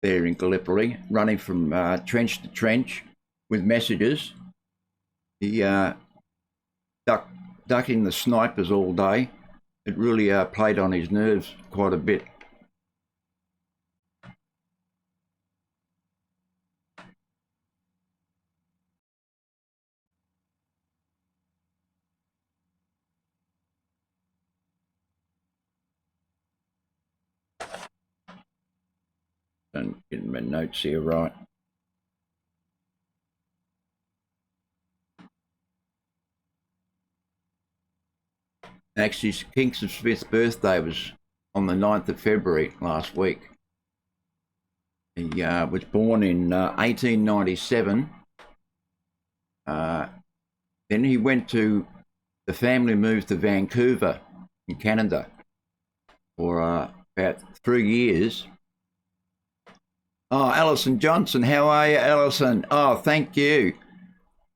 there in Gallipoli, running from trench to trench with messages. He ducking the snipers all day. It really played on his nerves quite a bit. And getting my notes here right. Actually, Kingston Smith's birthday was on the 9th of February last week. He was born in 1897. Then he went to, the family moved to Vancouver in Canada for about 3 years. Oh, Alison Johnson, how are you, Alison? Oh, thank you.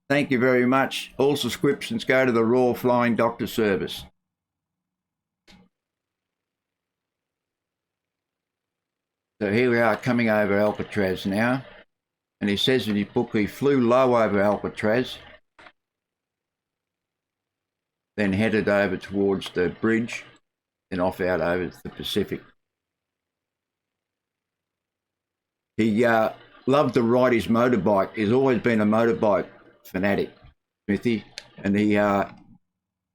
Thank you very much. All subscriptions go to the Royal Flying Doctor Service. So here we are coming over Alcatraz now. And he says in his book he flew low over Alcatraz, then headed over towards the bridge, then off out over the Pacific. He loved to ride his motorbike. He's always been a motorbike fanatic, Smithy. And he, in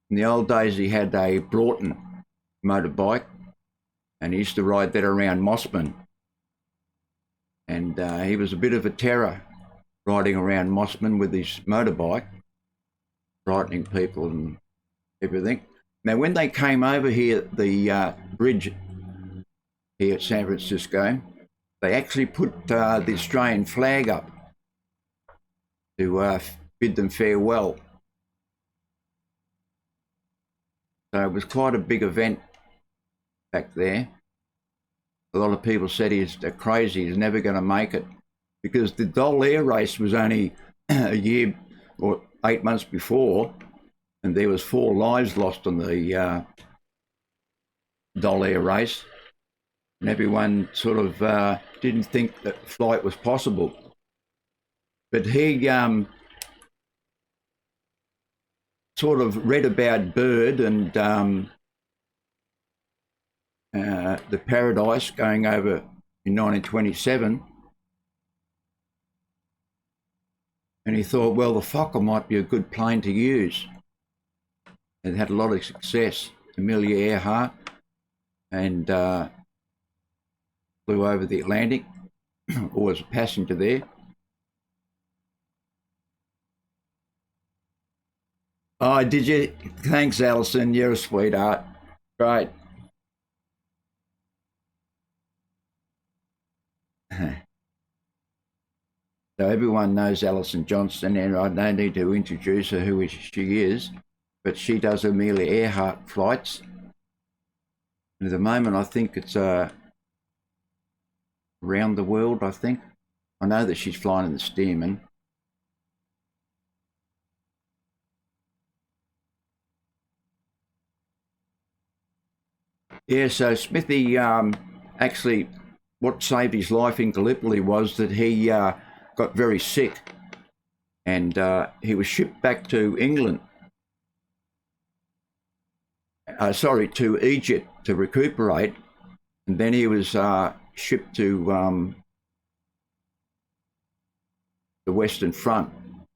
the old days, he had a Broughton motorbike, and he used to ride that around Mossman. And he was a bit of a terror riding around Mossman with his motorbike, frightening people and everything. Now, when they came over here, the bridge here at San Francisco, they actually put the Australian flag up to bid them farewell. So it was quite a big event back there. A lot of people said he's crazy, he's never going to make it, because the Dole Air race was only a year or 8 months before, and there was 4 lives lost on the Dole Air race, and everyone sort of didn't think that flight was possible. But he sort of read about Bird and the Paradise going over in 1927, and he thought, well, the Fokker might be a good plane to use. It had a lot of success. Amelia Earhart, and flew over the Atlantic, always a passenger there. Oh, did you? Thanks, Alison. You're a sweetheart. Great. So everyone knows Alison Johnson, and I don't need to introduce her who she is, but she does Amelia Earhart flights. And at the moment, I think it's around the world, I think. I know that she's flying in the Stearman. Yeah, so Smithy, actually, what saved his life in Gallipoli was that he got very sick, and he was shipped back to England. To Egypt to recuperate, and then he was shipped to the Western Front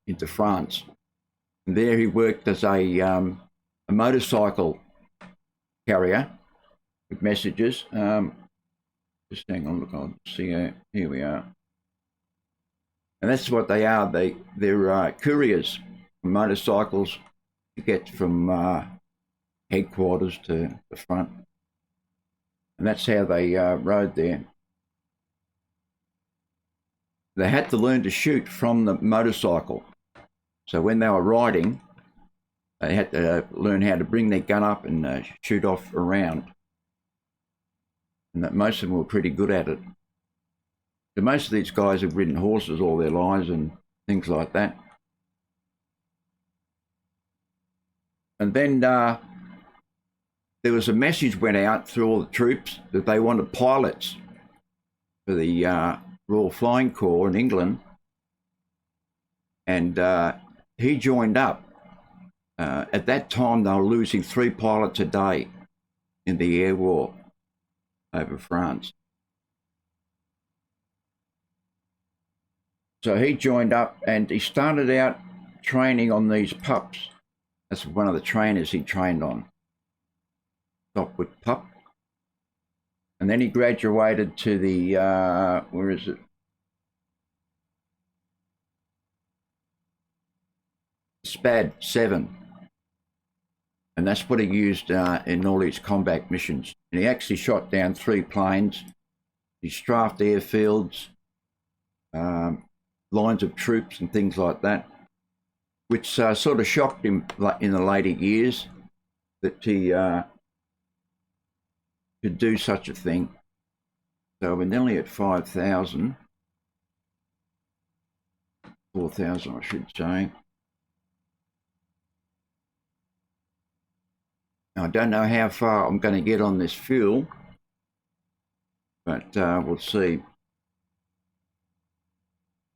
into France, and there he worked as a motorcycle carrier with messages. Just hang on, look, I'll see. Here we are, and that's what they are. They're couriers, motorcycles to get from headquarters to the front, and that's how they rode there. They had to learn to shoot from the motorcycle, so when they were riding, they had to learn how to bring their gun up and shoot off around, and that most of them were pretty good at it. So most of these guys have ridden horses all their lives and things like that. And then there was a message went out through all the troops that they wanted pilots. for the Royal Flying Corps in England, and he joined up. At that time, they were losing 3 pilots a day in the air war over France. So he joined up, and he started out training on these pups. That's one of the trainers he trained on, Stopwood pup. And then he graduated to the, where is it? SPAD 7. And that's what he used in all his combat missions. And he actually shot down 3 planes. He strafed airfields, lines of troops and things like that, which sort of shocked him in the later years that he could do such a thing. So we're nearly at 5,000. 4,000, I should say. Now, I don't know how far I'm going to get on this fuel, but we'll see.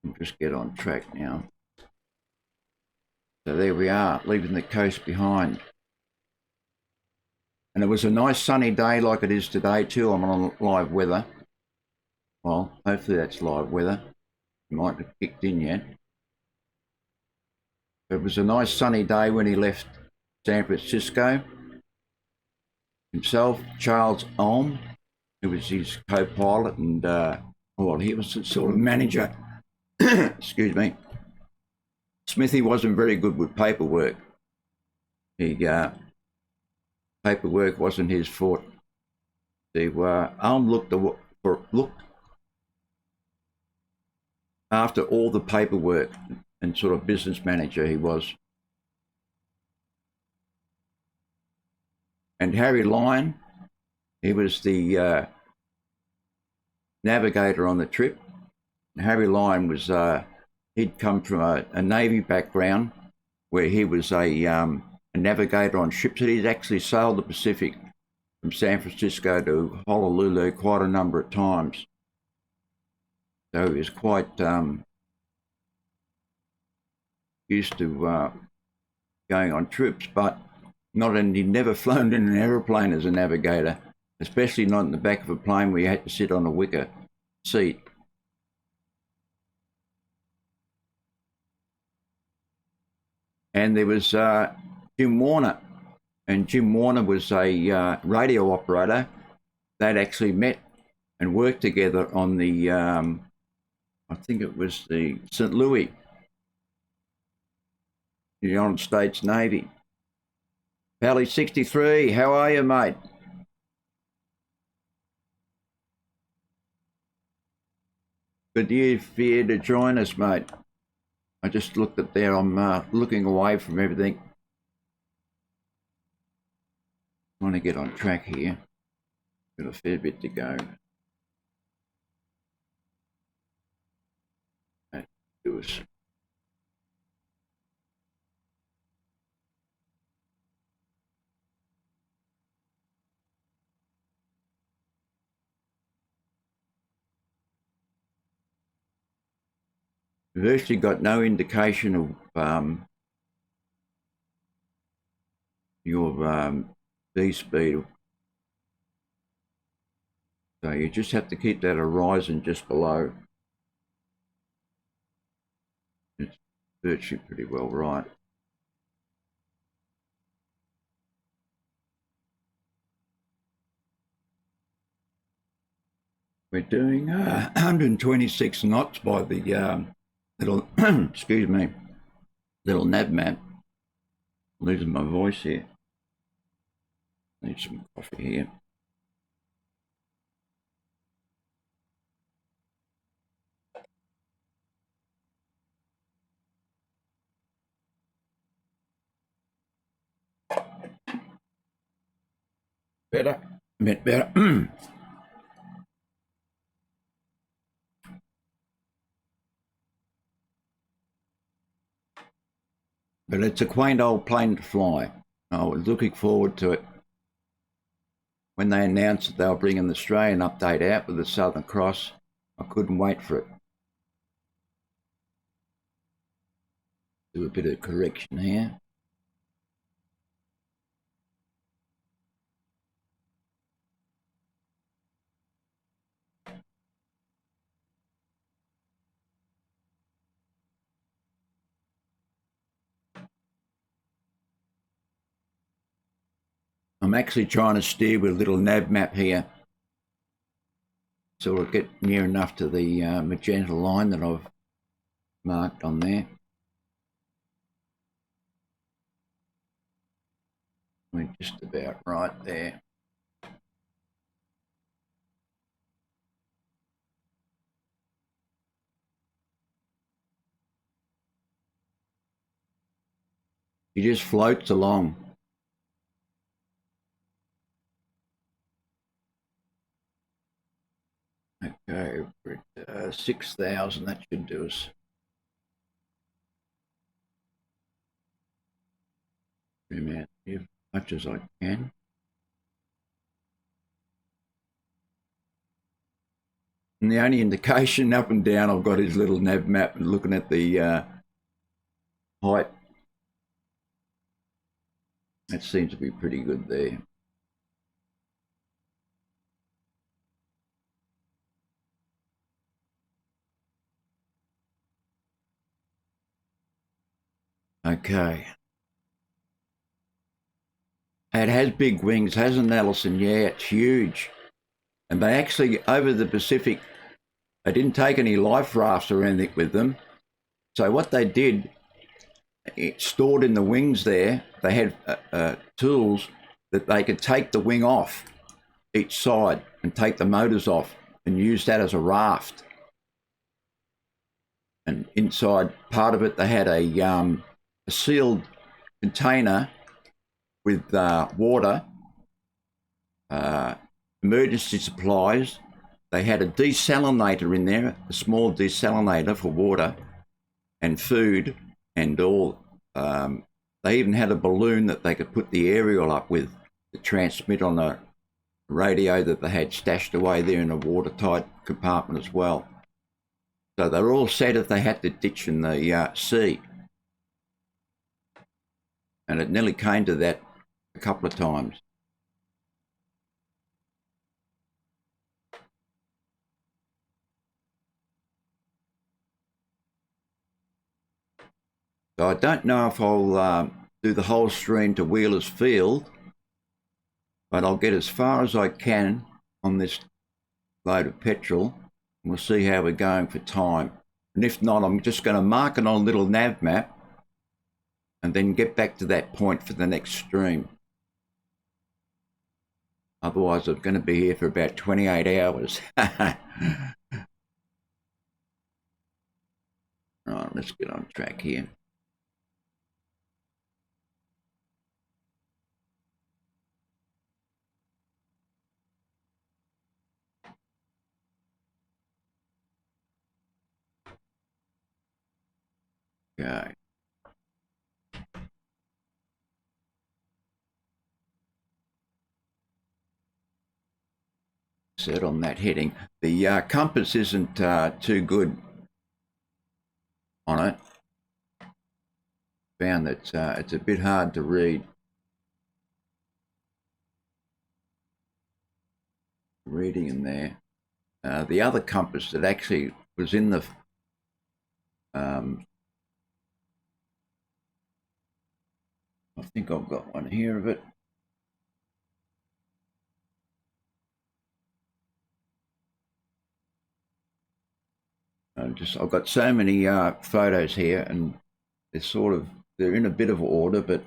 I'll just get on track now. So there we are, leaving the coast behind. And it was a nice sunny day like it is today too. I'm on live weather. Well, hopefully that's live weather. It might have kicked in yet. It was a nice sunny day when he left San Francisco. Himself, Charles Ulm, who was his co-pilot, and well, he was the sort of manager. Excuse me. Smithy wasn't very good with paperwork. Paperwork wasn't his forte. Ulm looked after all the paperwork, and sort of business manager he was. And Harry Lyon, he was the navigator on the trip. Harry Lyon was, he'd come from a Navy background where he was a navigator on ships. He'd actually sailed the Pacific from San Francisco to Honolulu quite a number of times. So he was quite used to going on trips, but he'd never flown in an aeroplane as a navigator, especially not in the back of a plane where you had to sit on a wicker seat. And there was Jim Warner, and Jim Warner was a radio operator. They'd actually met and worked together on the, I think it was the St. Louis, the United States Navy. Pally 63, how are you, mate? Good for you to join us, mate. I just looked at there, I'm looking away from everything. I want to get on track here. Got a fair bit to go. Do us. We've actually got no indication of your V-speed. So you just have to keep that horizon just below. It's virtually pretty well right. We're doing 126 knots by the little, excuse me, little nav map. Losing my voice here. Need some coffee here. Better, a bit better. But it's a quaint old plane to fly. I was looking forward to it. When they announced that they were bringing the Australian update out with the Southern Cross, I couldn't wait for it. Do a bit of correction here. I'm actually trying to steer with a little nav map here, so we'll get near enough to the magenta line that I've marked on there. We're just about right there. He just floats along. Okay, we're at 6,000. That should do us. Zoom out here as much as I can. And the only indication up and down I've got is little nav map and looking at the height. That seems to be pretty good there. Okay. It has big wings, hasn't it, Alison? Yeah, it's huge. And they actually, over the Pacific, they didn't take any life rafts or anything with them. So what they did, it stored in the wings there, they had tools that they could take the wing off each side and take the motors off and use that as a raft. And inside part of it, they had a sealed container with water, emergency supplies. They had a desalinator in there, a small desalinator for water and food and all. They even had a balloon that they could put the aerial up with to transmit on a radio that they had stashed away there in a watertight compartment as well. So they were all set if they had to ditch in the sea. And it nearly came to that a couple of times. So I don't know if I'll do the whole stream to Wheelers Field, but I'll get as far as I can on this load of petrol, and we'll see how we're going for time. And if not, I'm just going to mark it on a little nav map and then get back to that point for the next stream. Otherwise, I'm going to be here for about 28 hours. Right, let's get on track here. Okay. Set on that heading. The compass isn't too good on it. Found that it's a bit hard to read. Reading in there. The other compass that actually was in the I think I've got one here of it. I've got so many photos here, and they're in a bit of order, but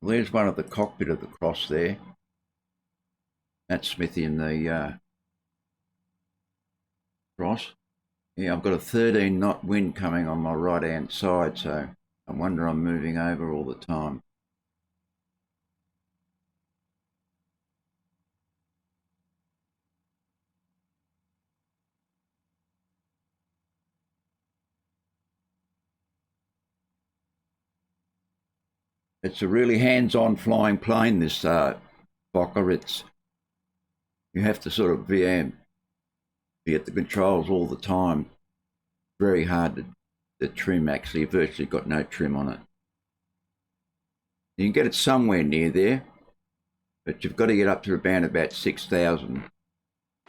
there's one of the cockpit of the Cross there. That's Smithy in the Cross. Yeah, I've got a 13 knot wind coming on my right hand side, so I wonder I'm moving over all the time. It's a really hands-on flying plane, this Fokker. You have to sort of be at the controls all the time. Very hard to trim, actually. Virtually got no trim on it. You can get it somewhere near there, but you've got to get up to around about 6,000 to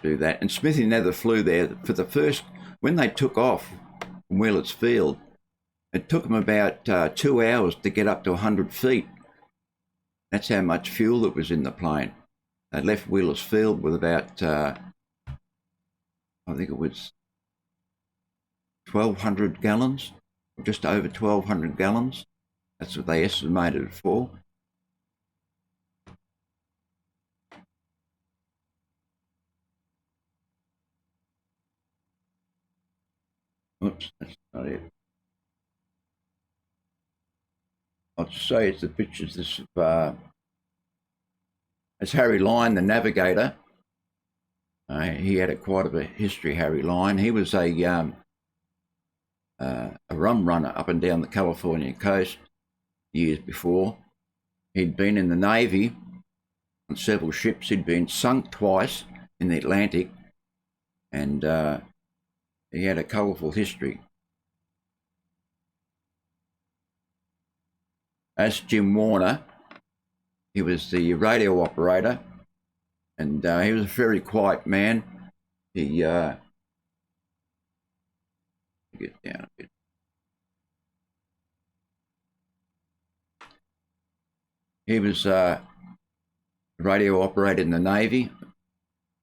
do that. And Smithy never flew there. For the first, when they took off from Wheelers Field, it took them about 2 hours to get up to 100 feet. That's how much fuel that was in the plane. They left Wheelers Field with about, I think it was 1,200 gallons, just over 1,200 gallons. That's what they estimated it for. Oops, that's not it. I'll just say it's the pictures. This it's Harry Lyon, the navigator. He had quite a history, Harry Lyon. He was a rum runner up and down the California coast years before. He'd been in the Navy on several ships. He'd been sunk twice in the Atlantic, and he had a colourful history. As Jim Warner, he was the radio operator, and he was a very quiet man. He get down a bit. He was a radio operator in the Navy.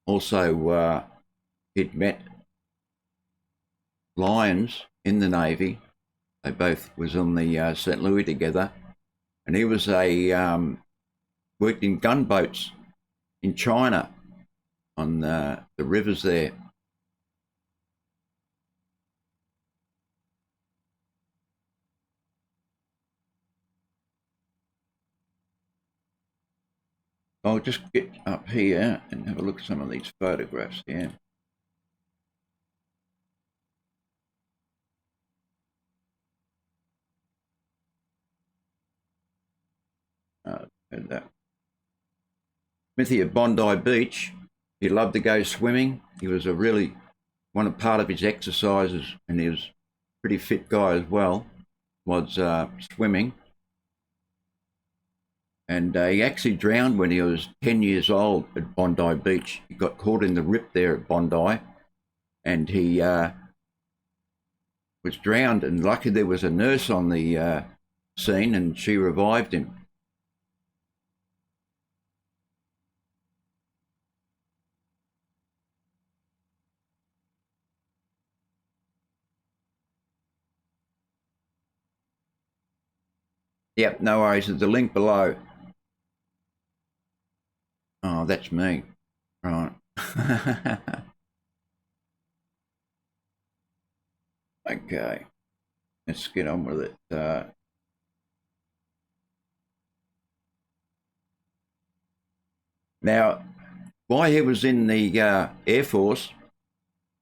Also, he'd met Lyons in the Navy. They both was on the St. Louis together. And he was worked in gunboats in China on the rivers there. I'll just get up here and have a look at some of these photographs here. Smithy at Bondi Beach, he loved to go swimming. He was one part of his exercises, and he was a pretty fit guy as well, was swimming. And he actually drowned when he was 10 years old at Bondi Beach. He got caught in the rip there at Bondi, and he was drowned. And luckily there was a nurse on the scene, and she revived him. Yep, no worries. There's a link below. Oh, that's me. Right. Okay. Let's get on with it. Now, while he was in the Air Force,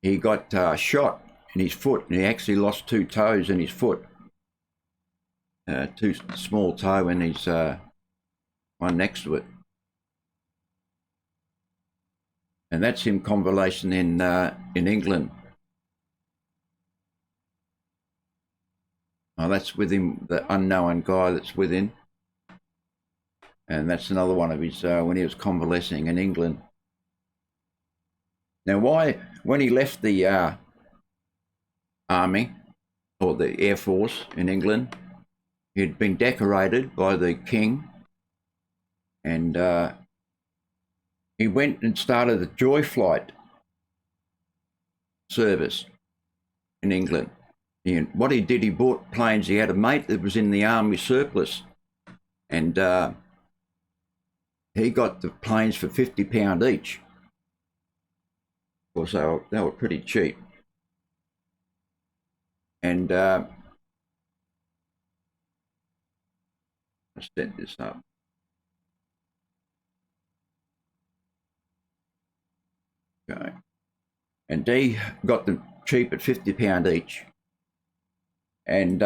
he got shot in his foot, and he actually lost 2 toes in his foot. 2 small toe and his one next to it. And that's him convalescing in England. Oh, that's with him, the unknown guy that's with him. And that's another one of his, when he was convalescing in England. Now, when he left the Army, or the Air Force in England, he'd been decorated by the King, and he went and started a Joy Flight service in England. And what he did, he bought planes. He had a mate that was in the Army surplus, and he got the planes for £50 each. Of course, they were pretty cheap. And let's set this up. Okay. And he got them cheap at £50 each. And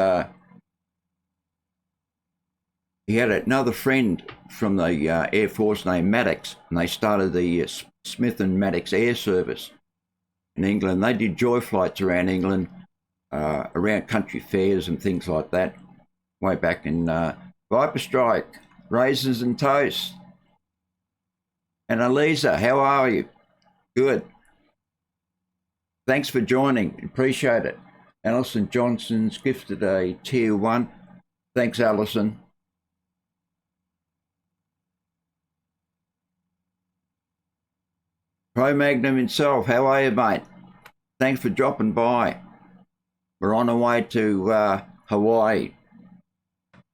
he had another friend from the Air Force named Maddox, and they started the Smith and Maddox Air Service in England. They did joy flights around England, around country fairs and things like that, way back in Viper Strike, Raisins and Toast. And Elisa, how are you? Good. Thanks for joining. Appreciate it. Alison Johnson's gifted a tier 1. Thanks, Alison. Pro Magnum himself, how are you, mate? Thanks for dropping by. We're on our way to Hawaii,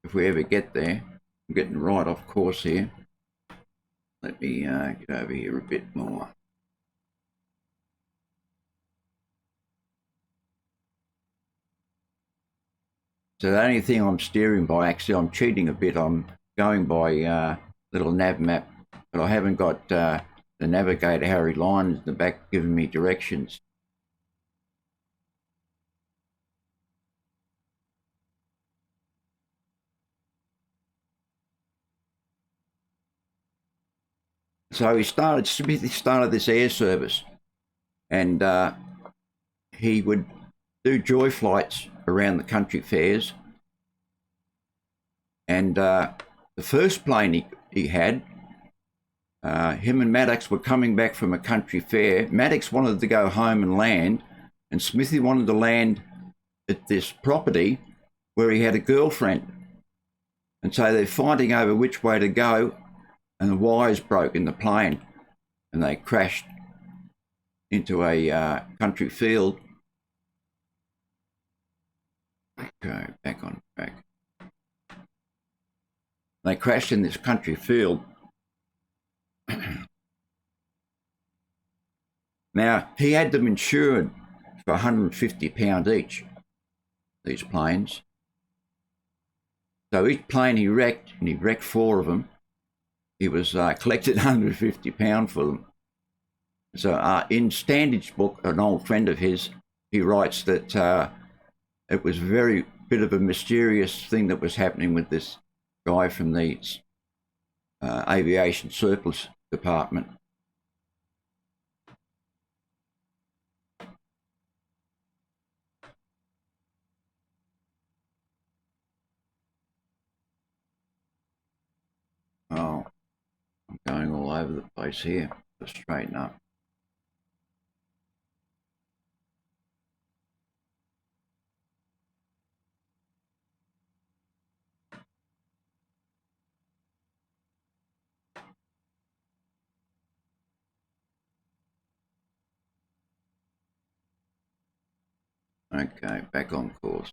if we ever get there. I'm getting right off course here. Let me get over here a bit more. So the only thing I'm steering by, actually I'm cheating a bit, I'm going by little nav map, but I haven't got the navigator Harry Lyons in the back giving me directions. So Smith started this air service, and he would do joy flights around the country fairs. And the first plane he had, him and Maddox were coming back from a country fair. Maddox wanted to go home and land, and Smithy wanted to land at this property where he had a girlfriend. And so they're fighting over which way to go, and the wires broke in the plane, and they crashed into a country field. Okay, back on track. They crashed in this country field. Now, he had them insured for £150 each, these planes. So each plane he wrecked, and he wrecked 4 of them, he was collected £150 for them. So in Standich's book, an old friend of his, he writes that it was very bit of a mysterious thing that was happening with this guy from the aviation surplus department. Oh, I'm going all over the place here. Let's straighten up. Okay, back on course.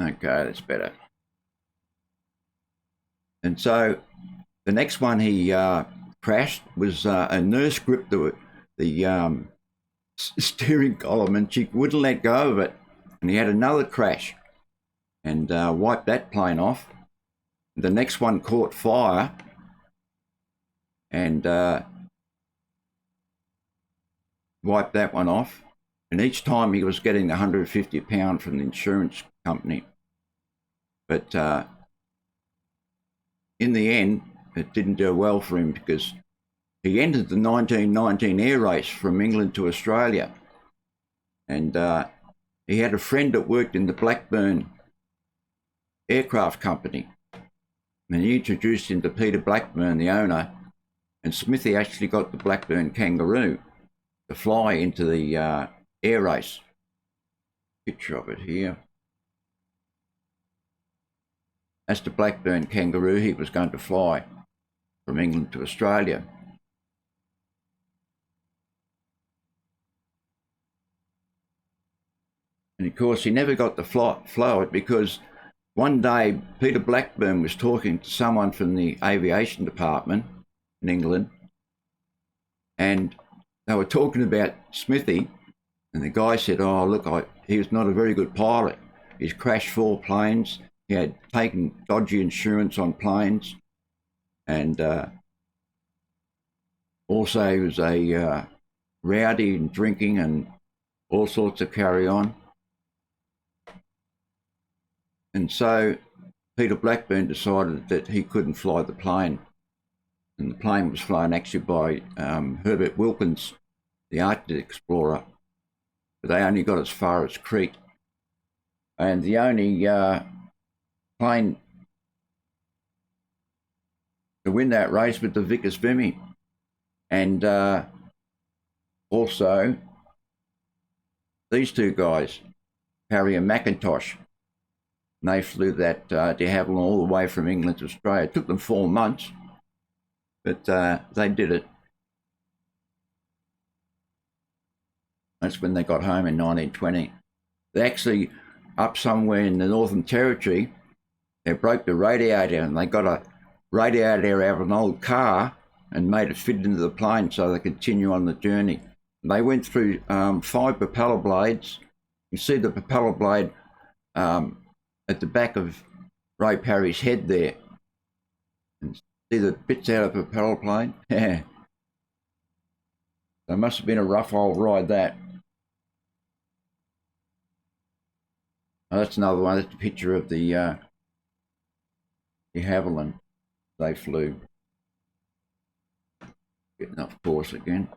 Okay, that's better. And so the next one he crashed was a nurse gripped the steering column, and she wouldn't let go of it. And he had another crash and wiped that plane off. The next one caught fire and wiped that one off. And each time he was getting £150 from the insurance company. But in the end, it didn't do well for him because he entered the 1919 air race from England to Australia. And he had a friend that worked in the Blackburn aircraft company. And he introduced him to Peter Blackburn, the owner. And Smithy actually got the Blackburn Kangaroo to fly into the air race. Picture of it here. That's the Blackburn Kangaroo he was going to fly from England to Australia. And of course, he never got to fly it because one day Peter Blackburn was talking to someone from the aviation department in England, and they were talking about Smithy, and the guy said, "Oh, look, he was not a very good pilot." He's crashed 4 planes. He had taken dodgy insurance on planes, and also he was a rowdy and drinking and all sorts of carry on. And so Peter Blackburn decided that he couldn't fly the plane. And the plane was flown actually by Herbert Wilkins, the Arctic explorer. But they only got as far as Crete. And the only plane to win that race was the Vickers Vimy. And also these 2 guys, Harry and McIntosh. And they flew that de Havilland all the way from England to Australia. It took them 4 months, but they did it. That's when they got home in 1920. They actually, up somewhere in the Northern Territory, they broke the radiator, and they got a radiator out of an old car and made it fit into the plane so they could continue on the journey. And they went through 5 propeller blades. You see the propeller blade at the back of Ray Parry's head there. And see the bits out of the propeller plane? Yeah. So it must have been a rough old ride, that. Oh, that's another one. That's a picture of the de Havilland they flew. Getting off course again.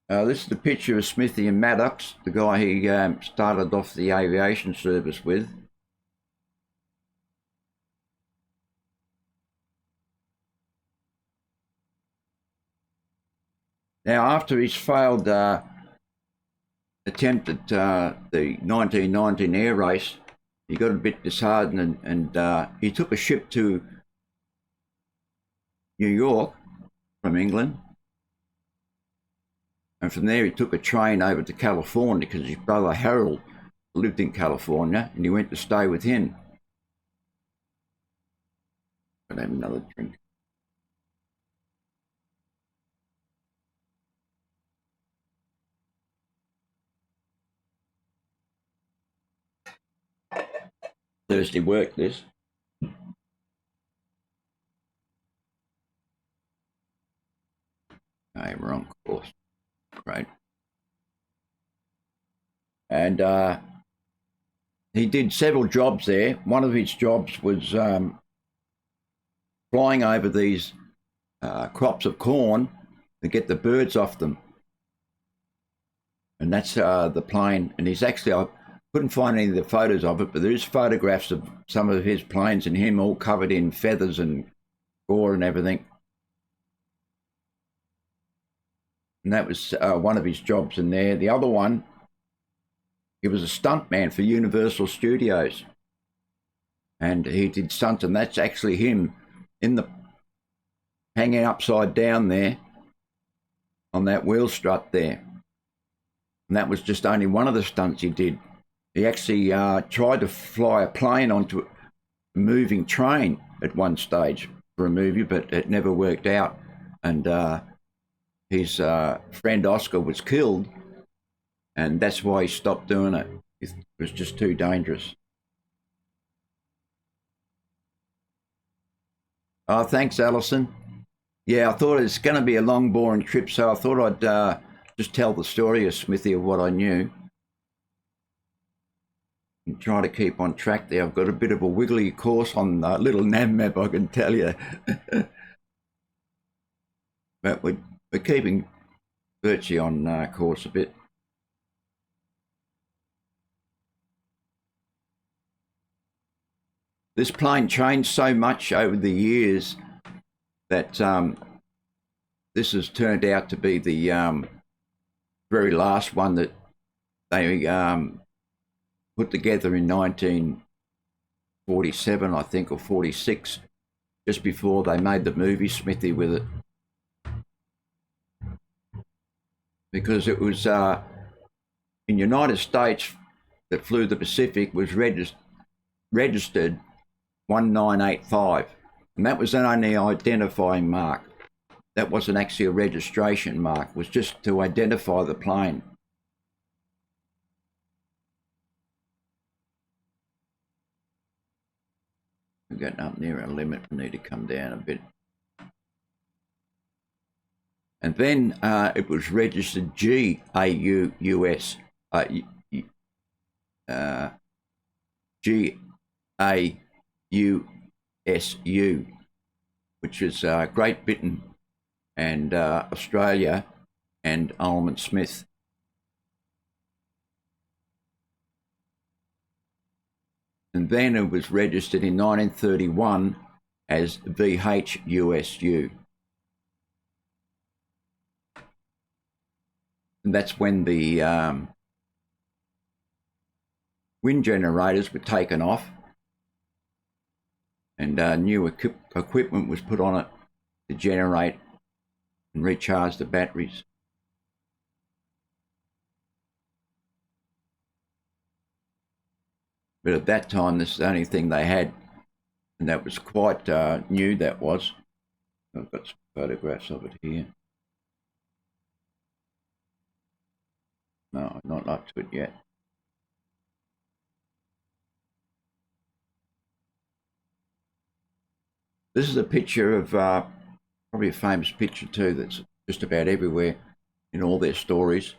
This is the picture of Smithy and Maddox, the guy he started off the aviation service with. Now, after his failed attempt at the 1919 air race, he got a bit disheartened, and he took a ship to New York from England. And from there he took a train over to California because his brother Harold lived in California, and he went to stay with him. I'll have another drink. Thursday work, this. Okay, we're on course. Right. And he did several jobs there. One of his jobs was flying over these crops of corn to get the birds off them. And that's the plane. And he's actually, I couldn't find any of the photos of it, but there's photographs of some of his planes and him all covered in feathers and gore and everything. And that was one of his jobs in there. The other one, he was a stuntman for Universal Studios. And he did stunts, and that's actually him in the hanging upside down there on that wheel strut there. And that was just only one of the stunts he did. He actually tried to fly a plane onto a moving train at one stage for a movie, but it never worked out. And his friend Oscar was killed, and that's why he stopped doing it. It was just too dangerous. Oh, thanks, Alison. Yeah, I thought it's going to be a long, boring trip, so I thought I'd just tell the story of Smithy of what I knew. And try to keep on track there. I've got a bit of a wiggly course on the little nav map, I can tell you. But we're keeping virtually on course a bit. This plane changed so much over the years that this has turned out to be the very last one that they put together in 1947, I think, or 46, just before they made the movie Smithy with it. Because it was in the United States that flew the Pacific was registered 1985, and that was the only identifying mark that wasn't actually a registration mark, it was just to identify the plane. We're getting up near our limit, we need to come down a bit. And then it was registered GAUUS, GAUSU, which is Great Britain and Australia and Ullman Smith. And then it was registered in 1931 as VHUSU. And that's when the wind generators were taken off and new equipment was put on it to generate and recharge the batteries. But at that time, this is the only thing they had, and that was quite new, that was. I've got some photographs of it here. No, not up to it yet. This is a picture of, probably a famous picture too, that's just about everywhere in all their stories,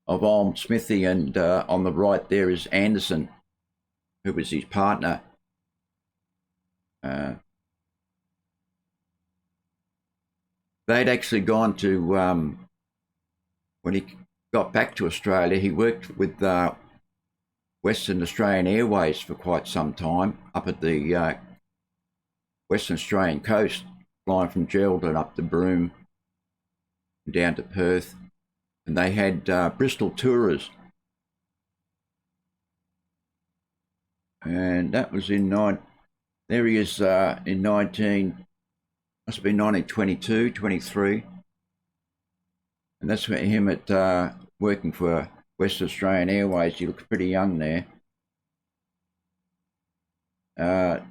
of Ullman Smithy, and on the right there is Anderson, who was his partner. They'd actually gone to, when he got back to Australia, he worked with Western Australian Airways for quite some time up at the Western Australian coast, flying from Geraldton up to Broome and down to Perth. And they had Bristol tourers. And that was in there he is in 1922, 23. And that's him at working for Western Australian Airways. He looks pretty young there.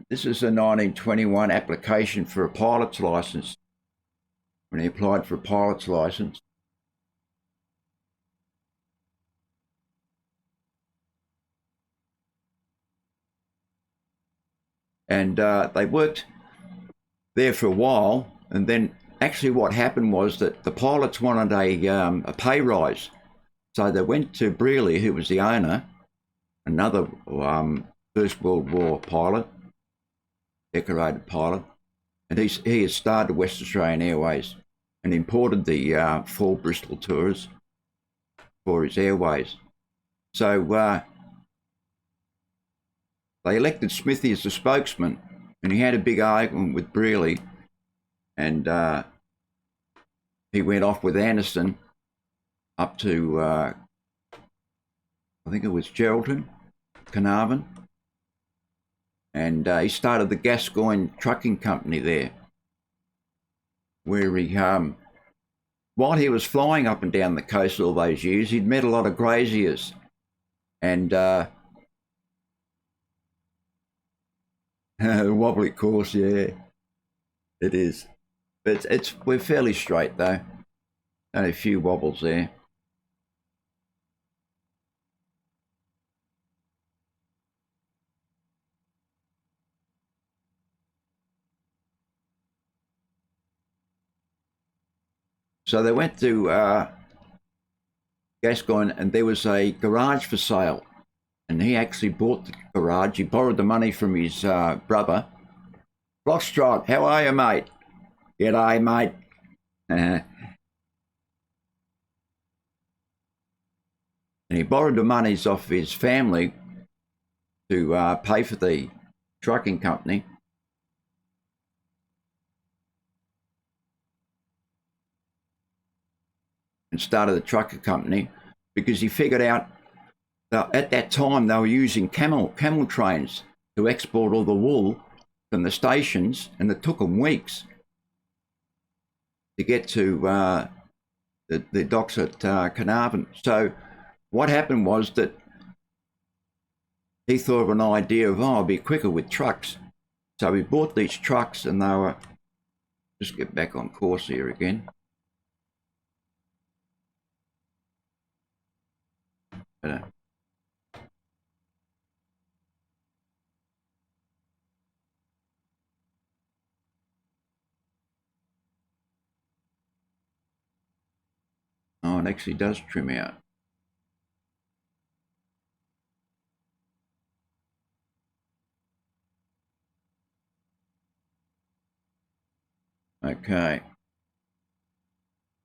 This is a 1921 application for a pilot's license, when he applied for a pilot's license. And they worked there for a while, and then actually what happened was that the pilots wanted a pay rise. So they went to Brearley, who was the owner, another First World War pilot, decorated pilot, and he had started West Australian Airways and imported the 4 Bristol tours for his airways. So they elected Smithy as the spokesman, and he had a big argument with Brearley, and he went off with Anderson up to, I think it was Geraldton, Carnarvon, and he started the Gascoyne Trucking Company there, where he, while he was flying up and down the coast all those years, he'd met a lot of graziers, and wobbly course, yeah, it is. But we're fairly straight though. Only a few wobbles there. So they went to Gascoyne, and there was a garage for sale. And he actually bought the garage. He borrowed the money from his brother. Foxtrot, how are you, mate? G'day, mate. And he borrowed the monies off his family to pay for the trucking company. And started the trucker company because he figured out that at that time they were using camel trains to export all the wool from the stations, and it took them weeks to get to the docks at Carnarvon. So what happened was that he thought of an idea of, it'll be quicker with trucks. So he bought these trucks, and they were, just get back on course here again. Uh, oh, it actually does trim out. Okay.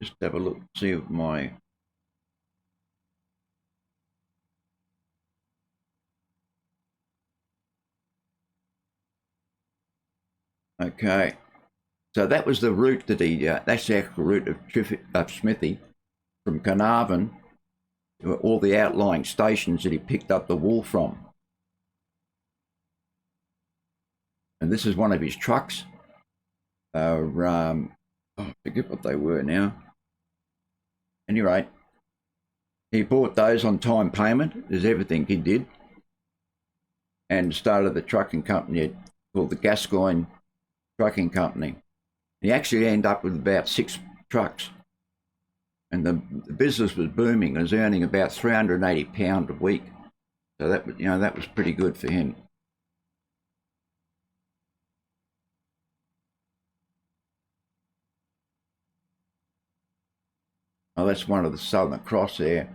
Just have a look, see if my... Okay. So that was the route that he, that's the actual route of Smithy from Carnarvon to all the outlying stations that he picked up the wool from. And this is one of his trucks. I forget what they were now. At any rate, he bought those on time payment, as everything he did, and started the trucking company called the Gascoyne Trucking Company. He actually ended up with about 6 trucks, and the business was booming. He was earning about £380 a week, so that was pretty good for him. Oh, that's one of the Southern Cross there.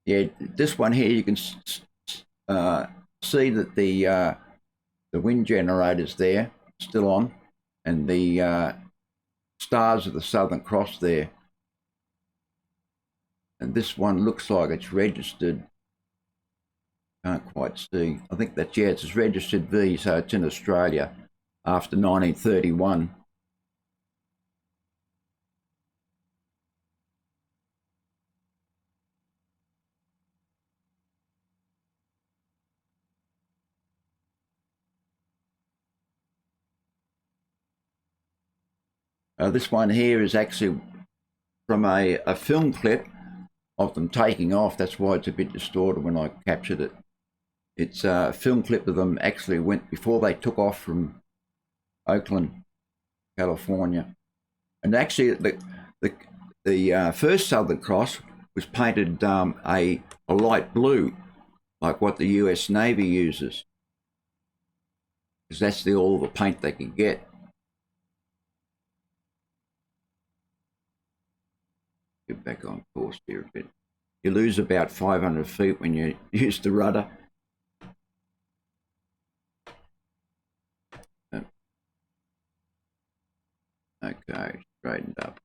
Yeah, this one here you can see that the wind generator's there, still on, and the stars of the Southern Cross there. And this one looks like it's registered. Can't quite see. I think that's, yeah, it's registered V, so it's in Australia after 1931. This one here is actually from a film clip of them taking off. That's why it's a bit distorted when I captured it. It's a film clip of them actually went before they took off from Oakland, California. And actually the first Southern Cross was painted a light blue, like what the US Navy uses, because that's all the paint they could get. Get back on course here a bit. You lose about 500 feet when you use the rudder. Okay, straightened up.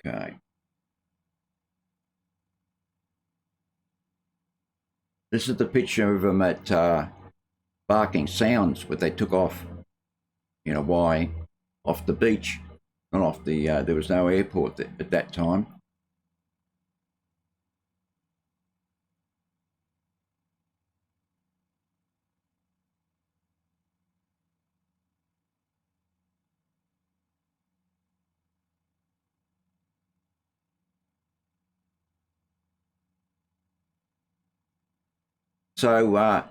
Okay. This is the picture of them at Barking Sounds, where they took off in Hawaii, off the beach, not off the, there was no airport at that time. So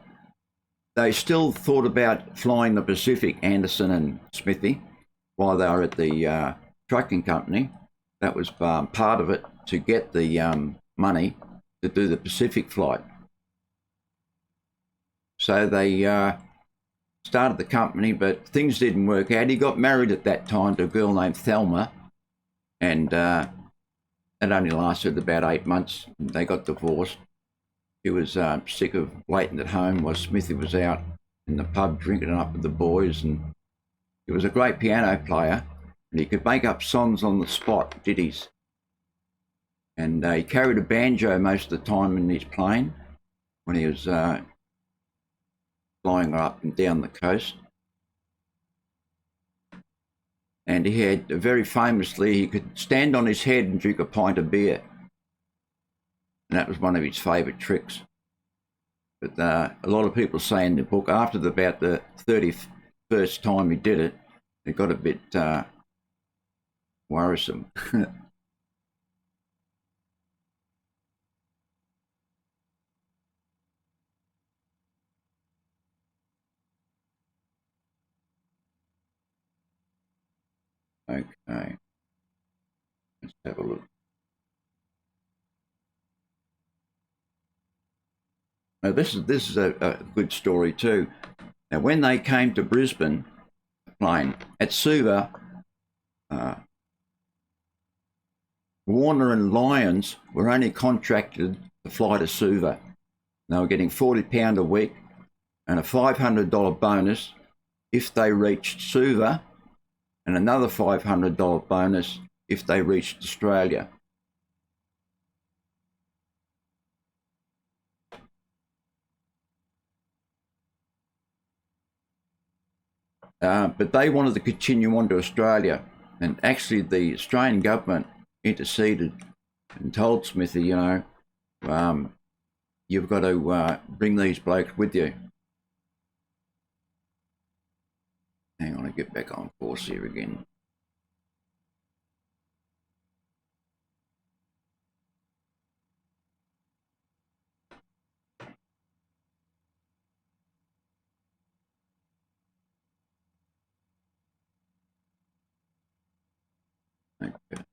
they still thought about flying the Pacific, Anderson and Smithy, while they were at the trucking company. That was part of it, to get the money to do the Pacific flight. So they started the company, but things didn't work out. He got married at that time to a girl named Thelma, and it only lasted about 8 months. They got divorced. He was sick of waiting at home while Smithy was out in the pub drinking it up with the boys, and he was a great piano player, and he could make up songs on the spot, ditties. And he carried a banjo most of the time in his plane when he was flying up and down the coast. And he had, very famously, he could stand on his head and drink a pint of beer. And that was one of his favourite tricks. But a lot of people say in the book, after about the 31st time he did it, it got a bit worrisome. Okay, let's have a look. Now this is a good story too. Now when they came to Brisbane, plane at Suva, Warner and Lyons were only contracted to fly to Suva. They were getting £40 a week and a $500 bonus if they reached Suva, and another $500 bonus if they reached Australia. But they wanted to continue on to Australia, and actually the Australian government interceded and told Smithy, you've got to bring these blokes with you. Hang on, I get back on course here again. Okay.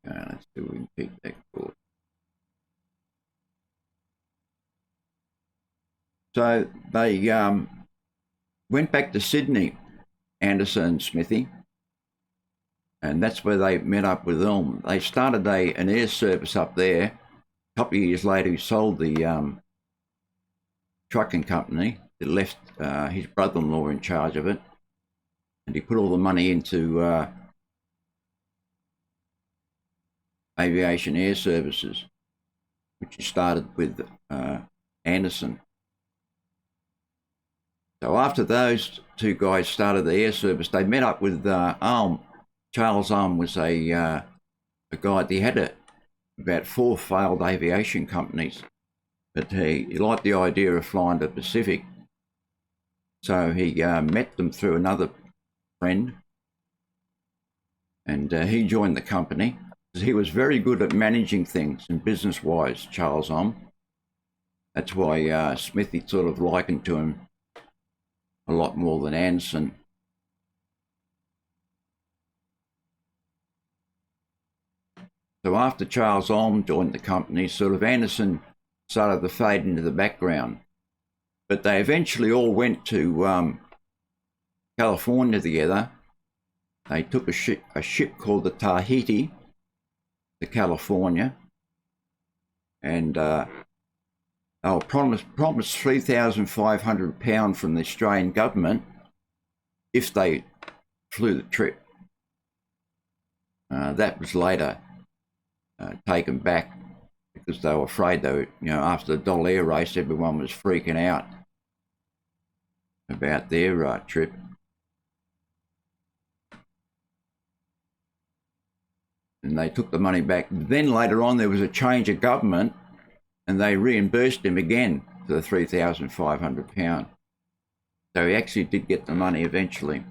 Let's see if we can keep that cool. So they went back to Sydney, Anderson and Smithy, and that's where they met up with Elm. They started an air service up there. A couple of years later, he sold the trucking company. It left his brother-in-law in charge of it, and he put all the money into aviation air services, which he started with Anderson. So after those two guys started the air service, they met up with Ulm. Charles Ulm was a guy. He had about 4 failed aviation companies, but he liked the idea of flying to the Pacific. So he met them through another friend, and he joined the company. He was very good at managing things and business-wise, Charles Ulm. That's why Smithy sort of likened to him a lot more than Anderson. So after Charles Ulm joined the company, sort of Anderson started to fade into the background. But they eventually all went to California together. They took a ship called the Tahiti to California, and they were promised £3,500 from the Australian government if they flew the trip. That was later taken back because they were afraid after the Doll Air race, everyone was freaking out about their trip. And they took the money back. Then later on, there was a change of government, and they reimbursed him again for the £3,500. So he actually did get the money eventually.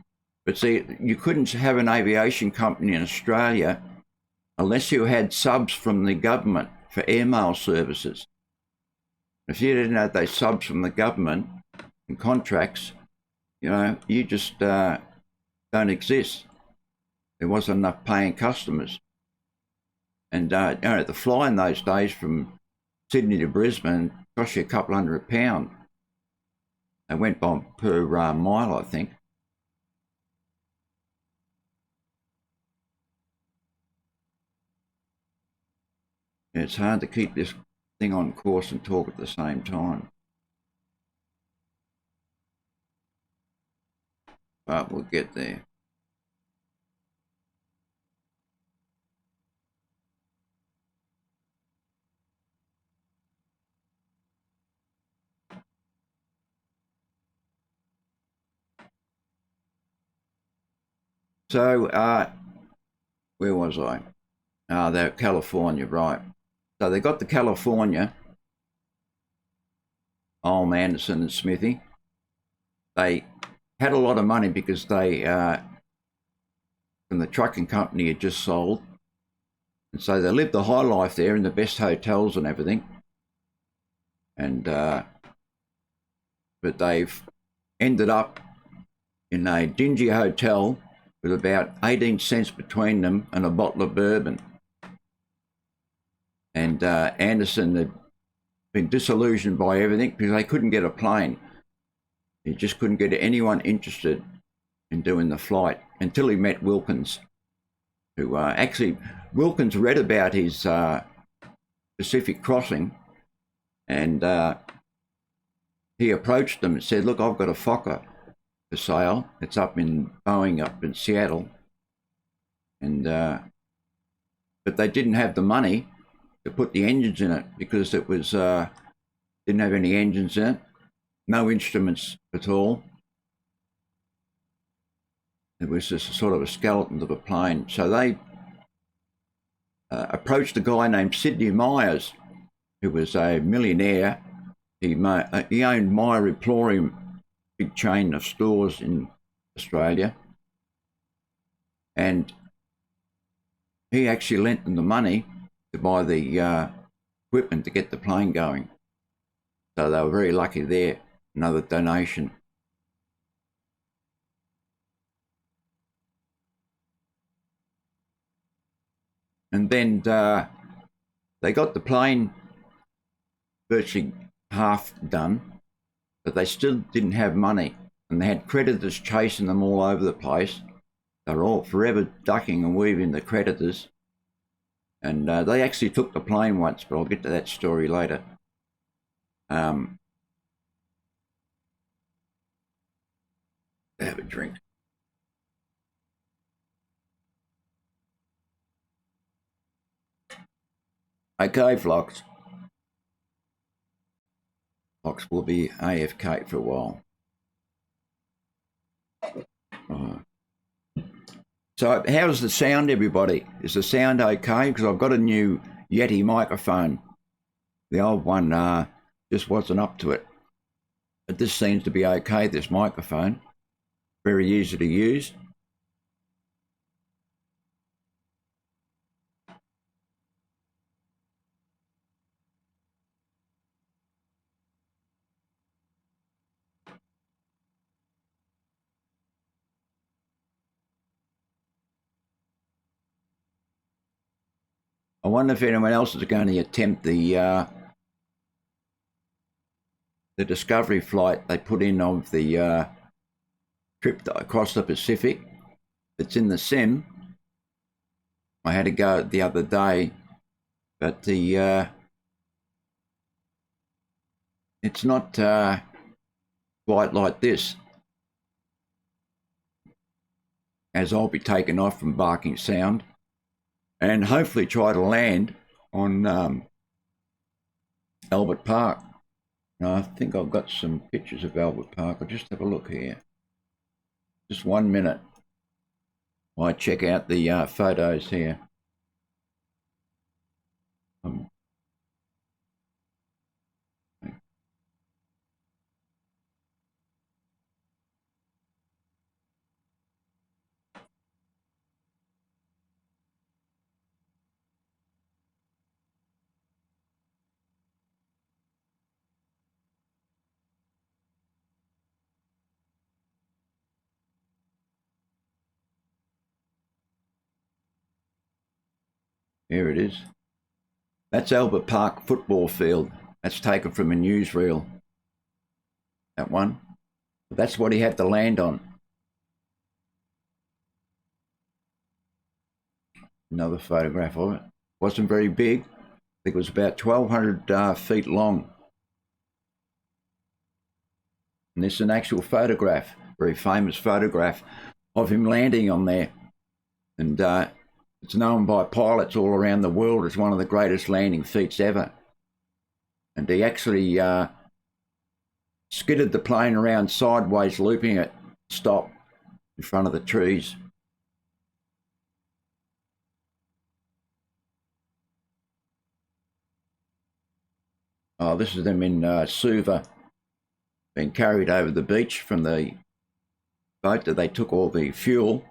But see, you couldn't have an aviation company in Australia unless you had subs from the government for airmail services. If you didn't have those subs from the government and contracts, you just don't exist. There wasn't enough paying customers. And the fly in those days from Sydney to Brisbane cost you a couple £100. They went by per mile, I think. And it's hard to keep this thing on course and talk at the same time. But we'll get there. So, where was I? They're California, right. So they got to California, Olm, Anderson and Smithy. They had a lot of money because they, from the trucking company had just sold. And so they lived the high life there in the best hotels and everything. And, but they've ended up in a dingy hotel with about 18 cents between them and a bottle of bourbon. And Anderson had been disillusioned by everything because they couldn't get a plane. He just couldn't get anyone interested in doing the flight until he met Wilkins, who actually, Wilkins read about his Pacific crossing, and he approached them and said, look, I've got a Fokker for sale. It's up in Boeing up in Seattle. And but they didn't have the money to put the engines in it because it was didn't have any engines in it, no instruments at all. It was just a sort of a skeleton of a plane. So they approached a guy named Sidney Myers, who was a millionaire. He owned Meyer Emporium, big chain of stores in Australia. And he actually lent them the money to buy the equipment to get the plane going. So they were very lucky there, another donation. And then they got the plane virtually half done, but they still didn't have money. And they had creditors chasing them all over the place. They were all forever ducking and weaving the creditors. And they actually took the plane once, but I'll get to that story later. Have a drink. Okay, Flocks. Flocks will be AFK for a while. So how's the sound, everybody? Is the sound okay? Because I've got a new Yeti microphone. The old one just wasn't up to it. But this seems to be okay, this microphone. Very easy to use. I wonder if anyone else is going to attempt the discovery flight they put in of the trip across the Pacific. It's in the sim. I had to go the other day, but the it's not quite like this, as I'll be taken off from Barking Sound and hopefully try to land on Albert Park. Now, I think I've got some pictures of Albert Park. I'll just have a look here. Just 1 minute. I check out the photos here. Here it is. That's Albert Park football field. That's taken from a newsreel. That one. That's what he had to land on. Another photograph of it. Wasn't very big. I think it was about 1,200 feet long. And this is an actual photograph, very famous photograph of him landing on there. And it's known by pilots all around the world as one of the greatest landing feats ever. And he actually skidded the plane around sideways, looping it, stopped in front of the trees. Oh, this is them in Suva, being carried over the beach from the boat that they took all the fuel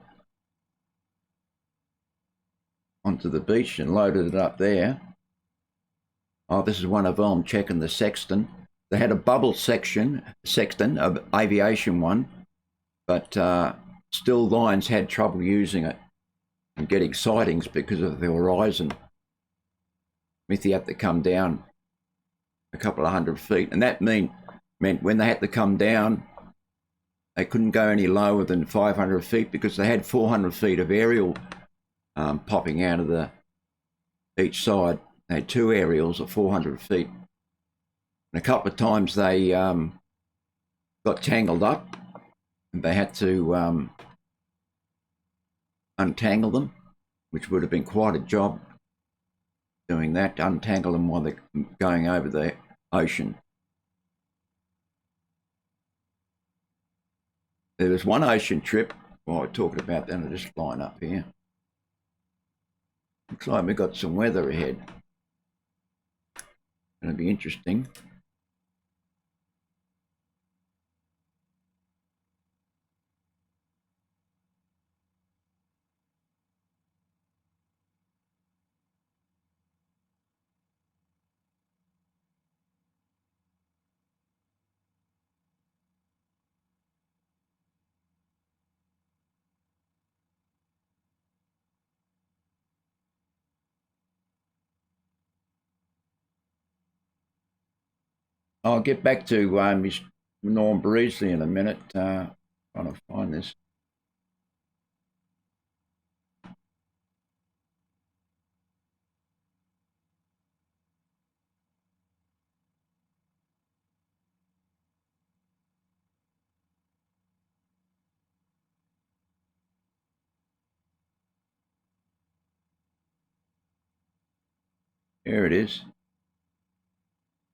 onto the beach and loaded it up there. Oh, this is one of them checking the sextant. They had a bubble sextant, of aviation one, but still lines had trouble using it and getting sightings because of the horizon. Smithy had to come down a couple of 100 feet, and that meant when they had to come down, they couldn't go any lower than 500 feet because they had 400 feet of aerial popping out of each side. They had two aerials at 400 feet. And a couple of times they got tangled up and they had to untangle them, which would have been quite a job doing that, to untangle them while they're going over the ocean. There was one ocean trip, while we're talking about that, I'll just line up here. Looks like we've got some weather ahead. Going to be interesting. I'll get back to Norm Breesley in a minute. Trying to find this. Here it is.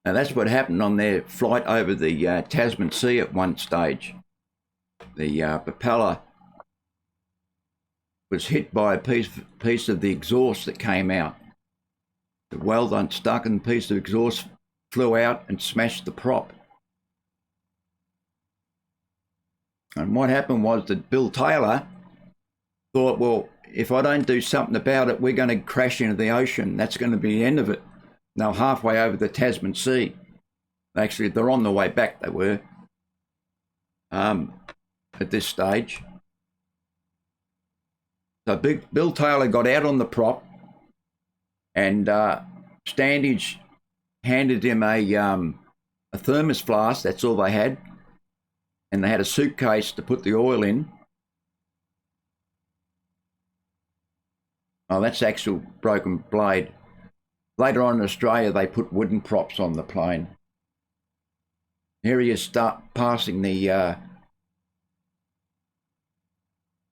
Now that's what happened on their flight over the Tasman Sea at one stage. The propeller was hit by a piece of the exhaust that came out. The weld unstuck and a piece of exhaust flew out and smashed the prop. And what happened was that Bill Taylor thought, well, if I don't do something about it, we're going to crash into the ocean. That's going to be the end of it. Now halfway over the Tasman Sea. Actually, they're on the way back, they were, at this stage. So Bill Taylor got out on the prop and Standage handed him a thermos flask, that's all they had, and they had a suitcase to put the oil in. Oh, that's actual broken blade. Later on in Australia, they put wooden props on the plane. Here he is start passing the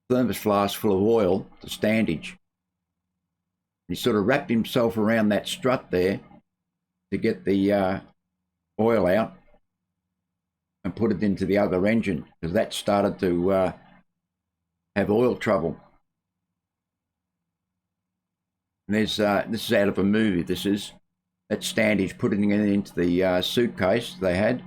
thermos flask full of oil to Standage. He sort of wrapped himself around that strut there to get the oil out and put it into the other engine because that started to have oil trouble. And there's this is out of a movie. This is that Standage putting it into the suitcase they had.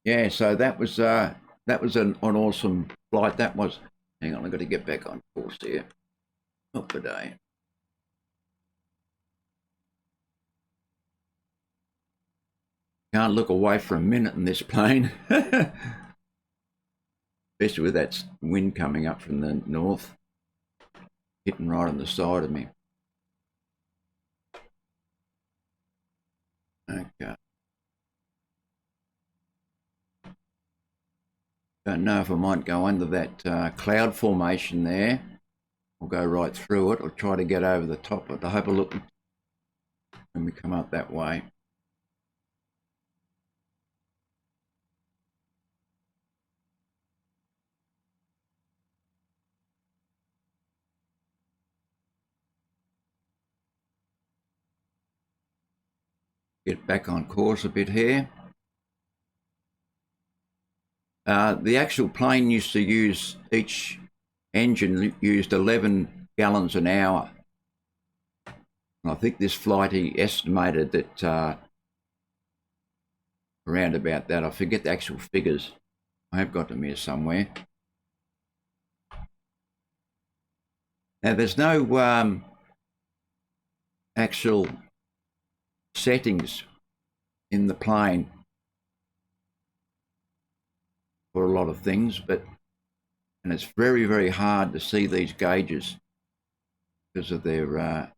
Yeah, so that was an awesome flight. That was. Hang on, I've got to get back on course here. Not today. Can't look away for a minute in this plane. Especially with that wind coming up from the north, hitting right on the side of me. Okay. Don't know if I might go under that cloud formation there. I'll go right through it. I'll try to get over the top of it. I hope I look when we come up that way. Get back on course a bit here. The actual plane used to use, each engine used 11 gallons an hour. And I think this flight, he estimated that around about that. I forget the actual figures. I have got them here somewhere. Now, there's no actual settings in the plane for a lot of things, and it's very, very hard to see these gauges because of their,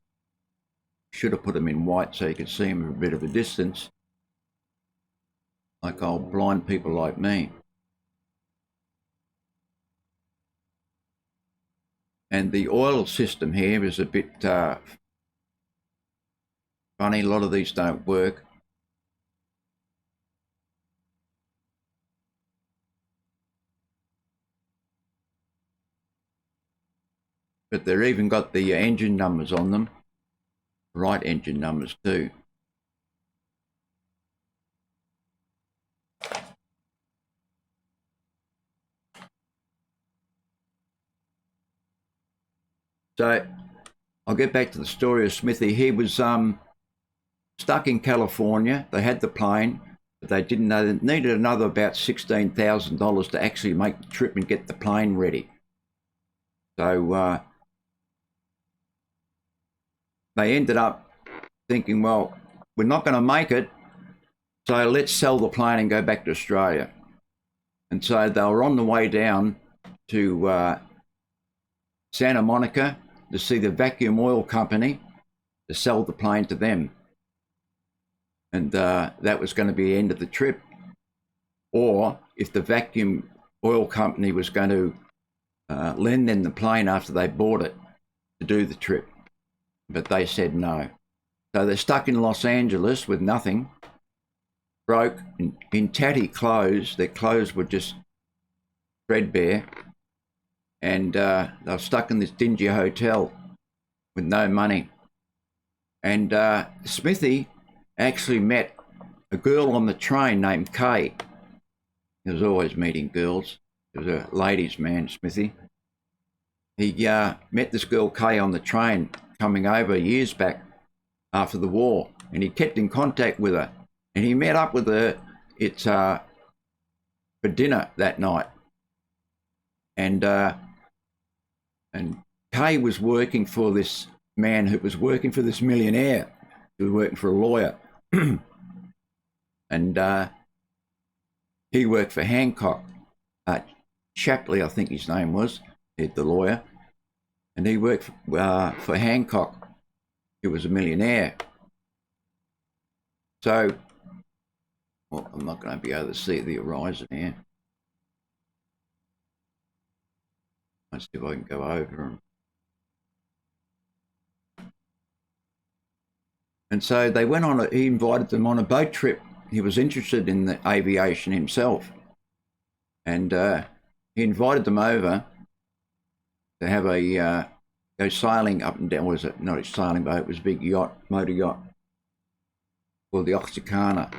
should have put them in white so you could see them at a bit of a distance, like old blind people like me. And the oil system here is a bit funny. A lot of these don't work. But they've even got the engine numbers on them, right engine numbers too. So I'll get back to the story of Smithy. He was stuck in California. They had the plane, but they didn't know they needed another about $16,000 to actually make the trip and get the plane ready. So they ended up thinking, well, we're not going to make it, so let's sell the plane and go back to Australia. And so they were on the way down to Santa Monica to see the vacuum oil company to sell the plane to them. And that was going to be the end of the trip. Or if the vacuum oil company was going to lend them the plane after they bought it to do the trip. But they said no. So they're stuck in Los Angeles with nothing, broke, in tatty clothes. Their clothes were just threadbare. And they were stuck in this dingy hotel with no money. And Smithy actually met a girl on the train named Kay. He was always meeting girls. He was a ladies' man, Smithy. He met this girl Kay on the train coming over years back after the war, and he kept in contact with her. And he met up with her for dinner that night. And Kay was working for this man who was working for this millionaire who was working for a lawyer. And he worked for Hancock. Shapley, I think his name was, the lawyer. And he worked for Hancock, who was a millionaire. So, well, I'm not going to be able to see the horizon here. Let's see if I can go over them. And so they went on, he invited them on a boat trip. He was interested in the aviation himself. And he invited them over to have a, go sailing up and down, was it? Not a sailing boat, it was a big yacht, motor yacht, called the Oxycana.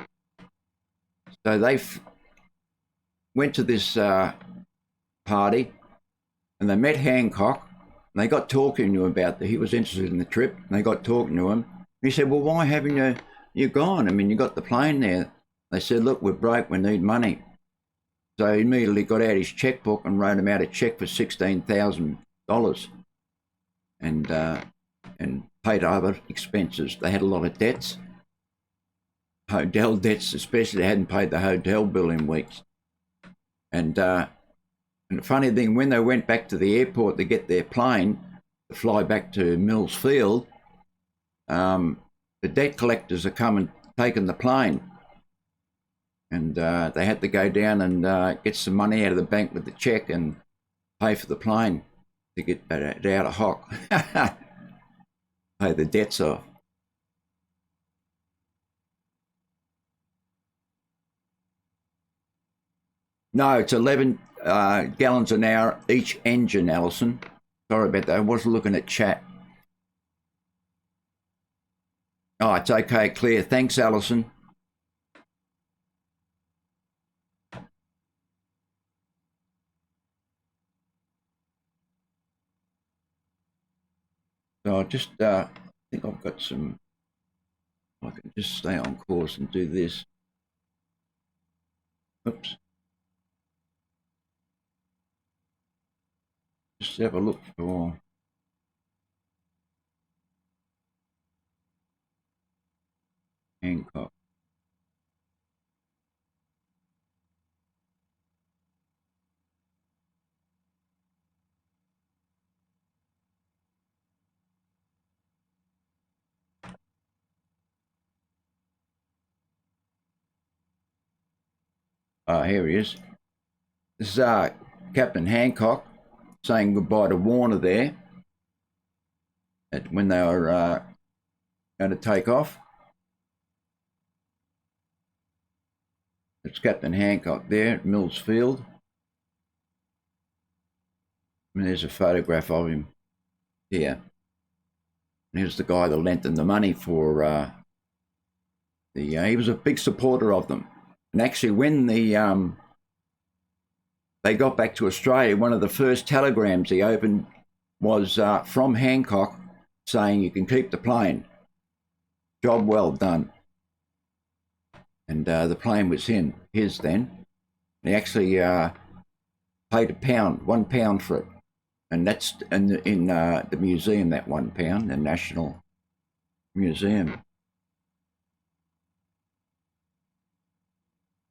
So they went to this party, and they met Hancock, and they got talking to him about that. He was interested in the trip, and they got talking to him. And he said, well, why haven't you gone? I mean, you got the plane there. They said, look, we're broke, we need money. So he immediately got out his checkbook and wrote him out a check for $16,000 and paid other expenses. They had a lot of debts, hotel debts especially. They hadn't paid the hotel bill in weeks. And the funny thing, when they went back to the airport to get their plane to fly back to Mills Field, the debt collectors are come and taken the plane. And they had to go down and get some money out of the bank with the check and pay for the plane to get it out of hock. Pay the debts off. No, it's 11 gallons an hour each engine, Alison. Sorry about that. I wasn't looking at chat. Oh, it's okay, clear. Thanks, Alison. So I just think I've got some. I can just stay on course and do this. Oops. Just have a look for Hancock. Here he is. This is Captain Hancock saying goodbye to Warner there when they were going to take off. It's Captain Hancock there at Mills Field. And there's a photograph of him here. And here's the guy that lent them the money for he was a big supporter of them. And actually, when they got back to Australia, one of the first telegrams he opened was from Hancock saying, "You can keep the plane. Job well done." And the plane was his then. And he actually paid £1 for it. And that's in the museum, that £1, the National Museum.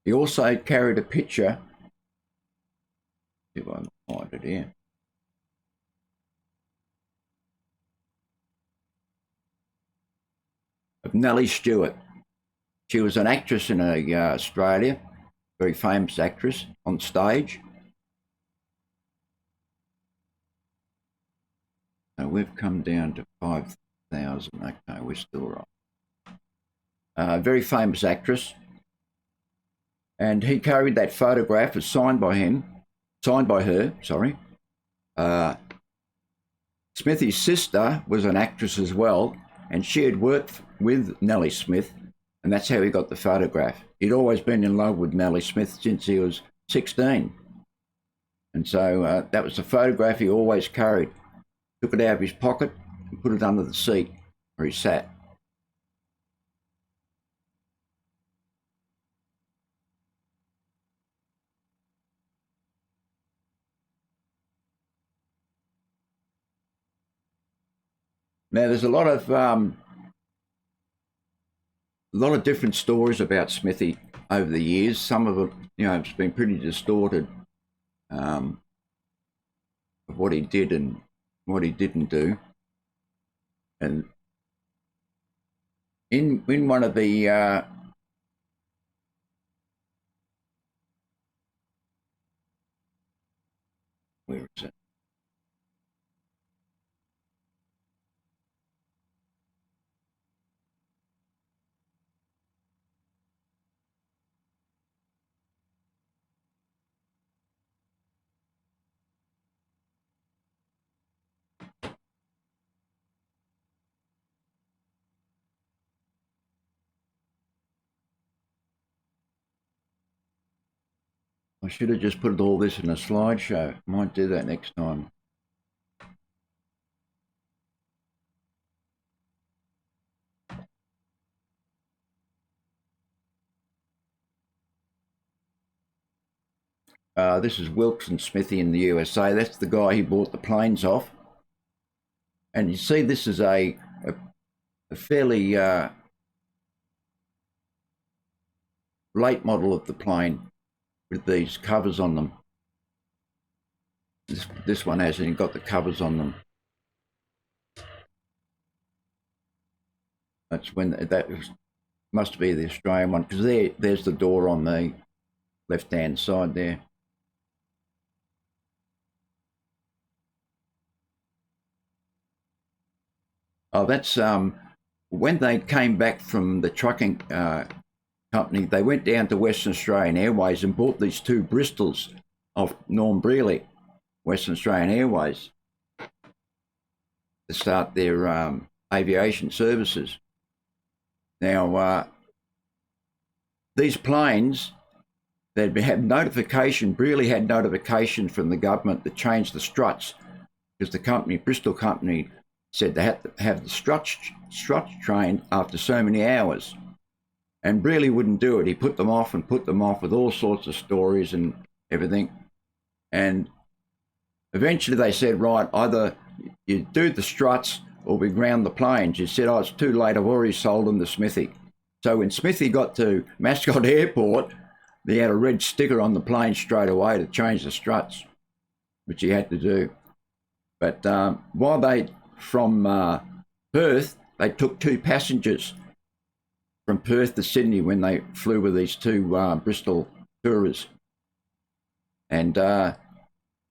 He also carried a picture. See if I can find it here. Of Nellie Stewart. She was an actress in Australia, very famous actress on stage. So we've come down to 5,000. Okay, we're still right. Very famous actress. And he carried that photograph. It's signed by her. Smithy's sister was an actress as well, and she had worked with Nellie Smith, and that's how he got the photograph. He'd always been in love with Nellie Smith since he was 16. And so that was the photograph he always carried. Took it out of his pocket and put it under the seat where he sat. Now, there's a lot of different stories about Smithy over the years. Some of it, it's been pretty distorted of what he did and what he didn't do. And in one of the where is it? I should have just put all this in a slideshow. Might do that next time. This is Wilkes and Smithy in the USA. That's the guy he bought the planes off. And you see this is a fairly late model of the plane with these covers on them. This one hasn't got the covers on them. That's when must be the Australian one, because there's the door on the left-hand side there. Oh, that's when they came back from the trucking company, they went down to Western Australian Airways and bought these two Bristols off Norm Brealey, Western Australian Airways, to start their aviation services. Now, these planes, they'd had notification, Brealey had notification from the government to change the struts, because the company, Bristol company, said they had to have the struts trained after so many hours, and really wouldn't do it. He put them off and put them off with all sorts of stories and everything. And eventually they said, right, either you do the struts or we ground the planes. He said, oh, it's too late. I've already sold them to Smithy. So when Smithy got to Mascot Airport, he had a red sticker on the plane straight away to change the struts, which he had to do. But while from Perth, they took 2 passengers from Perth to Sydney when they flew with these 2 Bristol tourists. And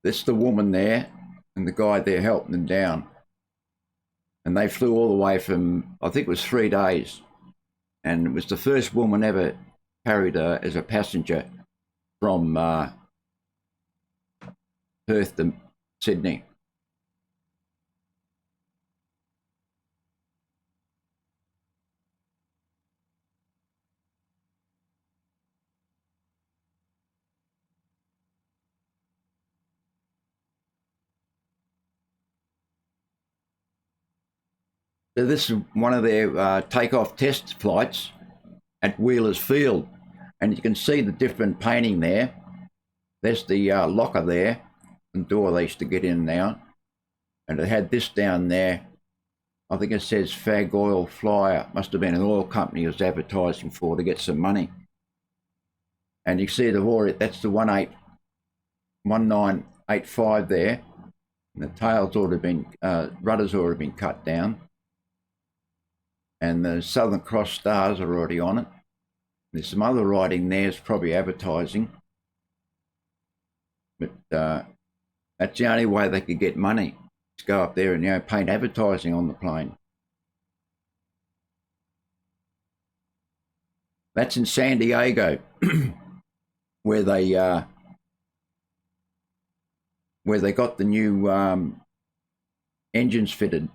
this the woman there and the guy there helping them down. And they flew all the way from, I think it was 3 days. And it was the first woman ever carried as a passenger from Perth to Sydney. So this is one of their takeoff test flights at Wheeler's Field. And you can see the different painting there. There's the locker there, and door they used to get in and out. And it had this down there. I think it says Fag Oil Flyer. Must have been an oil company it was advertising for to get some money. And you see they've already, that's the 1985 there. And the tail's already been, rudder's already been cut down. And the Southern Cross stars are already on it. There's some other writing there, it's probably advertising. But that's the only way they could get money, to go up there and paint advertising on the plane. That's in San Diego, where they got the new engines fitted.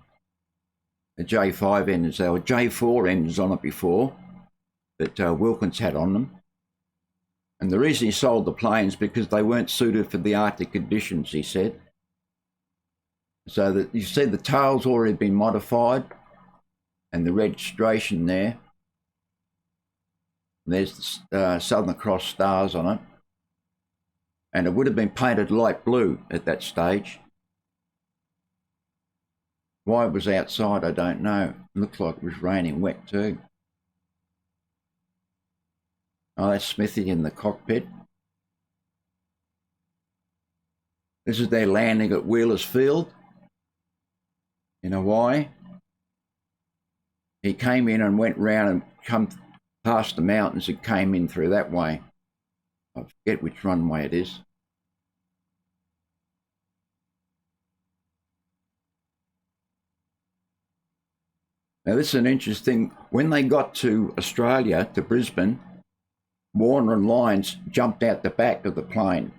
The J5 engines. There were J4 engines on it before that Wilkins had on them. And the reason he sold the planes because they weren't suited for the Arctic conditions, he said. So that you see the tail's already been modified and the registration there. And there's the Southern Cross stars on it. And it would have been painted light blue at that stage. Why it was outside, I don't know. It looked like it was raining wet too. Oh, that's Smithy in the cockpit. This is their landing at Wheeler's Field in Hawaii. He came in and went round and come past the mountains and came in through that way. I forget which runway it is. Now this is an interesting, when they got to Australia, to Brisbane, Warner and Lyons jumped out the back of the plane.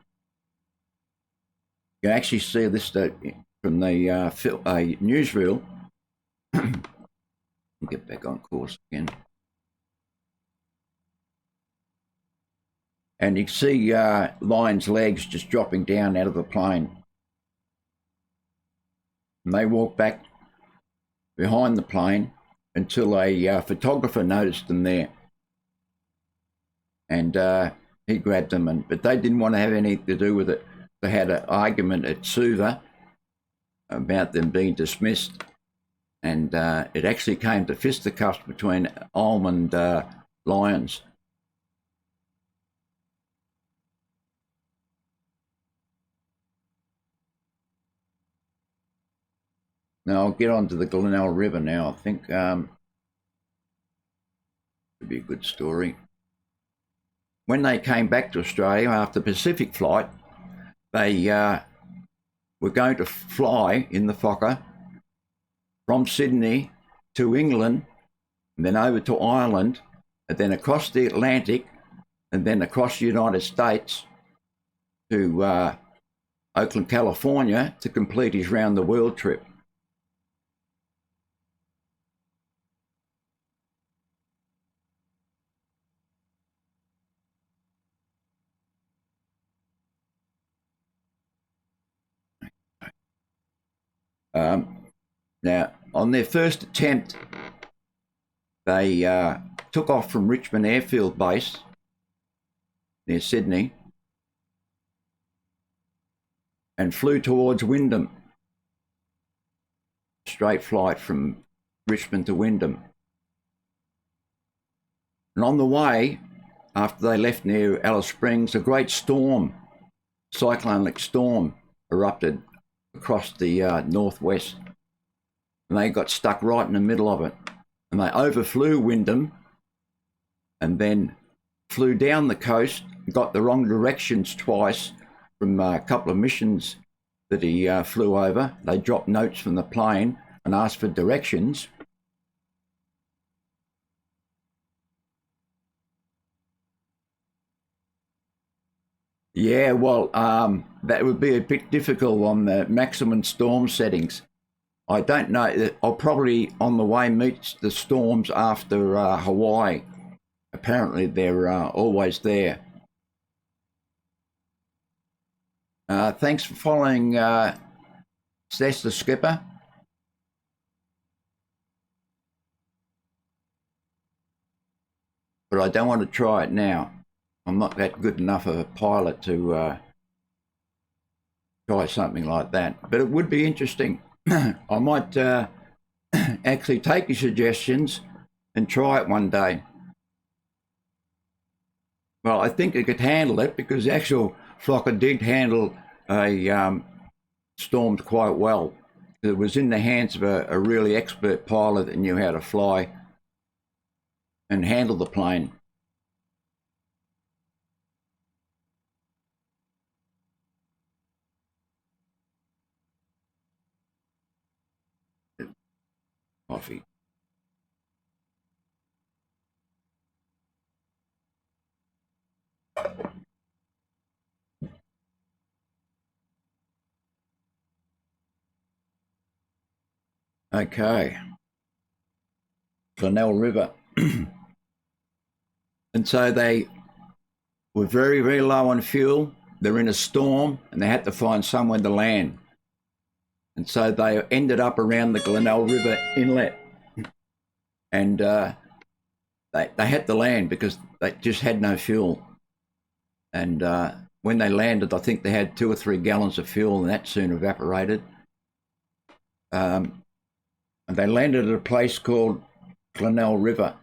You can actually see this from the newsreel. Get back on course again. And you can see Lyons' legs just dropping down out of the plane. And they walked back behind the plane until a photographer noticed them there. And he grabbed them, but they didn't want to have anything to do with it. They had an argument at Suva about them being dismissed, and it actually came to fisticuffs between Ulm and Lyons. Now I'll get on to the Glenelg River now. I think could be a good story. When they came back to Australia after the Pacific flight, they were going to fly in the Fokker from Sydney to England, and then over to Ireland, and then across the Atlantic, and then across the United States to Oakland, California, to complete his round the world trip. Now, on their first attempt, they took off from Richmond Airfield Base near Sydney and flew towards Wyndham. Straight flight from Richmond to Wyndham. And on the way, after they left near Alice Springs, a great storm, cyclonic storm, erupted across the northwest. And they got stuck right in the middle of it. And they overflew Wyndham and then flew down the coast, got the wrong directions twice from a couple of missions that he flew over. They dropped notes from the plane and asked for directions. Yeah, well, that would be a bit difficult on the maximum storm settings. I don't know. I'll probably on the way meet the storms after Hawaii. Apparently, they're always there. Thanks for following Seth the Skipper. But I don't want to try it now. I'm not that good enough of a pilot to try something like that. But it would be interesting. I might actually take your suggestions and try it one day. Well, I think it could handle it because the actual Flocker did handle a storm quite well. It was in the hands of a really expert pilot that knew how to fly and handle the plane. Coffee. Okay. Glenelg River. And so they were very, very low on fuel. They're in a storm and they had to find somewhere to land. And so they ended up around the Glenelg River inlet. And they had to land because they just had no fuel. And when they landed, I think they had 2 or 3 gallons of fuel and that soon evaporated. And they landed at a place called Glenelg River.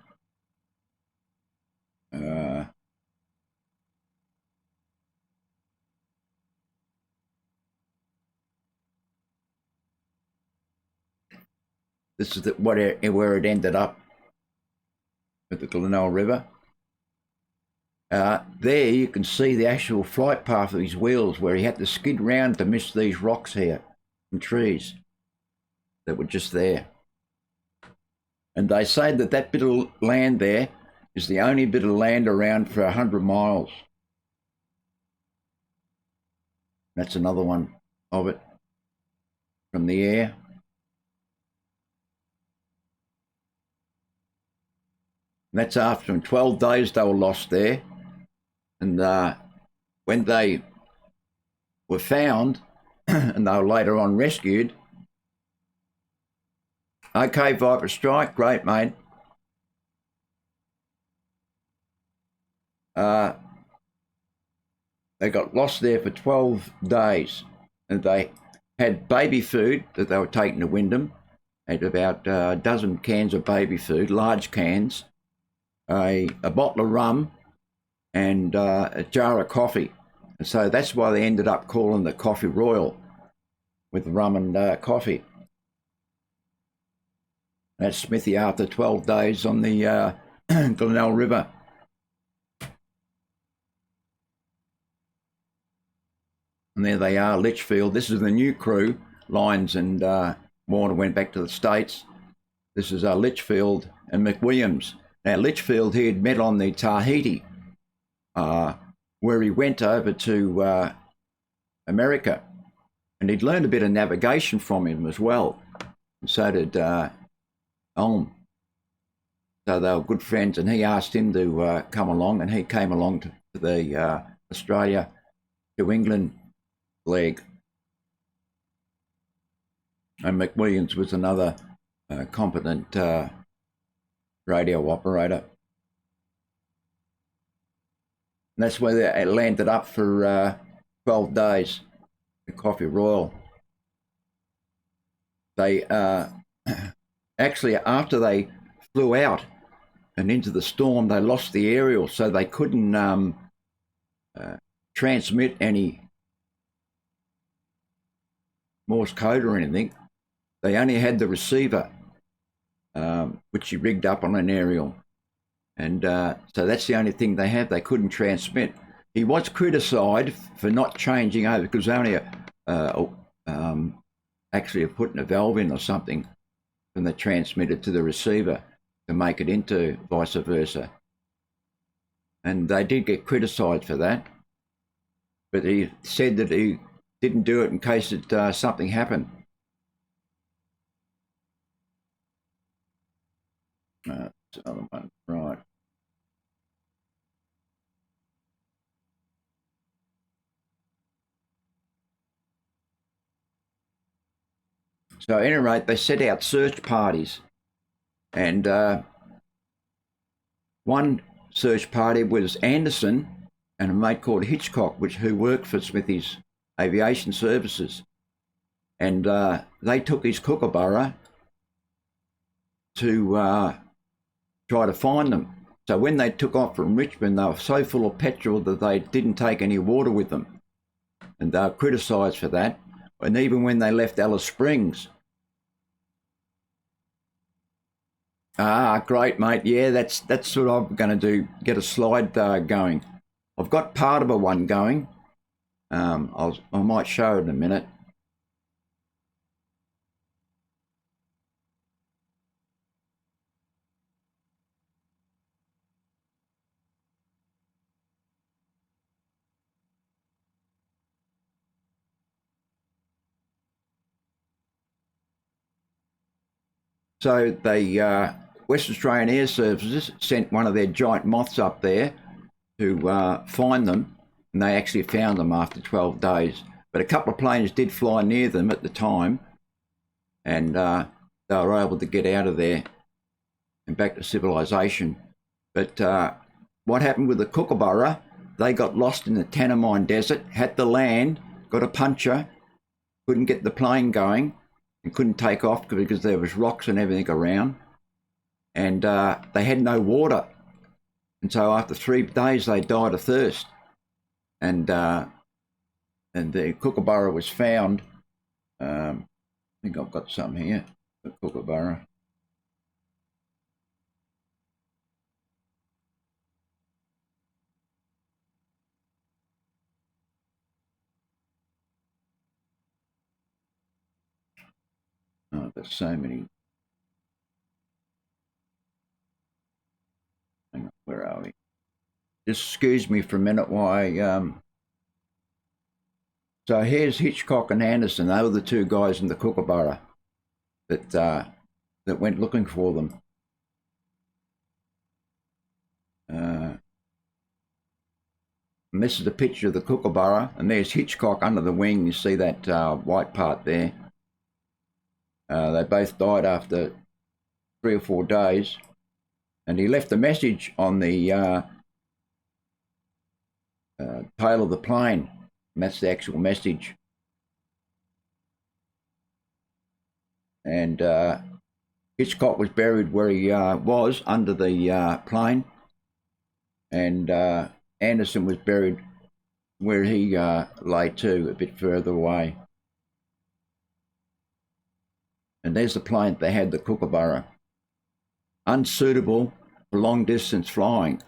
This is where it ended up, at the Glenelg River. There you can see the actual flight path of his wheels where he had to skid round to miss these rocks here and trees that were just there. And they say that bit of land there is the only bit of land around for 100 miles. That's another one of it from the air. And that's after 12 days they were lost there. And when they were found and they were later on rescued, okay, Viper Strike, great, mate. They got lost there for 12 days and they had baby food that they were taking to Wyndham, had about a dozen cans of baby food, large cans, a bottle of rum and a jar of coffee. And so that's why they ended up calling the Coffee Royal, with rum and coffee. That's Smithy after 12 days on the Glenelg River. And there they are, Litchfield. This is the new crew. Lyons and Warner went back to the States. This is Litchfield and McWilliams. Now, Litchfield, he had met on the Tahiti, where he went over to America. And he'd learned a bit of navigation from him as well. And so did Ulm. So they were good friends, and he asked him to come along, and he came along to the Australia to England leg. And McWilliams was another competent radio operator. And that's where they landed up for 12 days, the Coffee Royal. They actually, after they flew out and into the storm, they lost the aerial, so they couldn't transmit any Morse code or anything. They only had the receiver, which he rigged up on an aerial. And so that's the only thing they have. They couldn't transmit. He was criticised for not changing over, because only actually putting a valve in or something from the transmitter to the receiver to make it into vice versa. And they did get criticised for that. But he said that he didn't do it in case something happened. Other one, right. So at any rate, they set out search parties, and one search party was Anderson and a mate called Hitchcock, who worked for Smithy's Aviation Services, and they took his kookaburra to try to find them. So when they took off from Richmond, they were so full of petrol that they didn't take any water with them, and they were criticised for that. And even when they left Alice Springs. Great, mate. Yeah, that's what I'm going to do, get a slide going. I've got part of a one going. I might show it in a minute. So the West Australian Air Services sent one of their giant moths up there to find them, and they actually found them after 12 days. But a couple of planes did fly near them at the time, and they were able to get out of there and back to civilization. But what happened with the kookaburra, they got lost in the Tanami Desert, had to land, got a puncture, couldn't get the plane going, and couldn't take off because there was rocks and everything around, and they had no water, and so after 3 days they died of thirst, and the kookaburra was found. I think I've got some here, the kookaburra. Oh, there's so many. Hang on, where are we? Just excuse me for a minute while I, so here's Hitchcock and Anderson. They were the two guys in the kookaburra that went looking for them. And this is a picture of the kookaburra, and there's Hitchcock under the wing. You see that white part there. They both died after 3 or 4 days, and he left a message on the tail of the plane, and that's the actual message. And Hitchcock was buried where he was, under the plane, and Anderson was buried where he lay too, a bit further away. And there's the plane they had, the kookaburra. Unsuitable for long distance flying.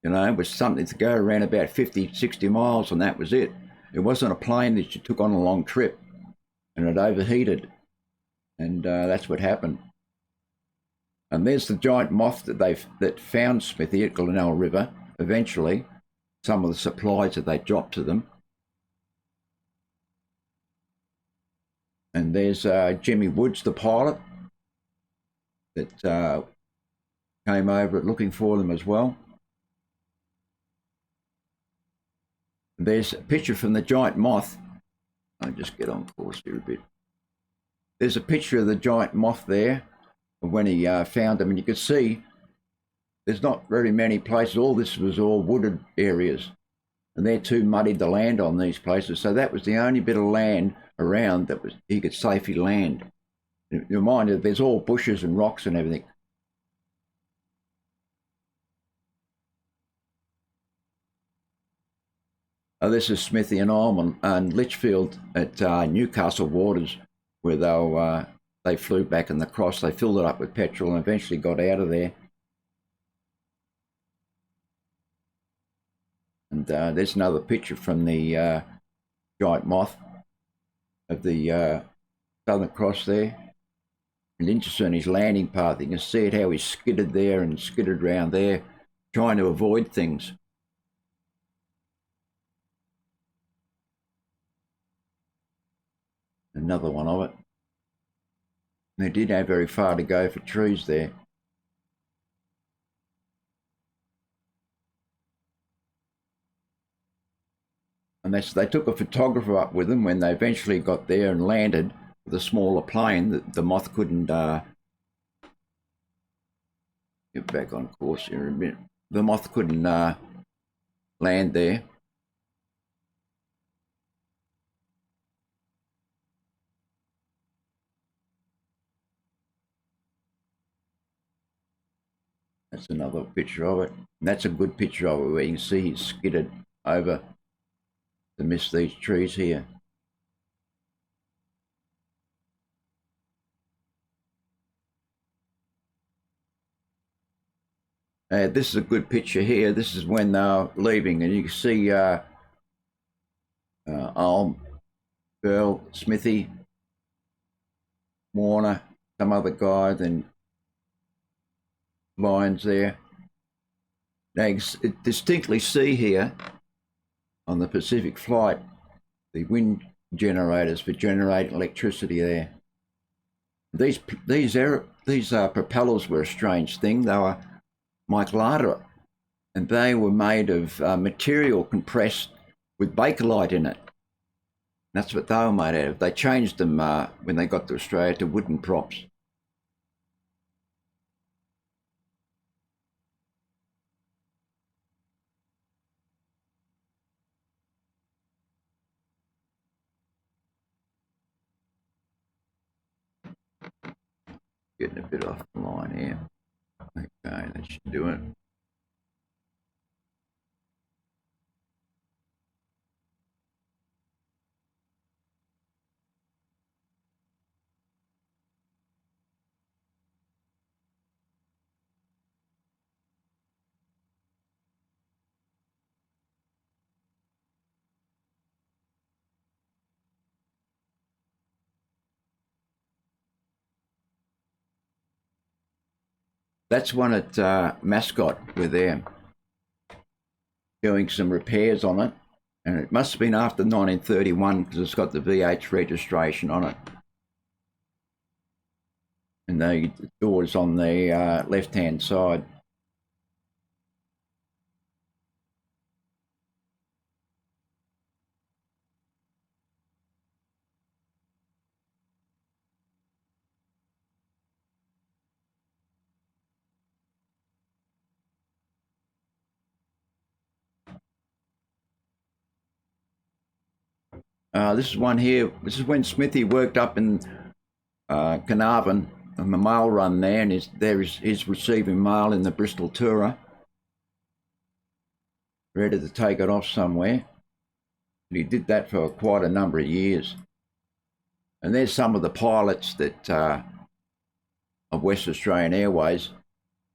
You know, it was something to go around about 50, 60 miles, and that was it. It wasn't a plane that you took on a long trip, and it overheated. And that's what happened. And there's the giant moth that found Smithy at Glenelg River, eventually, some of the supplies that they dropped to them. And there's Jimmy Woods, the pilot, that came over looking for them as well. There's a picture from the giant moth. I'll just get on course here a bit. there's a picture of the giant moth there when he found them, and you could see there's not very many places. All this was all wooded areas, and they're too muddied to land on these places. So that was the only bit of land around that was he could safely land. You mind that there's all bushes and rocks and everything. Oh, this is Smithy and Almond and Litchfield at Newcastle Waters, where they flew back in the cross. They filled it up with petrol and eventually got out of there. And there's another picture from the giant moth of the Southern Cross there. And interesting, his landing path. You can see it how he skidded there and skidded around there, trying to avoid things. Another one of it. They didn't have very far to go for trees there. And they took a photographer up with them when they eventually got there and landed with a smaller plane. The moth couldn't get back on course here a bit. The moth couldn't land there. That's another picture of it. And that's a good picture of it where you can see he's skidded over to miss these trees here. This is a good picture here. This is when they're leaving, and you can see Girl, Smithy, Warner, some other guy, then lines there. Now you can distinctly see here on the Pacific flight the wind generators for generating electricity there. These propellers were a strange thing. They were Michaelata, and they were made of material compressed with Bakelite in it. That's what they were made out of. They changed them when they got to Australia to wooden props. Getting a bit off the line here. Okay, that should do it. That's one at Mascot where they're doing some repairs on it, and it must have been after 1931 because it's got the VH registration on it. And the door's on the left-hand side. This is one here. This is when Smithy worked up in Carnarvon on the mail run there, and he's receiving mail in the Bristol Tourer, ready to take it off somewhere. And he did that for quite a number of years. And there's some of the pilots that of West Australian Airways.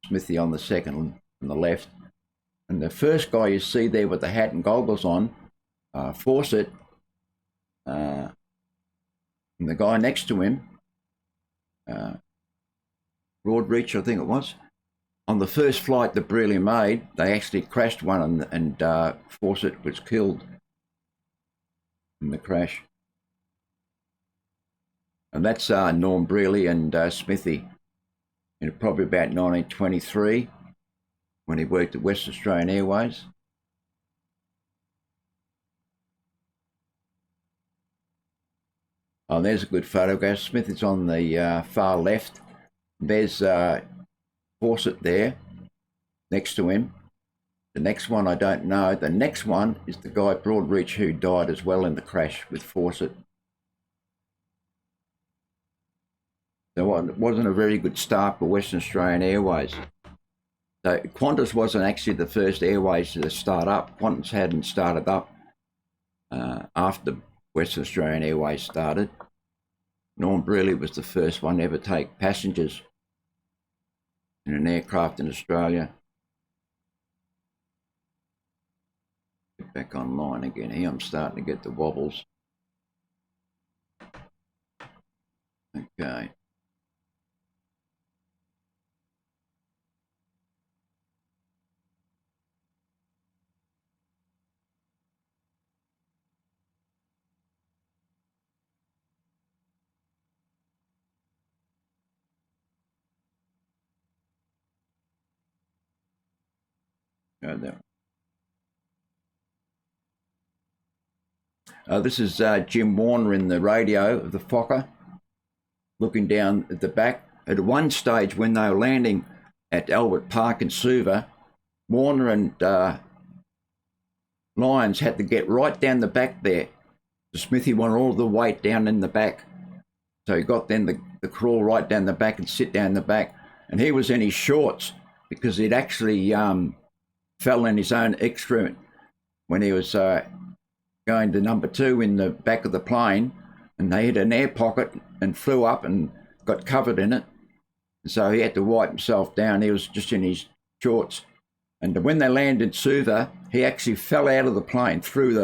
Smithy on the second on the left, and the first guy you see there with the hat and goggles on, Fawcett. And the guy next to him, Broadreach, I think it was, on the first flight that Brearley made, they actually crashed one, and Fawcett was killed in the crash. And that's Norm Brearley and Smithy, in probably about 1923, when he worked at West Australian Airways. Oh, there's a good photograph. Smith is on the far left. There's Fawcett there next to him. The next one I don't know. The next one is the guy Broadreach who died as well in the crash with Fawcett. So it wasn't a very good start for Western Australian Airways. So Qantas wasn't actually the first airways to start up. Qantas hadn't started up after Western Australian Airways started. Norm Brearley was the first one to ever take passengers in an aircraft in Australia. Get back online again here. I'm starting to get the wobbles. Okay. Go there. This is Jim Warner in the radio of the Fokker, looking down at the back. At one stage when they were landing at Albert Park in Suva, Warner and Lyons had to get right down the back there. The Smithy wanted all the weight down in the back. So he got then the crawl right down the back and sit down the back. And he was in his shorts because he'd actually fell in his own excrement when he was going to number 2 in the back of the plane, and they hit an air pocket and flew up and got covered in it. And so he had to wipe himself down. He was just in his shorts. And when they landed in Suva, he actually fell out of the plane through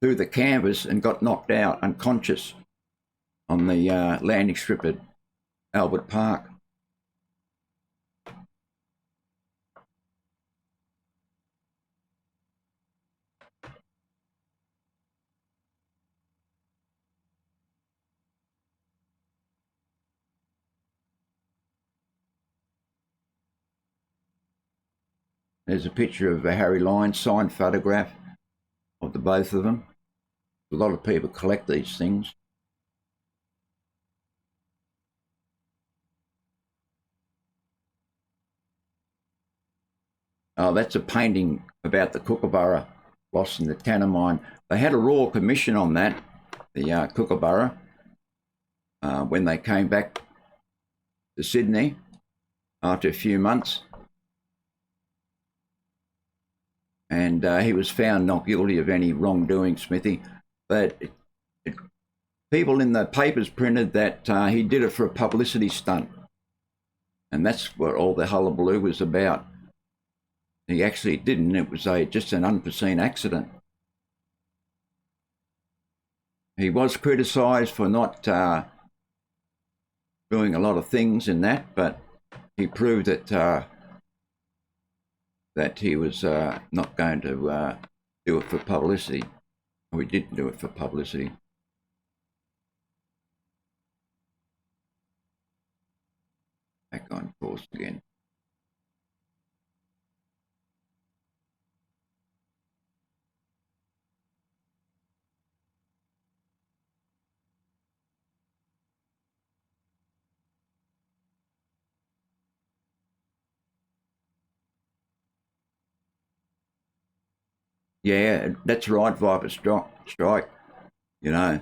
the canvas and got knocked out unconscious on the landing strip at Albert Park. There's a picture of Harry Lyons, signed photograph of the both of them. A lot of people collect these things. Oh, that's a painting about the Kookaburra lost in the Tanner mine. They had a royal commission on that, the Kookaburra, when they came back to Sydney after a few months. And he was found not guilty of any wrongdoing, Smithy. But people in the papers printed that he did it for a publicity stunt. And that's what all the hullabaloo was about. He actually didn't. It was just an unforeseen accident. He was criticised for not doing a lot of things in that, but he proved that that he was not going to do it for publicity. Or he didn't do it for publicity. Back on course again. Yeah, that's right, Viper Strike, you know.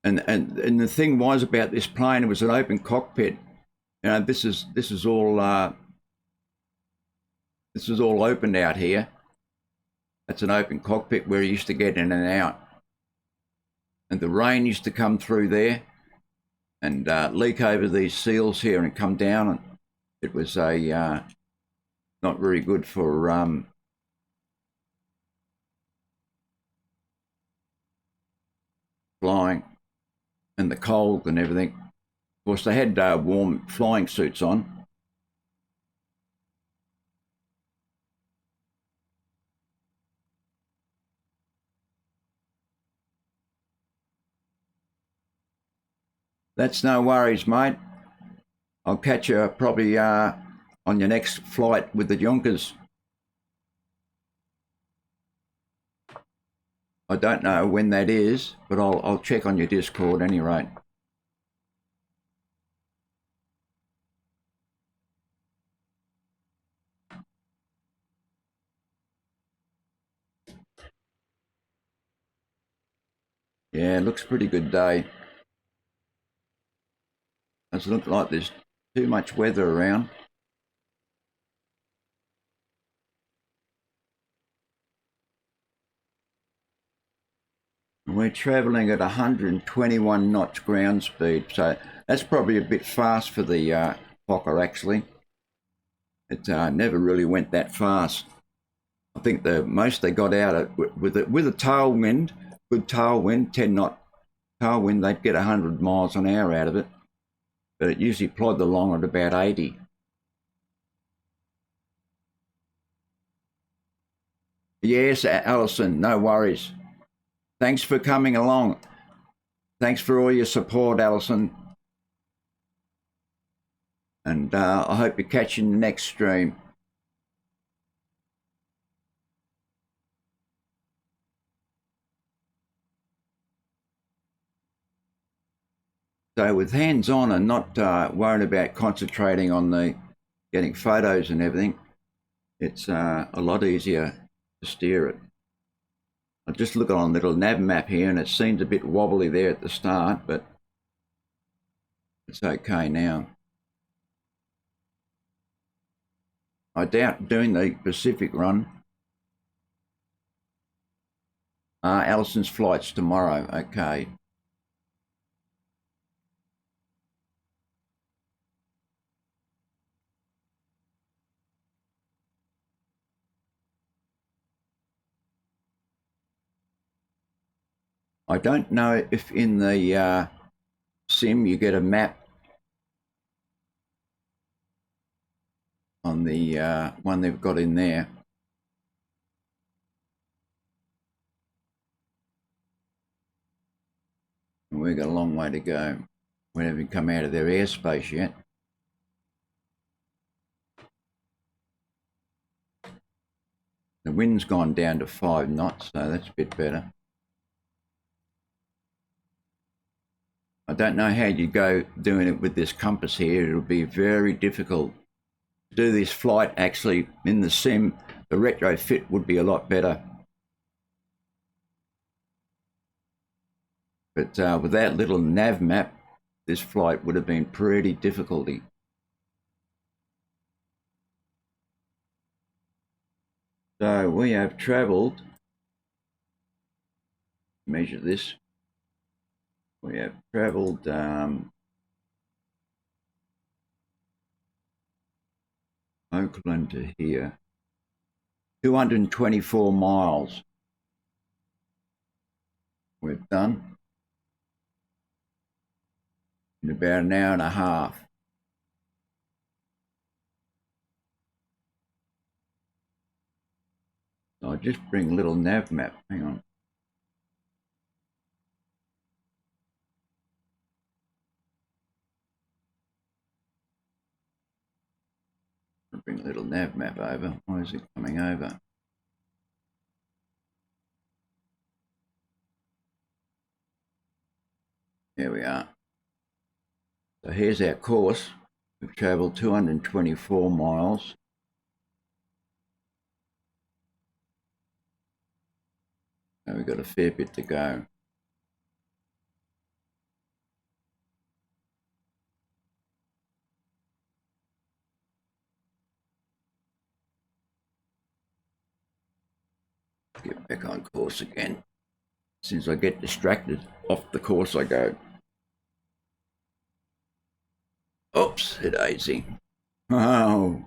And the thing was about this plane, it was an open cockpit. You know, this is all opened out here. That's an open cockpit where you used to get in and out. And the rain used to come through there and leak over these seals here and come down. And it was a not very good for flying, and the cold and everything. Of course, they had warm flying suits on. That's no worries, mate. I'll catch you probably on your next flight with the Yonkers. I don't know when that is, but I'll check on your Discord any rate. Yeah, it looks a pretty good day. Doesn't look like there's too much weather around. We're travelling at 121 knots ground speed, so that's probably a bit fast for the Fokker actually. It never really went that fast. I think the most they got out of with a tailwind, good tailwind, 10 knot tailwind, they'd get 100 miles an hour out of it, but it usually plodded along at about 80. Yes, Alison, no worries. Thanks for coming along. Thanks for all your support, Alison. And I hope you catch you in the next stream. So with hands-on and not worrying about concentrating on the getting photos and everything, it's a lot easier to steer it. I just look on a little nav map here and it seems a bit wobbly there at the start, but it's okay now. I doubt doing the Pacific run. Alison's flight's tomorrow, okay. I don't know if in the sim you get a map on the one they've got in there. We've got a long way to go. We haven't come out of their airspace yet. The wind's gone down to 5 knots, so that's a bit better. I don't know how you go doing it with this compass here. It'll be very difficult to do this flight actually in the sim. The retrofit would be a lot better. But with that little nav map, this flight would have been pretty difficult. So we have travelled, measure this, we have travelled Oakland to here, 224 miles we've done in about an hour and a half. I'll just bring a little nav map, hang on. I'll bring a little nav map over. Why is it coming over? Here we are. So here's our course. We've travelled 224 miles. And we've got a fair bit to go. Get back on course again. Since I get distracted, off the course I go. Oops, hit daisy. Oh.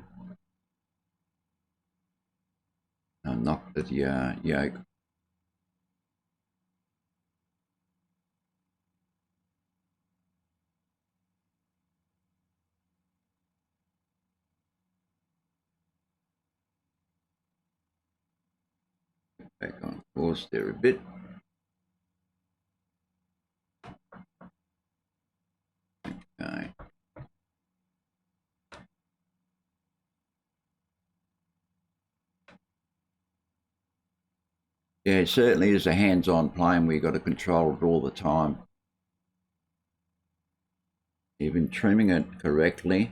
I knocked the yoke. Back on course there a bit. Okay. Yeah, it certainly is a hands-on plane where you've got to control it all the time. Even trimming it correctly.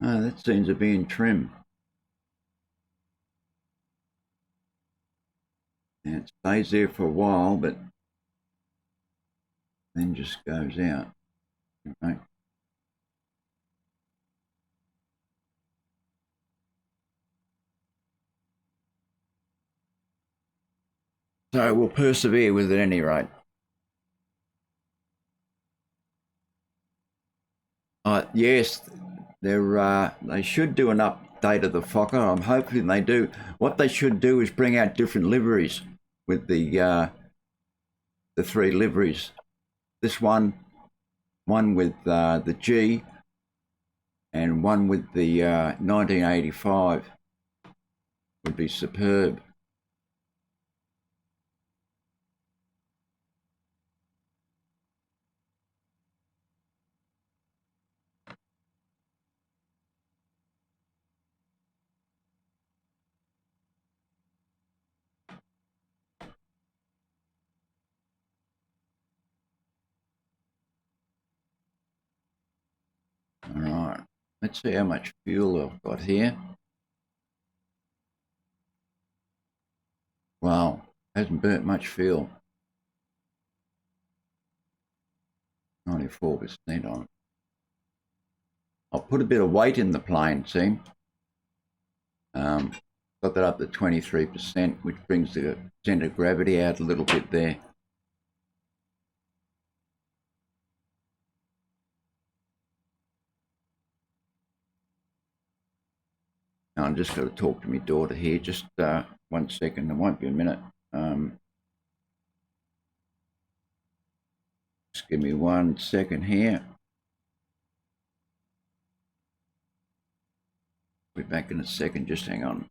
Oh, that seems to be in trim. And it stays there for a while, but then just goes out. Right. So we'll persevere with it at any rate. Yes, they should do an update of the Fokker. I'm hoping they do. What they should do is bring out different liveries with the three liveries. This one with the G, and one with the 1985 would be superb. All right, let's see how much fuel I've got here. Wow, hasn't burnt much fuel. 94% on. I'll put a bit of weight in the plane, see? Got that up to 23%, which brings the centre of gravity out a little bit there. Now I'm just going to talk to my daughter here. Just 1 second. It won't be a minute. Just give me 1 second here. Be back in a second. Just hang on.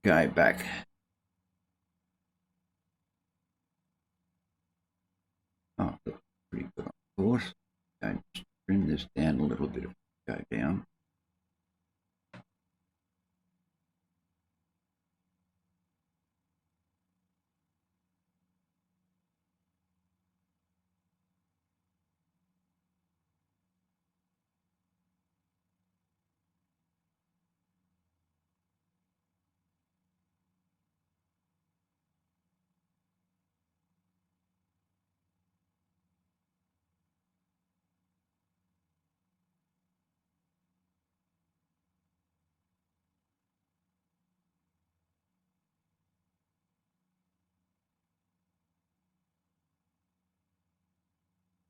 Okay, back. Oh, looks pretty good on course. Okay, just trim this down a little bit. Go down.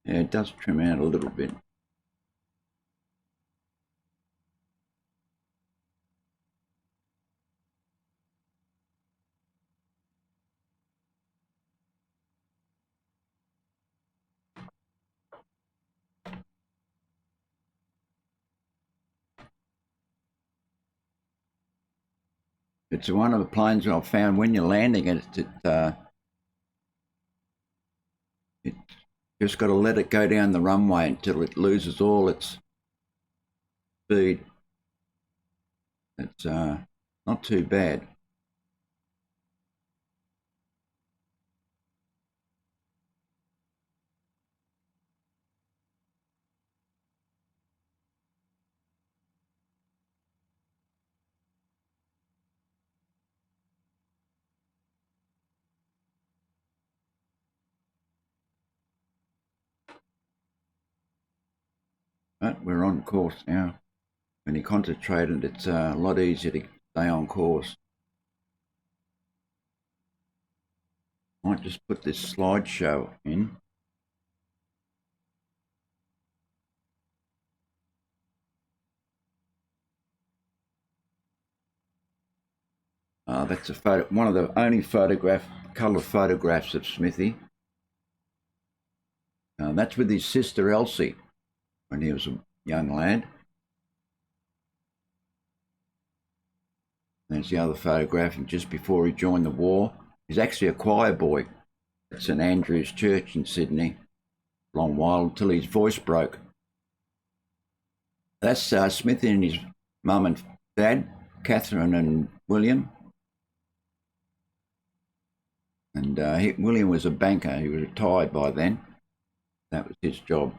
Yeah, it does trim out a little bit. It's one of the planes that I've found when you're landing it, it just got to let it go down the runway until it loses all its speed. It's not too bad. But we're on course now. When you concentrate it, it's a lot easier to stay on course. Might just put this slideshow in. That's a photo, one of the only colour photographs of Smithy. That's with his sister Elsie when he was a young lad. There's the other photograph, and just before he joined the war. He's actually a choir boy at St Andrew's Church in Sydney. A long while until his voice broke. That's Smithy and his mum and dad, Catherine and William. And William was a banker. He was retired by then. That was his job.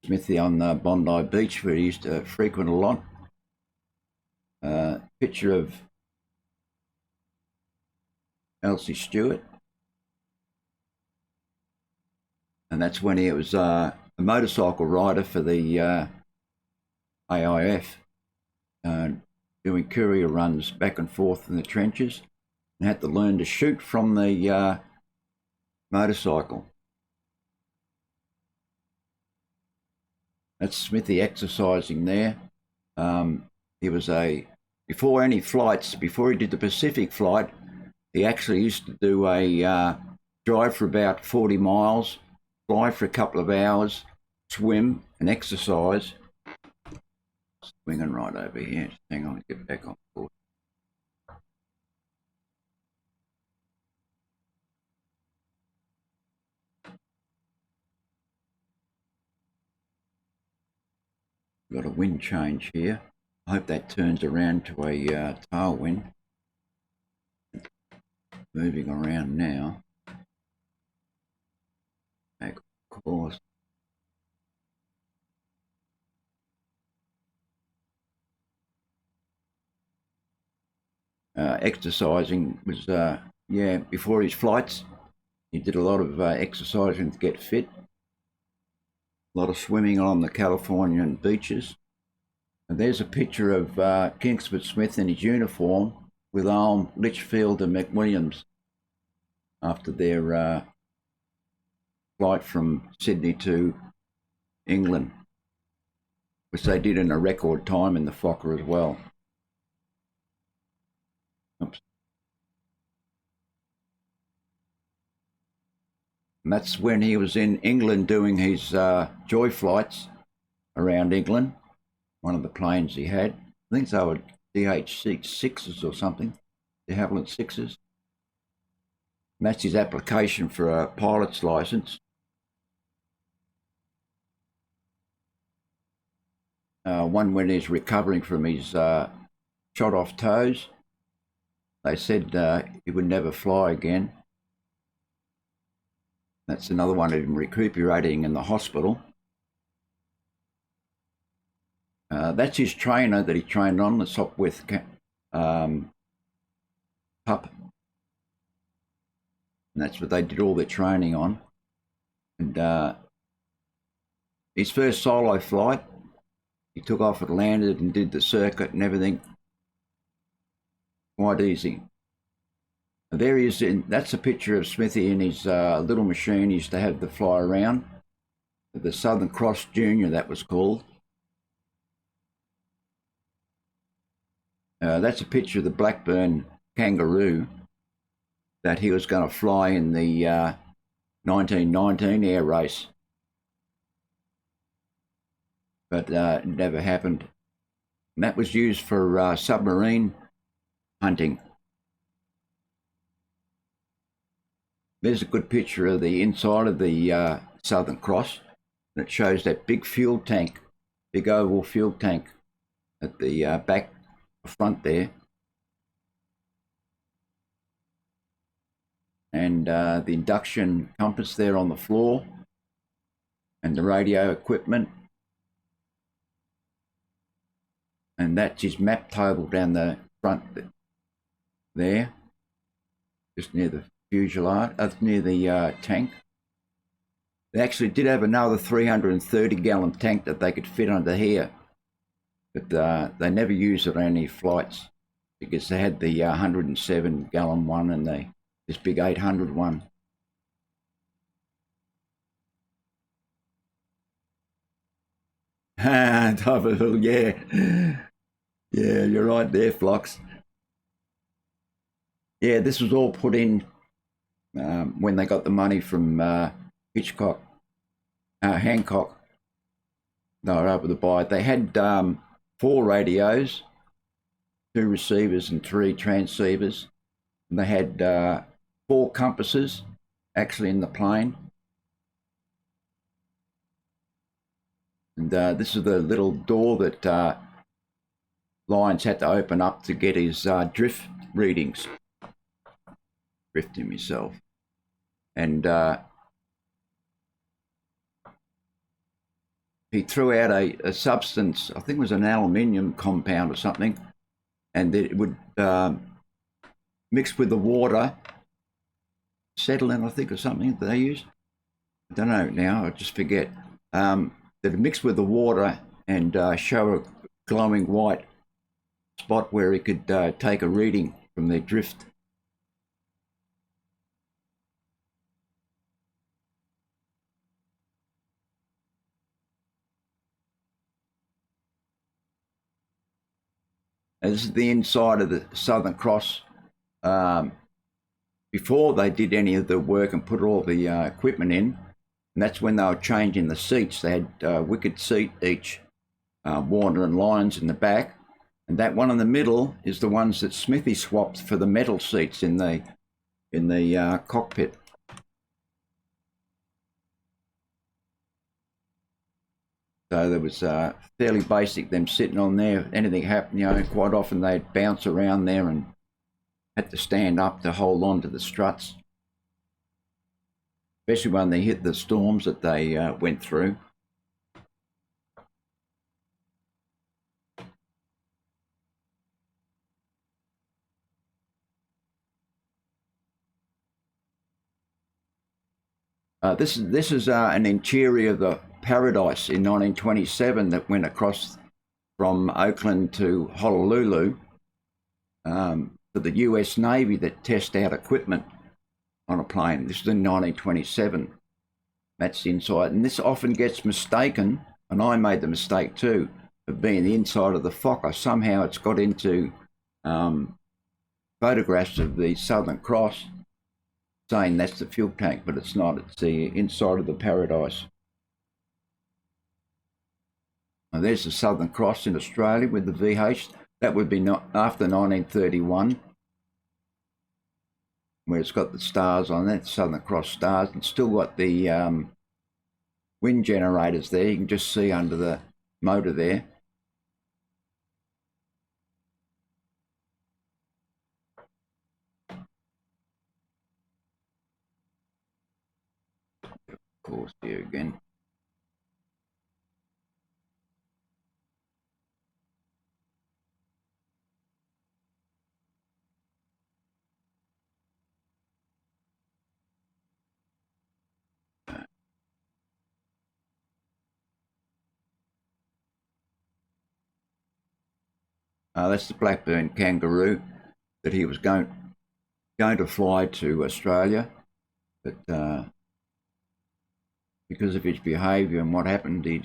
Smithy on Bondi Beach, where he used to frequent a lot. Picture of Elsie Stewart. And that's when he was a motorcycle rider for the AIF, doing courier runs back and forth in the trenches, and had to learn to shoot from the motorcycle. That's Smithy exercising there. He was before any flights, before he did the Pacific flight, he actually used to do a drive for about 40 miles, fly for a couple of hours, swim and exercise. Swinging right over here. Hang on, get back on board. Got a wind change here. I hope that turns around to a tailwind. Moving around now. Back of course. Exercising was, before his flights, he did a lot of exercising to get fit. A lot of swimming on the Californian beaches. And there's a picture of Kingsford Smith in his uniform with Alm, Litchfield and McWilliams after their flight from Sydney to England, which they did in a record time in the Fokker as well. Oops. And that's when he was in England doing his joy flights around England, one of the planes he had. I think they were DH6s or something, de Havilland 6s. And that's his application for a pilot's license. One when he's recovering from his shot off toes. They said he would never fly again. That's another one of him recuperating in the hospital. That's his trainer that he trained on, the Sopwith pup. And that's what they did all their training on. And his first solo flight, he took off and landed and did the circuit and everything. Quite easy. And there he is. That's a picture of Smithy in his little machine he used to have to fly around. The Southern Cross Junior, that was called. That's a picture of the Blackburn Kangaroo that he was going to fly in the 1919 air race. But it never happened. And that was used for submarine hunting. There's a good picture of the inside of the Southern Cross. And it shows that big fuel tank, big oval fuel tank at the back front there. And the induction compass there on the floor. And the radio equipment. And that's his map table down the front there, just near the fuselage, near the tank. They actually did have another 330-gallon tank that they could fit under here, but they never used it on any flights because they had the 107-gallon one and this big 800 one. Yeah. Yeah, you're right there, Phlox. Yeah, this was all put in when they got the money from Hancock. They were able to buy it. They had 4 radios, 2 receivers and 3 transceivers. And they had 4 compasses actually in the plane. And this is the little door that Lyons had to open up to get his drift readings. Drifting myself. And he threw out a substance, I think it was an aluminium compound or something, and it would mix with the water, acetylene, I think, or something that they used. I don't know now, I just forget. That it mixed with the water and show a glowing white spot where he could take a reading from their drift. And this is the inside of the Southern Cross. Before they did any of the work and put all the equipment in, and that's when they were changing the seats. They had wicket seat each, Warner and Lyons in the back. And that one in the middle is the ones that Smithy swapped for the metal seats in the cockpit. So there was fairly basic, them sitting on there. Anything happened, quite often they'd bounce around there and had to stand up to hold on to the struts. Especially when they hit the storms that they went through. This is an interior of the Paradise in 1927 that went across from Oakland to Honolulu for the US Navy that test out equipment on a plane. This is in 1927. That's the inside. And this often gets mistaken, and I made the mistake too, of being the inside of the Fokker. Somehow it's got into photographs of the Southern Cross saying that's the fuel tank, but it's not. It's the inside of the Paradise. Now there's the Southern Cross in Australia with the VH. That would be not after 1931, where it's got the stars on it, Southern Cross stars, and still got the wind generators there. You can just see under the motor there. Of course, here again. That's the Blackburn Kangaroo that he was going to fly to Australia, but because of his behaviour and what happened, he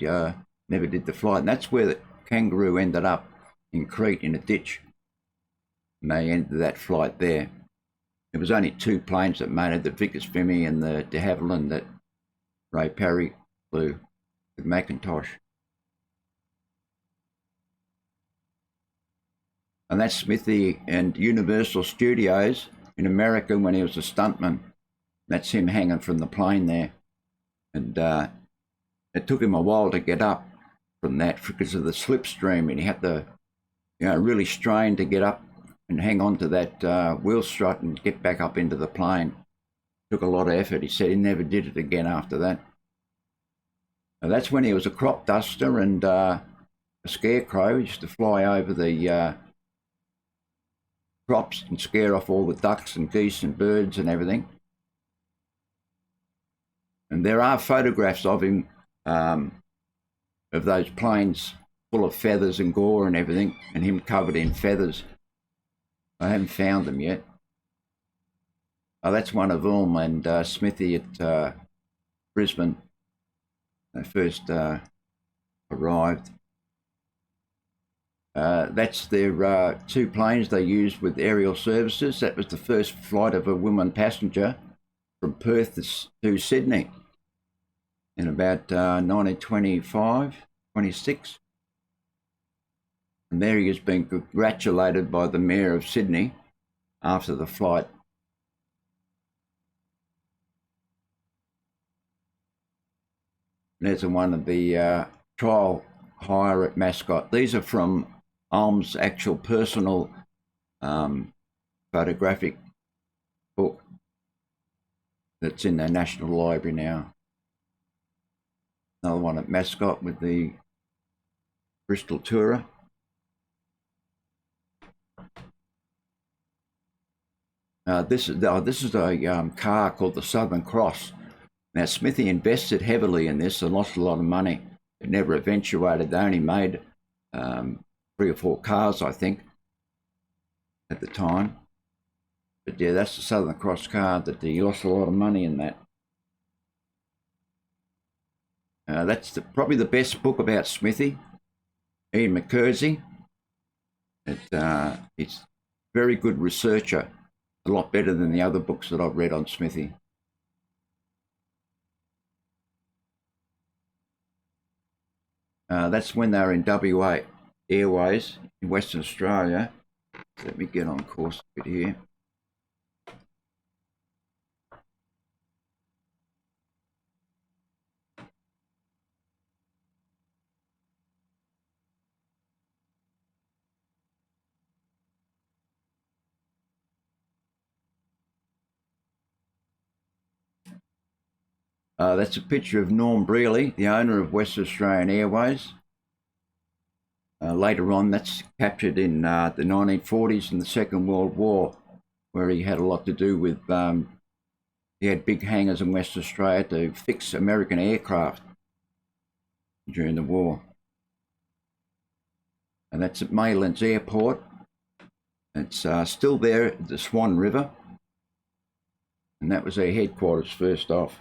never did the flight. And that's where the Kangaroo ended up, in Crete in a ditch. And they ended that flight there. There was only two planes that made it, the Vickers Vimy and the de Havilland that Ray Parry flew with Macintosh. And that's Smithy and Universal Studios in America when he was a stuntman. That's him hanging from the plane there. And it took him a while to get up from that because of the slipstream, and he had to, really strain to get up and hang on to that wheel strut and get back up into the plane. Took a lot of effort. He said he never did it again after that. And that's when he was a crop duster and a scarecrow. He used to fly over the crops and scare off all the ducks and geese and birds and everything. And there are photographs of him, of those planes full of feathers and gore and everything, and him covered in feathers. I haven't found them yet. Oh, that's one of them, and Smithy at Brisbane. They first arrived. That's their two planes they used with aerial services. That was the first flight of a woman passenger from Perth to Sydney in about 1925, 26. And there he has been congratulated by the Mayor of Sydney after the flight. There's one of the trial hire at Mascot. These are from Ulm's actual personal photographic book that's in the National Library now. Another one at Mascot with the Bristol Tourer. This is a car called the Southern Cross. Now Smithy invested heavily in this and lost a lot of money. It never eventuated. They only made 3 or 4 cars, I think, at the time. But yeah, that's the Southern Cross car that he lost a lot of money in that. That's probably the best book about Smithy, Ian McKersey. It's a very good researcher, a lot better than the other books that I've read on Smithy. That's when they were in WA Airways in Western Australia. Let me get on course a bit here. That's a picture of Norm Brealey, the owner of West Australian Airways. Later on, that's captured in the 1940s and the Second World War, where he had a lot to do with, he had big hangars in West Australia to fix American aircraft during the war. And that's at Maylands Airport. It's still there at the Swan River. And that was their headquarters first off.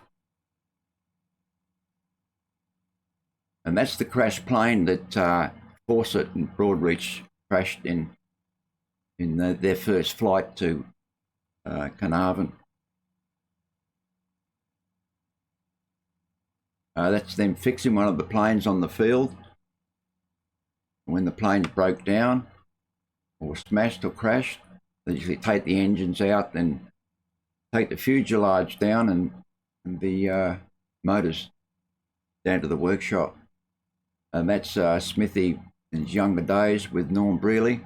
And that's the crashed plane that Fawcett and Broadreach crashed in their first flight to Carnarvon. That's them fixing one of the planes on the field. When the plane broke down, or smashed or crashed. They usually take the engines out, then take the fuselage down and the motors down to the workshop. And that's Smithy in his younger days with Norm Brealey,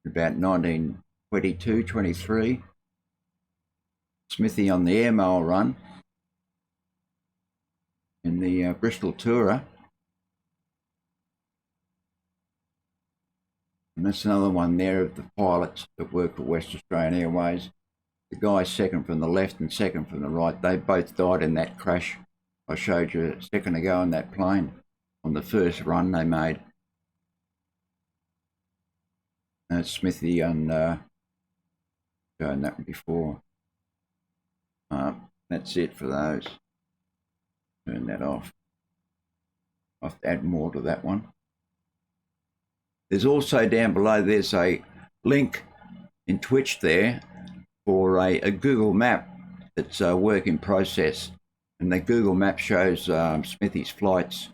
about 1922, 23. Smithy on the airmail run in the Bristol Tourer. And that's another one there of the pilots that work for West Australian Airways. The guy second from the left and second from the right, they both died in that crash I showed you a second ago in that plane on the first run they made. That's Smithy on showing that before. That's it for those. Turn that off. I'll have to add more to that one. There's also down below, there's a link in Twitch there for a Google map that's a work in process. And the Google map shows Smithy's flights.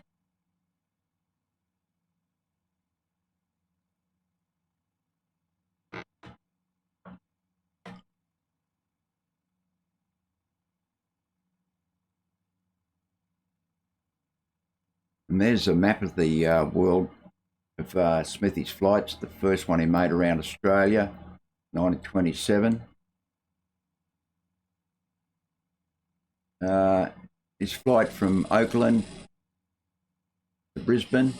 And there's a map of the world of Smithy's flights. The first one he made around Australia, 1927. His flight from Oakland to Brisbane,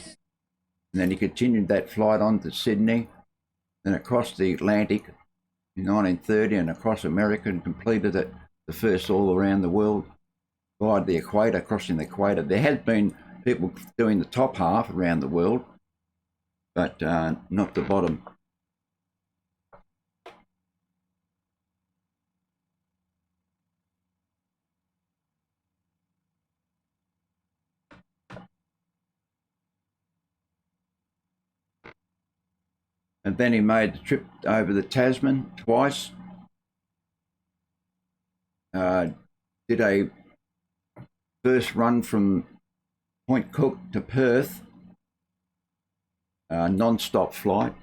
and then he continued that flight on to Sydney, then across the Atlantic in 1930 and across America, and completed it the first all around the world via the equator, crossing the equator. There has been people doing the top half around the world, but not the bottom. And then he made the trip over the Tasman twice. Did a first run from Point Cook to Perth, non-stop flight.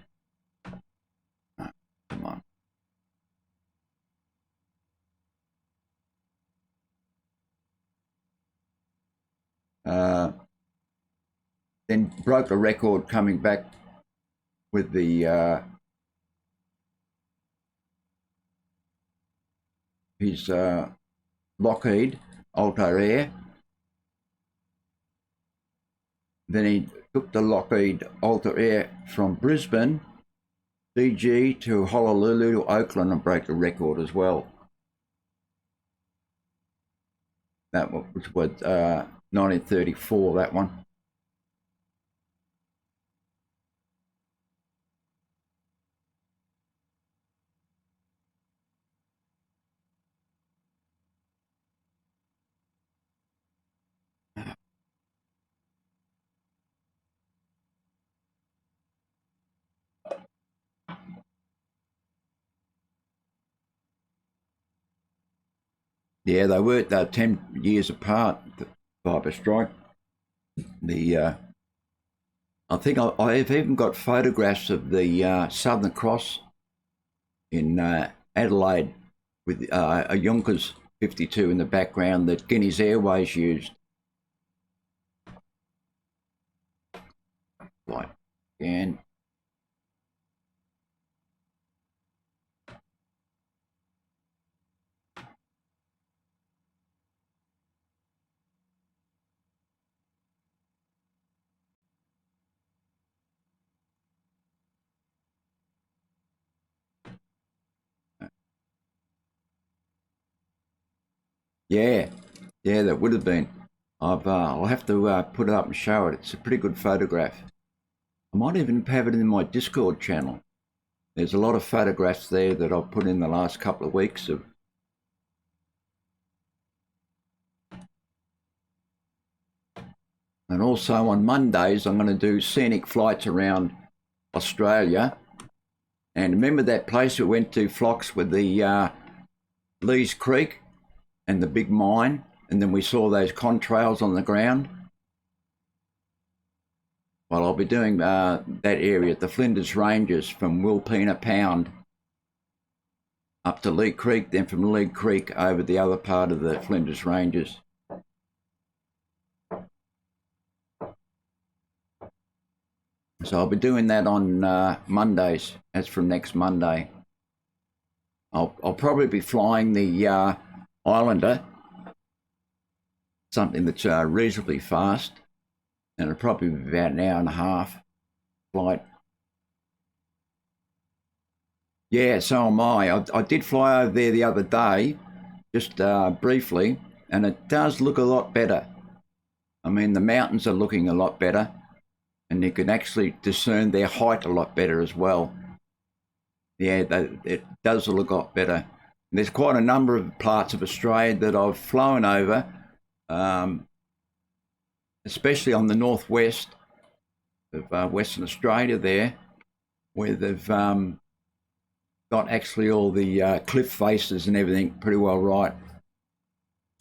Come on. Then broke a record coming back with the his Lockheed Altair Air. Then he took the Lockheed Altair Air from Brisbane, Fiji to Honolulu to Oakland and broke the record as well. That was 1934, that one. Yeah, they were 10 years apart, the Viper Strike. I think I've even got photographs of the Southern Cross in Adelaide with a Yonkers 52 in the background that Guineas Airways used. Right, again. Yeah, that would have been. I'll have to put it up and show it. It's a pretty good photograph. I might even have it in my Discord channel. There's a lot of photographs there that I've put in the last couple of weeks of. And also on Mondays, I'm going to do scenic flights around Australia. And remember that place we went to, Phlox, with the Lees Creek and the big mine, and then we saw those contrails on the ground? Well, I'll be doing that area, the Flinders Ranges, from Wilpena Pound up to League Creek, then from League Creek over the other part of the Flinders Ranges. So I'll be doing that on Mondays. That's from next Monday. I'll probably be flying the Islander, something that's reasonably fast, and it'll probably be about an hour and a half flight. Yeah, so am I. I did fly over there the other day, just briefly, and it does look a lot better. I mean, the mountains are looking a lot better, and you can actually discern their height a lot better as well. Yeah, it does look a lot better. And there's quite a number of parts of Australia that I've flown over, especially on the northwest of Western Australia there, where they've got actually all the cliff faces and everything pretty well right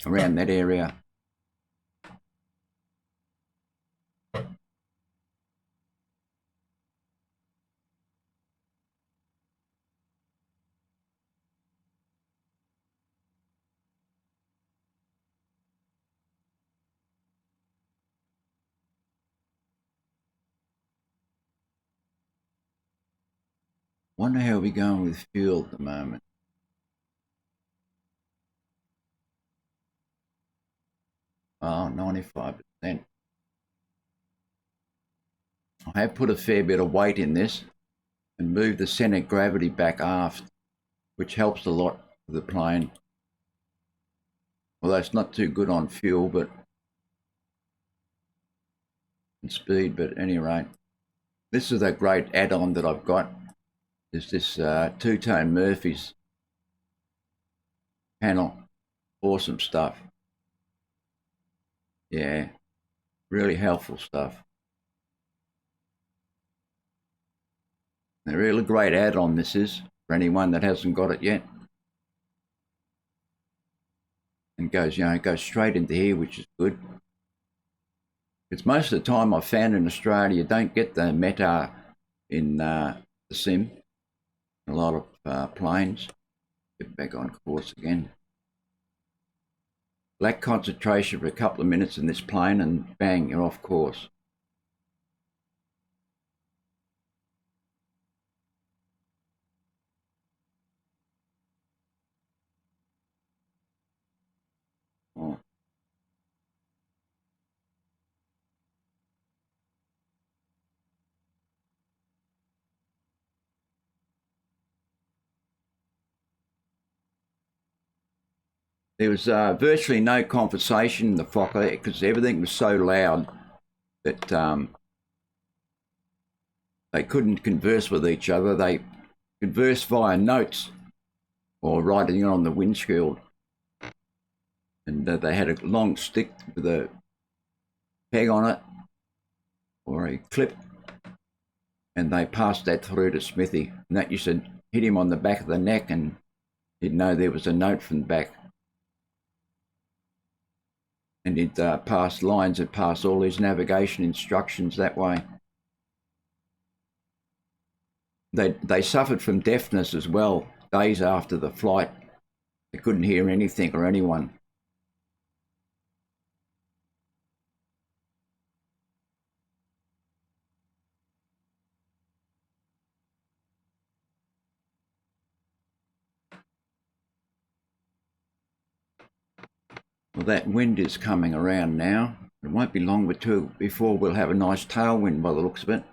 around that area. Wonder how we're going with fuel at the moment. Oh, 95%. I have put a fair bit of weight in this and moved the centre of gravity back aft, which helps a lot for the plane. Although it's not too good on fuel, but and speed, but at any rate. This is a great add-on that I've got. There's this two-tone Murphy's panel. Awesome stuff. Yeah, really helpful stuff. A really great add-on this is for anyone that hasn't got it yet. And goes straight into here, which is good. It's most of the time I've found in Australia you don't get the METAR in the sim. A lot of planes. Get back on course again. Lack concentration for a couple of minutes in this plane and bang, you're off course. Oh. There was virtually no conversation in the Fokker because everything was so loud that they couldn't converse with each other. They conversed via notes or writing it on the windshield. And they had a long stick with a peg on it or a clip, and they passed that through to Smithy. And that used to hit him on the back of the neck, and he'd know there was a note from the back. And he'd pass lines and pass all his navigation instructions that way. They suffered from deafness as well, days after the flight. They couldn't hear anything or anyone. Well, that wind is coming around now. It won't be long before we'll have a nice tailwind by the looks of it.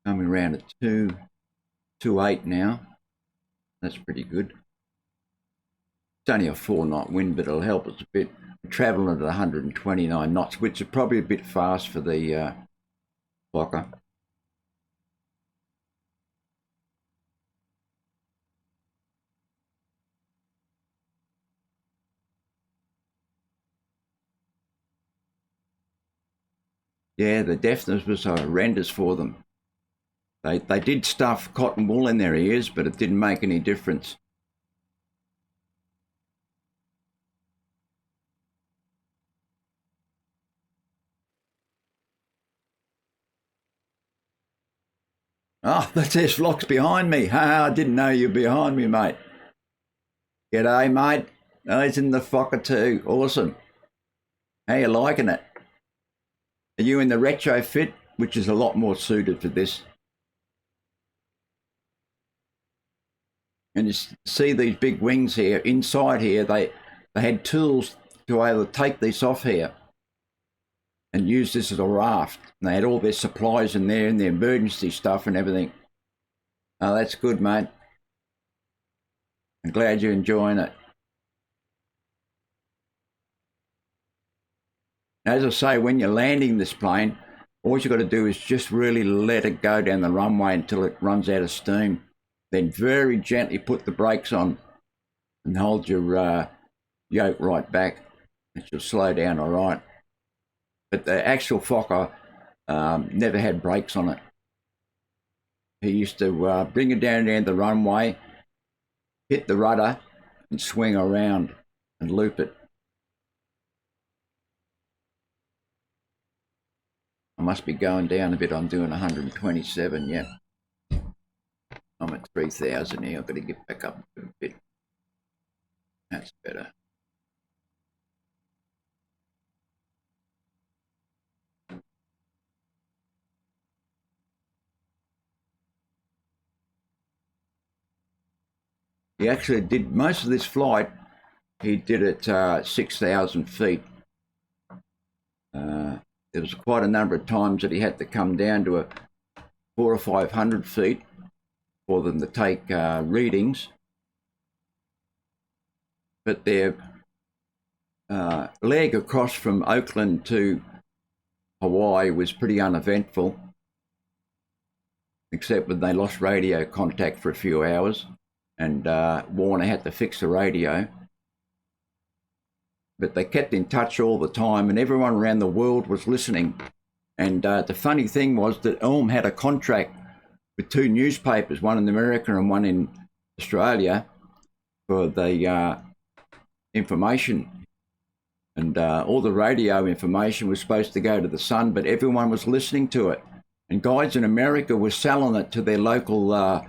Coming around at 2.8 now. That's pretty good. It's only a 4-knot wind, but it'll help us a bit. We're travelling at 129 knots, which is probably a bit fast for the Fokker. Yeah, the deafness was horrendous for them. They did stuff cotton wool in their ears, but it didn't make any difference. Oh, there's flocks behind me. I didn't know you were behind me, mate. G'day, mate. Oh, he's in the Fokker too. Awesome. How you liking it? Are you in the retrofit, which is a lot more suited for this? And you see these big wings here. Inside here, they had tools to be able to take this off here and use this as a raft. And they had all their supplies in there and the emergency stuff and everything. Oh, that's good, mate. I'm glad you're enjoying it. As I say, when you're landing this plane, all you've got to do is just really let it go down the runway until it runs out of steam. Then very gently put the brakes on and hold your yoke right back. It should slow down all right. But the actual Fokker never had brakes on it. He used to bring it down the runway, hit the rudder and swing around and loop it. I must be going down a bit. I'm doing 127, yeah. I'm at 3,000 here. I've got to get back up a bit. That's better. He actually did most of this flight. He did it 6,000 feet. There was quite a number of times that he had to come down to 400 or 500 feet for them to take readings. But their leg across from Oakland to Hawaii was pretty uneventful, except when they lost radio contact for a few hours and Warner had to fix the radio. But they kept in touch all the time and everyone around the world was listening. And the funny thing was that Elm had a contract with two newspapers, one in America and one in Australia, for the information. And all the radio information was supposed to go to the Sun, but everyone was listening to it. And guys in America were selling it to their local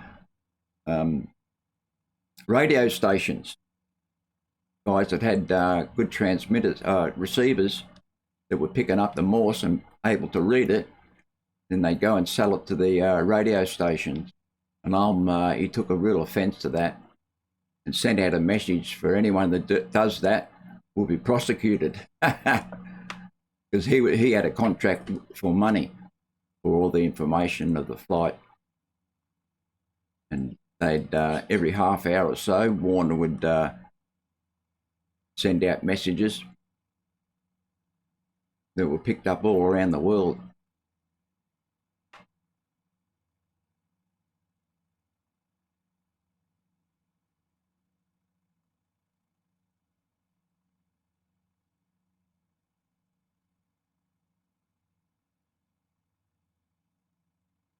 radio stations. Guys that had good transmitters, receivers that were picking up the Morse and able to read it. Then they go and sell it to the radio stations. And he took a real offence to that and sent out a message for anyone that does that will be prosecuted. Because he had a contract for money for all the information of the flight. And they'd every half hour or so, Warner would send out messages that were picked up all around the world.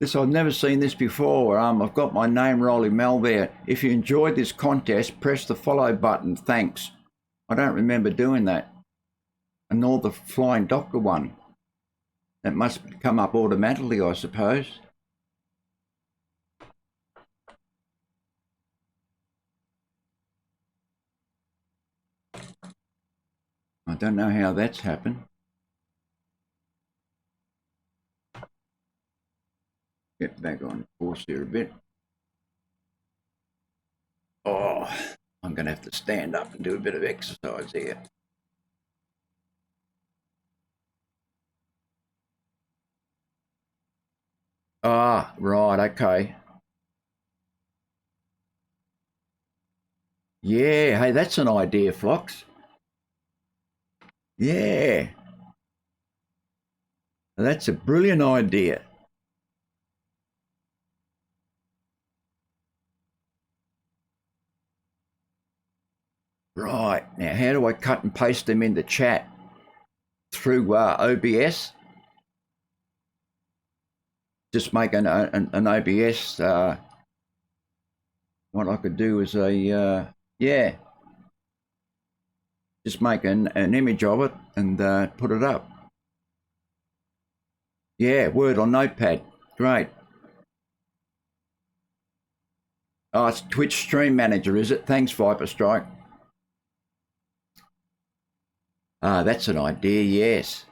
I've never seen this before. I've got my name, Rolly Mel, there. If you enjoyed this contest, press the follow button. Thanks. I don't remember doing that. And nor the Flying Doctor one. That must come up automatically, I suppose. I don't know how that's happened. Get back on course here a bit. Oh, I'm going to have to stand up and do a bit of exercise here. Ah, right, okay. Yeah, hey, that's an idea, Fox. Yeah. That's a brilliant idea. Right, now how do I cut and paste them into chat? Through OBS? Just make an OBS. What I could do is yeah. Just make an image of it and put it up. Yeah, Word on Notepad. Great. Oh, it's Twitch Stream Manager, is it? Thanks, Viper Strike. That's an idea, yes.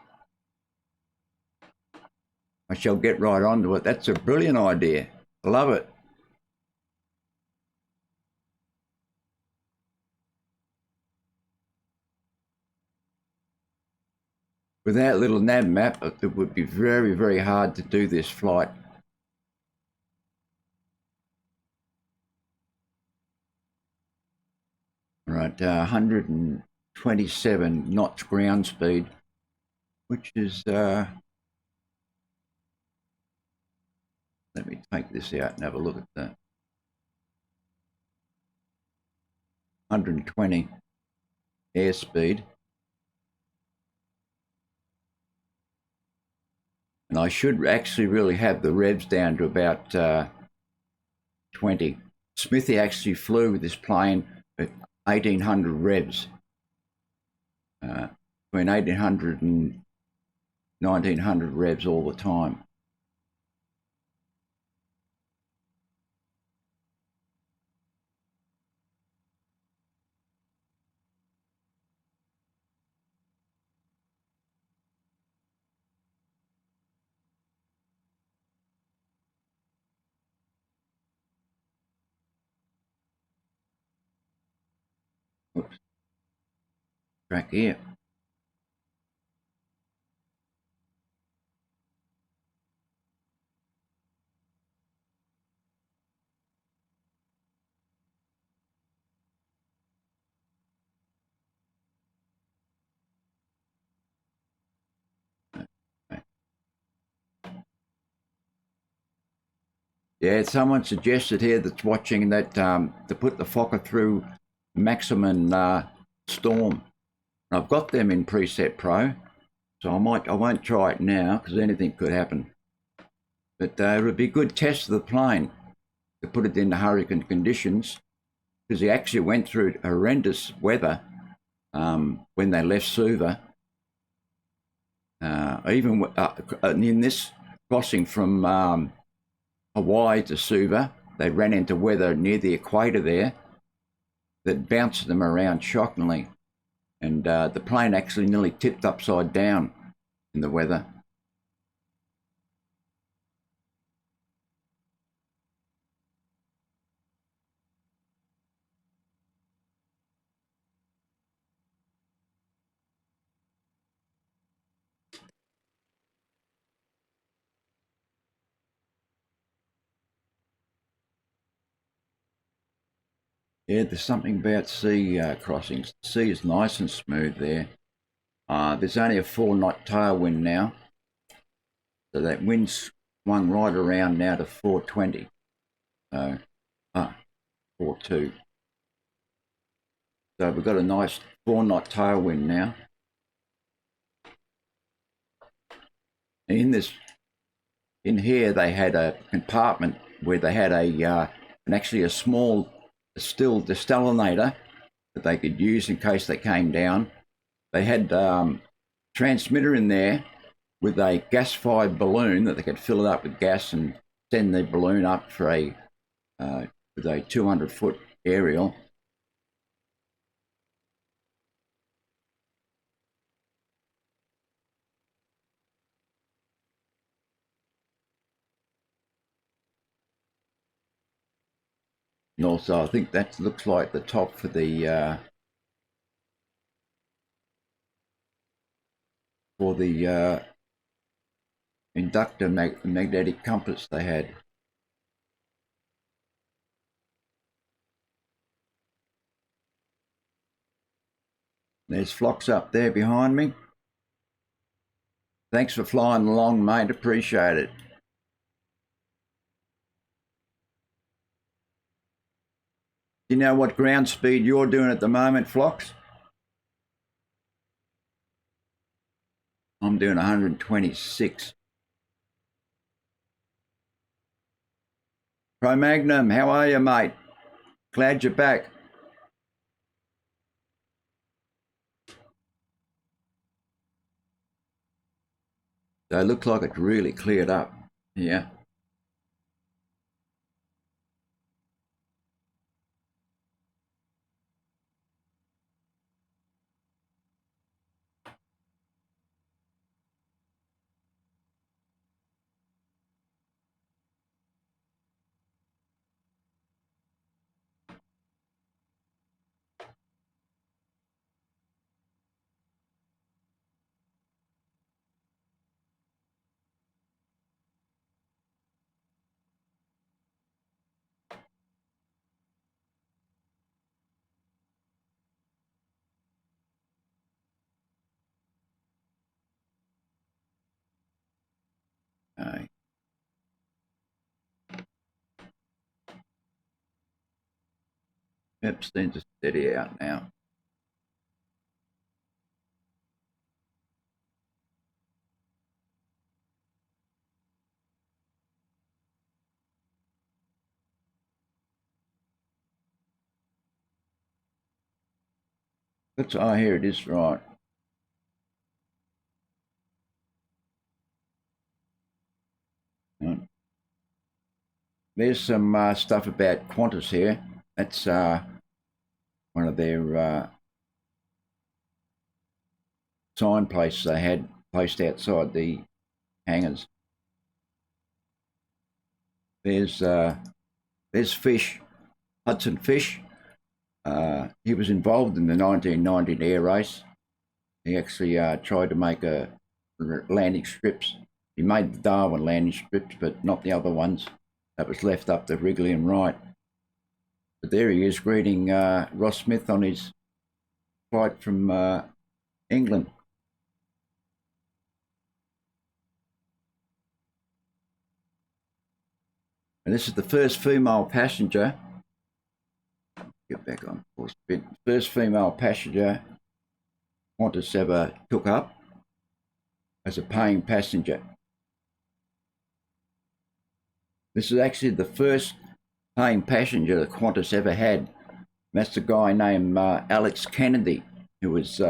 I shall get right onto it. That's a brilliant idea. I love it. With that little nav map, it would be very, very hard to do this flight. Right, 127 knots ground speed, which is, let me take this out and have a look at that. 120 airspeed. And I should actually really have the revs down to about 20. Smithy actually flew with this plane at 1800 revs, between 1800 and 1900 revs all the time. Oops. Back here. Yeah, someone suggested here that's watching that to put the Fokker through maximum storm. I've got them in Preset Pro, so I won't try it now because anything could happen. But it would be a good test of the plane to put it into hurricane conditions, because he actually went through horrendous weather when they left Suva. Even in this crossing from Hawaii to Suva, they ran into weather near the equator there that bounced them around shockingly. And the plane actually nearly tipped upside down in the weather. Yeah, there's something about sea crossings. The sea is nice and smooth there. There's only a 4-knot tailwind now, so that wind's swung right around now to 420. So, 4.2. So we've got a nice 4-knot tailwind now. In here they had a compartment where they had actually a small desalinator that they could use in case they came down. They had transmitter in there with a gas-fired balloon that they could fill it up with gas and send the balloon up for with a 200-foot aerial. And also, I think that looks like the top for the inductor magnetic compass they had. There's Phlox up there behind me. Thanks for flying along, mate. Appreciate it. Do you know what ground speed you're doing at the moment, Phlox? I'm doing 126. Pro Magnum, how are you, mate? Glad you're back. So it looks like it's really cleared up. Yeah. Yep, seems to steady out now. That's, oh, here it is, right. There's some stuff about Qantas here. That's one of their sign places they had placed outside the hangars. There's Fish, Hudson Fish. He was involved in the 1990 air race. He actually tried to make a landing strips. He made the Darwin landing strips, but not the other ones. That was left up to Wrigley and Wright. But there he is greeting Ross Smith on his flight from England. And this is the first female passenger. Get back on course a bit. First female passenger Qantas ever took up as a paying passenger. This is actually the first paying passenger that Qantas ever had. That's a guy named Alex Kennedy, who was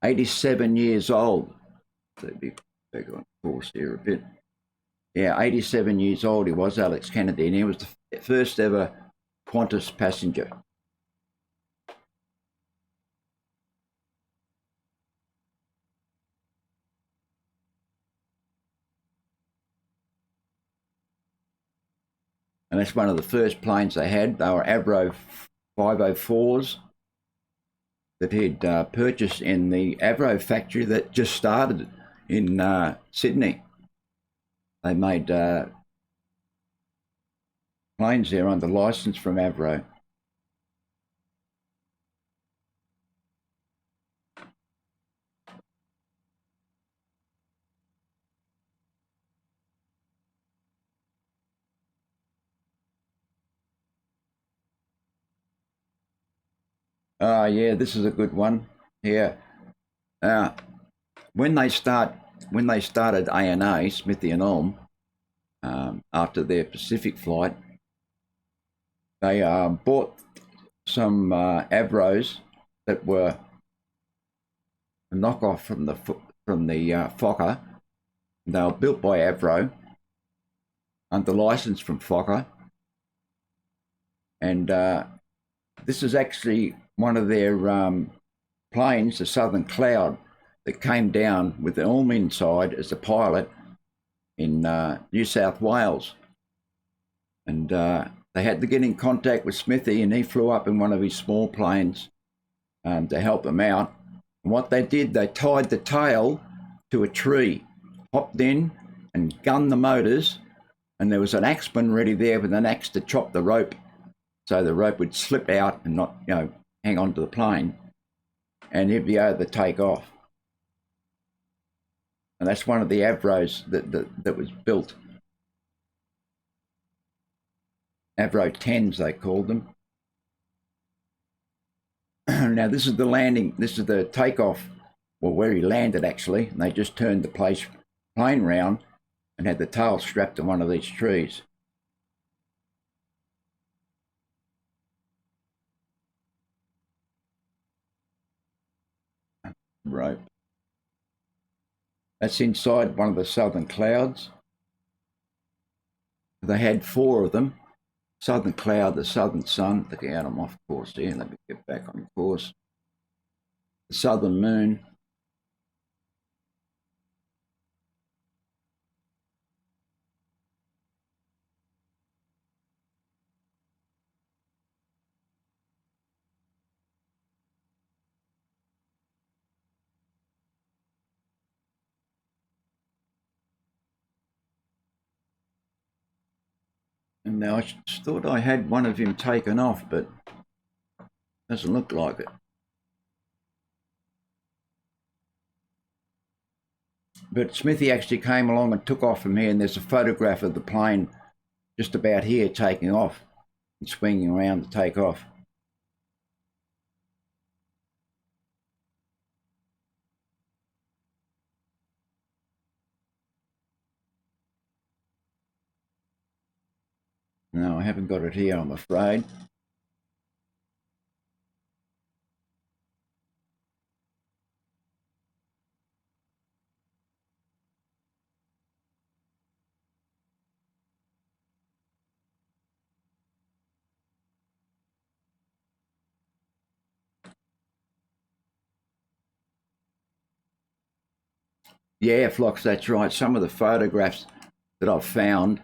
87 years old. So be back on course here a bit. Yeah, 87 years old he was, Alex Kennedy, and he was the first ever Qantas passenger. And that's one of the first planes they had. They were Avro 504s that he'd purchased in the Avro factory that just started in Sydney. They made planes there under license from Avro. Yeah, this is a good one. Yeah. When they started ANA, Smithy and Ulm, after their Pacific flight, they bought some Avros that were a knockoff from the Fokker. They were built by Avro under license from Fokker, and this is actually one of their planes, the Southern Cloud, that came down with Ulm inside as a pilot in New South Wales. And they had to get in contact with Smithy, and he flew up in one of his small planes to help him out. And what they did, they tied the tail to a tree, hopped in and gunned the motors, and there was an axeman ready there with an axe to chop the rope, so the rope would slip out and not, hang on to the plane, and he'd be able to take off. And that's one of the Avros that was built. Avro 10s, they called them. Now this is the landing, this is the takeoff, well, where he landed actually, and they just turned the plane round and had the tail strapped to one of these trees. Rope. That's inside one of the Southern Clouds. They had 4 of them. Southern Cloud, the Southern Sun. Look out, I'm off course here. Let me get back on course. The Southern Moon. And now I thought I had one of him taken off, but doesn't look like it. But Smithy actually came along and took off from here, and there's a photograph of the plane just about here taking off and swinging around to take off. No, I haven't got it here, I'm afraid. Yeah, Flox, that's right. Some of the photographs that I've found,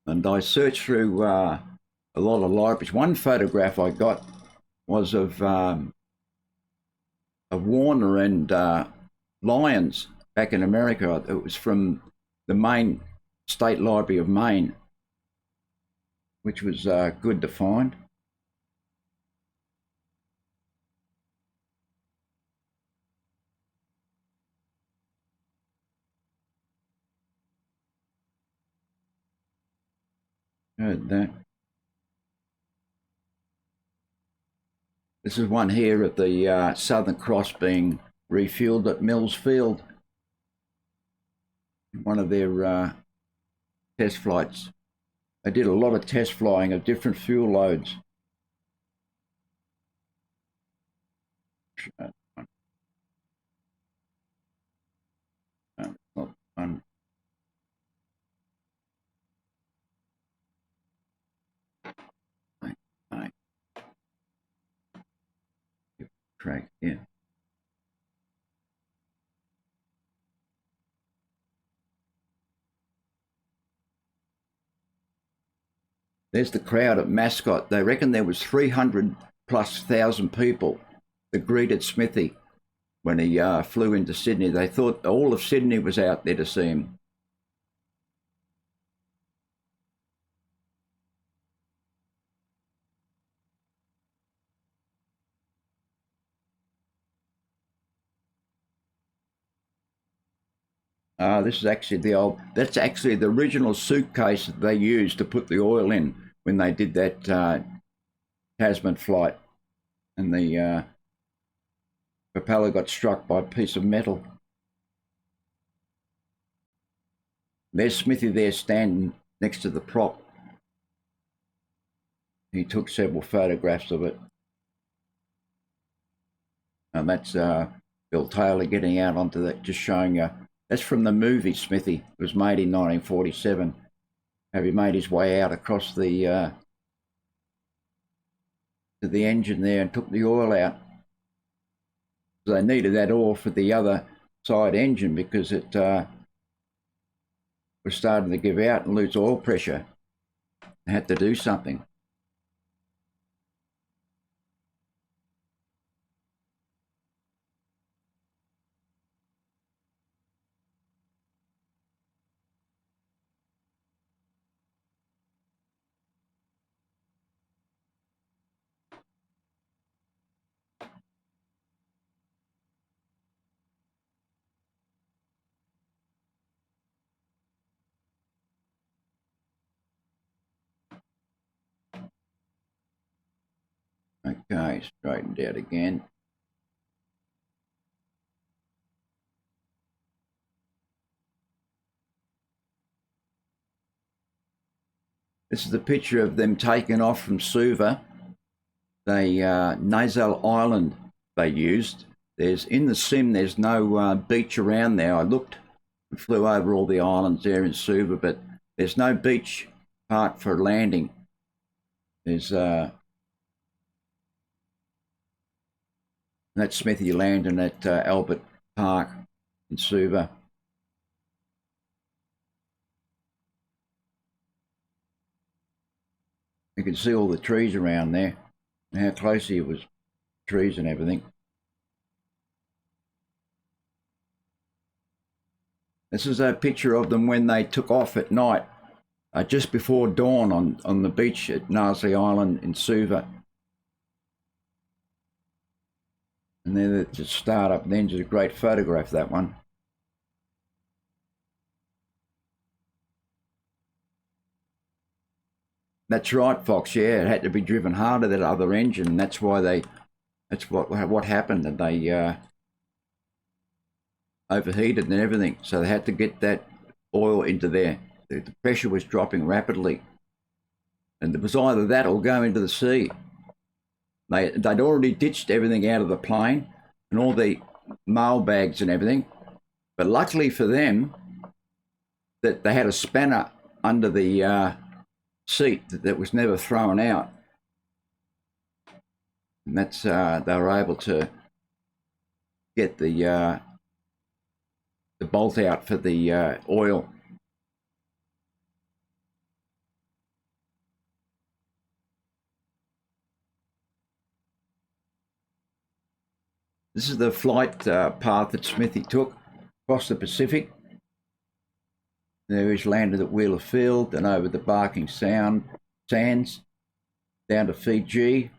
and I searched through a lot of libraries. One photograph I got was of Warner and lions back in America. It was from the Maine State Library of Maine, which was good to find. Heard that. This is one here of the Southern Cross being refueled at Mills Field, one of their test flights. They did a lot of test flying of different fuel loads. Not fun. Right. Track, yeah. There's the crowd at Mascot. They reckon there was 300 plus thousand people that greeted Smithy when he flew into Sydney. They thought all of Sydney was out there to see him. This is actually that's actually the original suitcase that they used to put the oil in when they did that Tasman flight. And the propeller got struck by a piece of metal. There's Smithy there standing next to the prop. He took several photographs of it. And that's Bill Taylor getting out onto that, just showing you. That's from the movie Smithy. It was made in 1947. Have he made his way out across the to the engine there and took the oil out. So they needed that oil for the other side engine because it was starting to give out and lose oil pressure. They had to do something. Okay, straightened out again. This is the picture of them taking off from Suva. The Nasal Island they used. There's in the sim. There's no beach around there. I looked and flew over all the islands there in Suva, but there's no beach part for landing. There's that's Smithy landing at Albert Park in Suva. You can see all the trees around there and how close he was, trees and everything. This is a picture of them when they took off at night, just before dawn on the beach at Narsley Island in Suva. And then they just start up the engine. A great photograph, that one. That's right, Fox. Yeah, it had to be driven harder, that other engine. That's why that's what happened, and they overheated and everything. So they had to get that oil into there. The pressure was dropping rapidly. And it was either that or go into the sea. They'd already ditched everything out of the plane and all the mail bags and everything. But luckily for them, that they had a spanner under the seat that was never thrown out. And that's they were able to get the bolt out for the oil. This is the flight path that Smithy took across the Pacific. There he's landed at Wheeler Field, then over the Barking Sands, down to Fiji,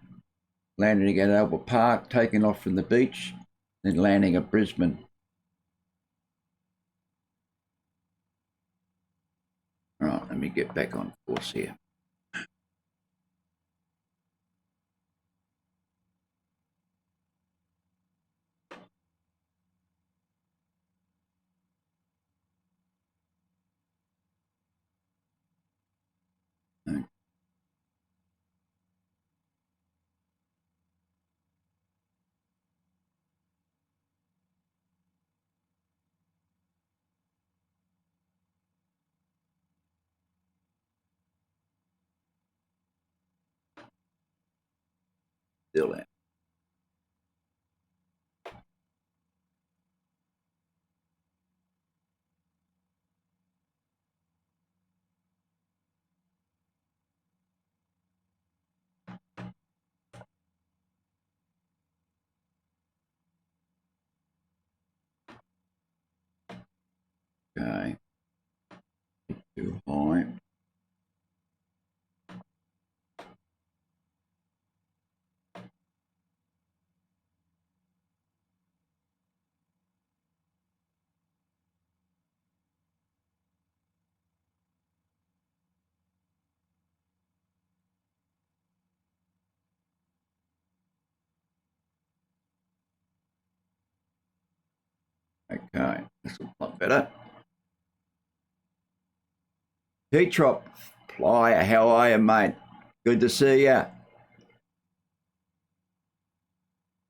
landing at Albert Park, taking off from the beach, then landing at Brisbane. All right, let me get back on course here. Still there. Okay. Too high. Okay, that's a lot better. T-Trop, Flyer, how are you, mate? Good to see you.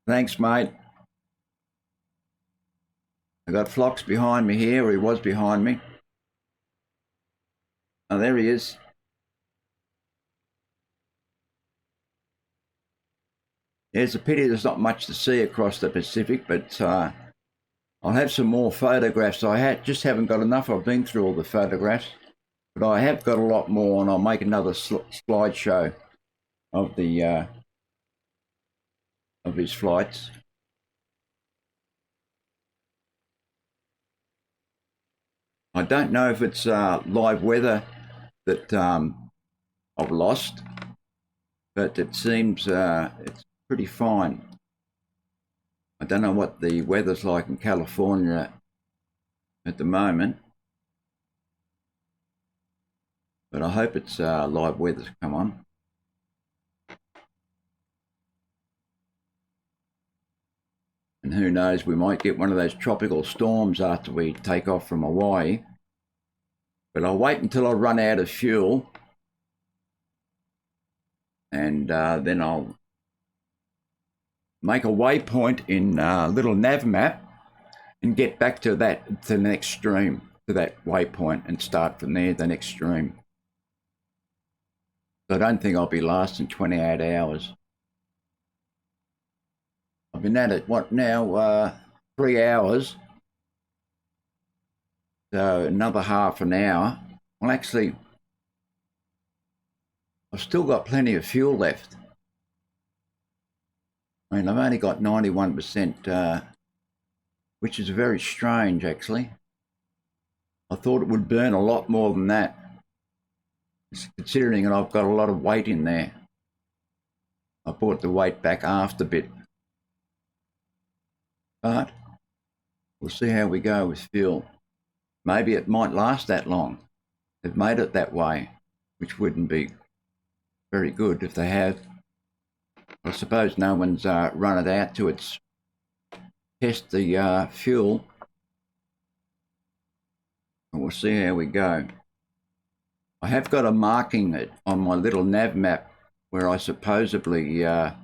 Thanks, mate. I got Phlox behind me here, or he was behind me. Oh, there he is. Yeah, it's a pity there's not much to see across the Pacific, but I'll have some more photographs. I just haven't got enough. I've been through all the photographs, but I have got a lot more, and I'll make another slideshow of the of his flights. I don't know if it's live weather that I've lost, but it seems it's pretty fine. I don't know what the weather's like in California at the moment, but I hope it's live weather's come on. And who knows, we might get one of those tropical storms after we take off from Hawaii. But I'll wait until I run out of fuel, and then I'll make a waypoint in little nav map and get back to the next stream, to that waypoint, and start from there, the next stream. So I don't think I'll be lasting 28 hours. I've been at it, what now, 3 hours. So another half an hour. Well, actually, I've still got plenty of fuel left. I mean, I've only got 91%, which is very strange, actually. I thought it would burn a lot more than that, considering that I've got a lot of weight in there. I brought the weight back after a bit. But we'll see how we go with fuel. Maybe it might last that long. They've made it that way, which wouldn't be very good if they have. I suppose no one's run it out to its test the fuel. And we'll see how we go. I have got a marking it on my little nav map where I supposedly should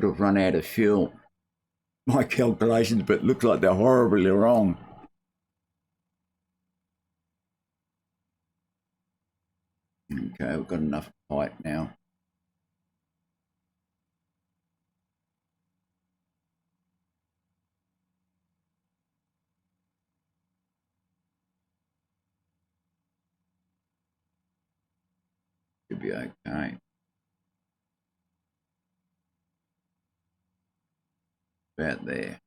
have run out of fuel. My calculations, but looks like they're horribly wrong. Okay, we've got enough height now. Should be okay. About there.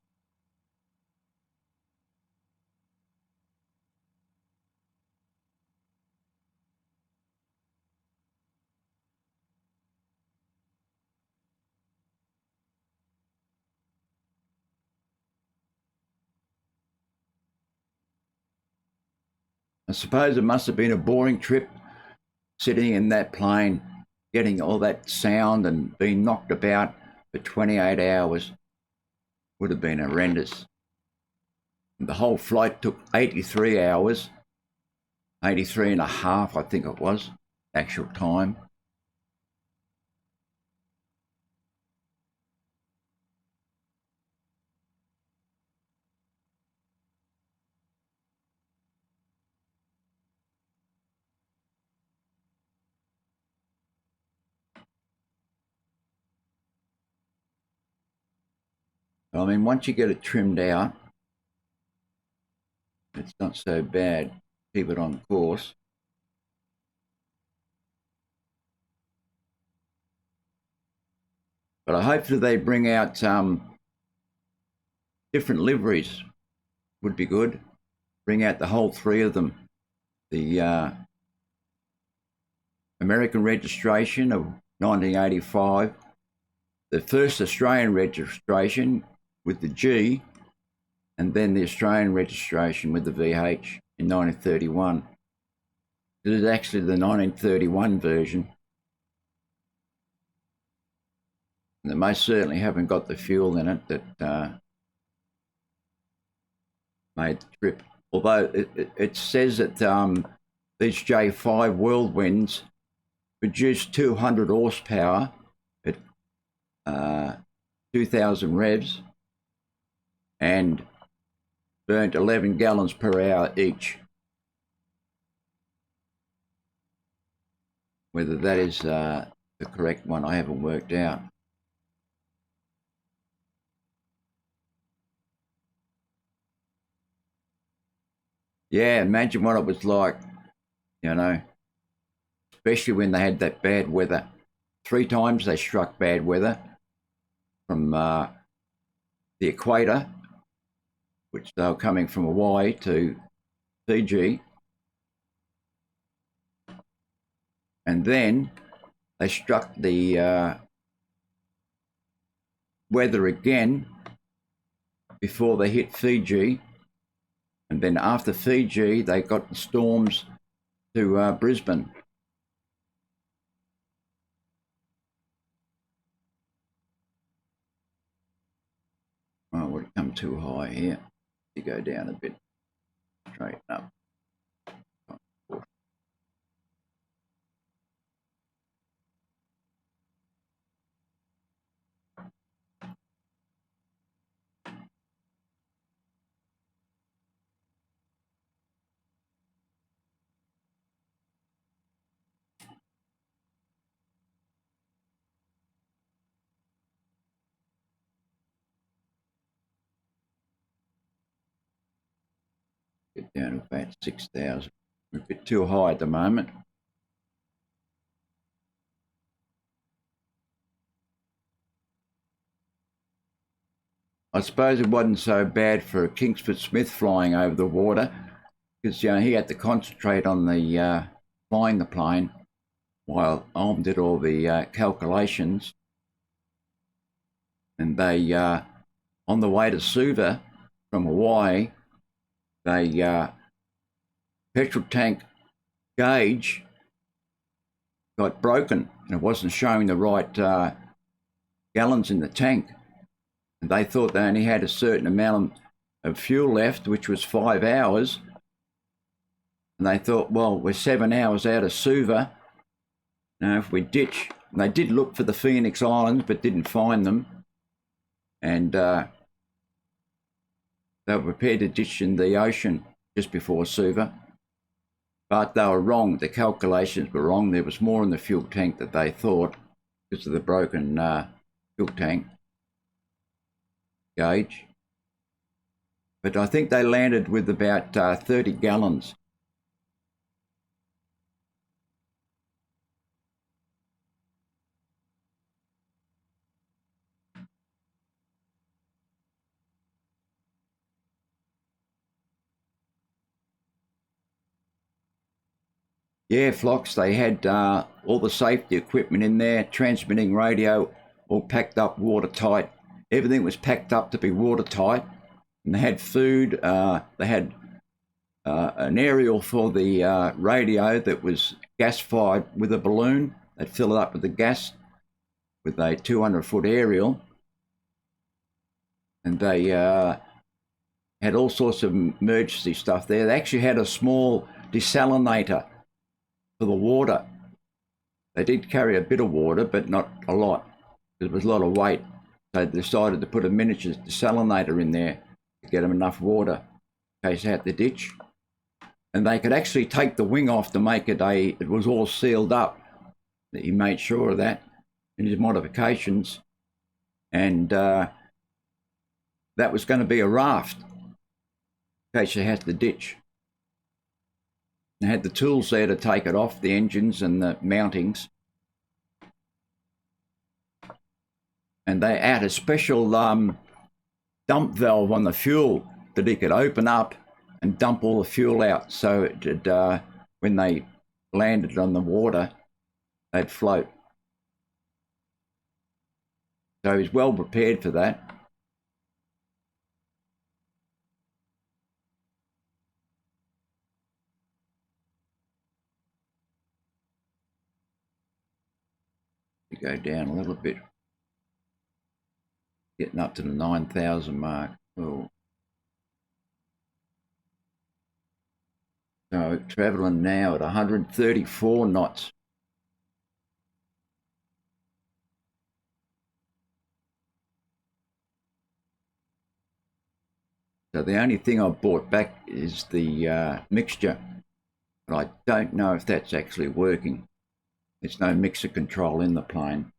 I suppose it must have been a boring trip sitting in that plane, getting all that sound and being knocked about for 28 hours. Would have been horrendous. The whole flight took 83 hours, 83 and a half, I think it was, actual time. I mean, once you get it trimmed out, it's not so bad. Keep it on course. But I hope that they bring out different liveries. Would be good. Bring out the whole three of them. The American registration of 1985, the first Australian registration with the G, and then the Australian registration with the VH in 1931. This is actually the 1931 version. And they most certainly haven't got the fuel in it that made the trip. Although it says that these J5 Whirlwinds produce 200 horsepower at 2,000 revs and burnt 11 gallons per hour each. Whether that is the correct one, I haven't worked out. Yeah, imagine what it was like, you know, especially when they had that bad weather. 3 times they struck bad weather from the equator, which they were coming from Hawaii to Fiji. And then they struck the weather again before they hit Fiji. And then after Fiji, they got the storms to Brisbane. Oh, would it come too high here? You go down a bit, straighten up. Get down to about 6,000. We're a bit too high at the moment. I suppose it wasn't so bad for Kingsford Smith flying over the water because, you know, he had to concentrate on the flying the plane while Alm did all the calculations. And they, on the way to Suva from Hawaii, they petrol tank gauge got broken and it wasn't showing the right gallons in the tank. And they thought they only had a certain amount of fuel left, which was 5 hours. And they thought, well, we're 7 hours out of Suva. Now, if we ditch, and they did look for the Phoenix Islands, but didn't find them. And they were prepared to ditch in the ocean just before Suva. But they were wrong. The calculations were wrong. There was more in the fuel tank than they thought because of the broken fuel tank gauge. But I think they landed with about 30 gallons. Yeah, Flocks, they had all the safety equipment in there, transmitting radio, all packed up watertight. Everything was packed up to be watertight. And they had food. They had an aerial for the radio that was gas-fired with a balloon. They'd fill it up with the gas with a 200-foot aerial. And they had all sorts of emergency stuff there. They actually had a small desalinator for the water. They did carry a bit of water, but not a lot. There was a lot of weight. So they decided to put a miniature desalinator in there to get them enough water in case they had to ditch. And they could actually take the wing off to make it it was all sealed up. He made sure of that in his modifications. And that was going to be a raft in case they had to ditch. They had the tools there to take it off, the engines and the mountings. And they had a special dump valve on the fuel that he could open up and dump all the fuel out, so when they landed on the water, they'd float. So he's well prepared for that. Go down a little bit, getting up to the 9,000 mark. Oh. So travelling now at 134 knots. So the only thing I've brought back is the mixture, but I don't know if that's actually working. There's no mixer control in the plane.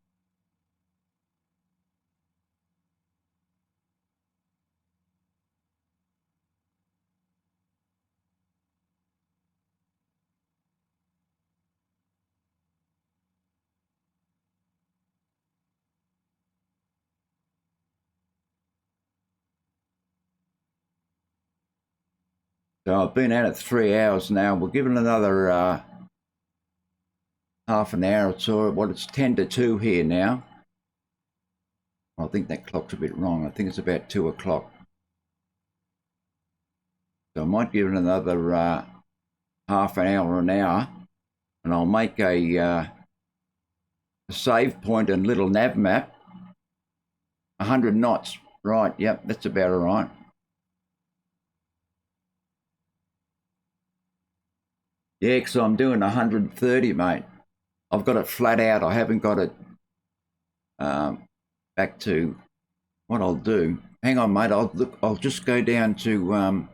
So I've been at it 3 hours now. We'll give it another half an hour or so. Well, it's 10 to 2 here now. I think that clock's a bit wrong. I think it's about 2 o'clock. So I might give it another half an hour or an hour, and I'll make a save point and little nav map. 100 knots. Right, yep, that's about all right. Yeah, because I'm doing 130, mate. I've got it flat out. I haven't got it back to what I'll do. Hang on, mate. I'll just go down to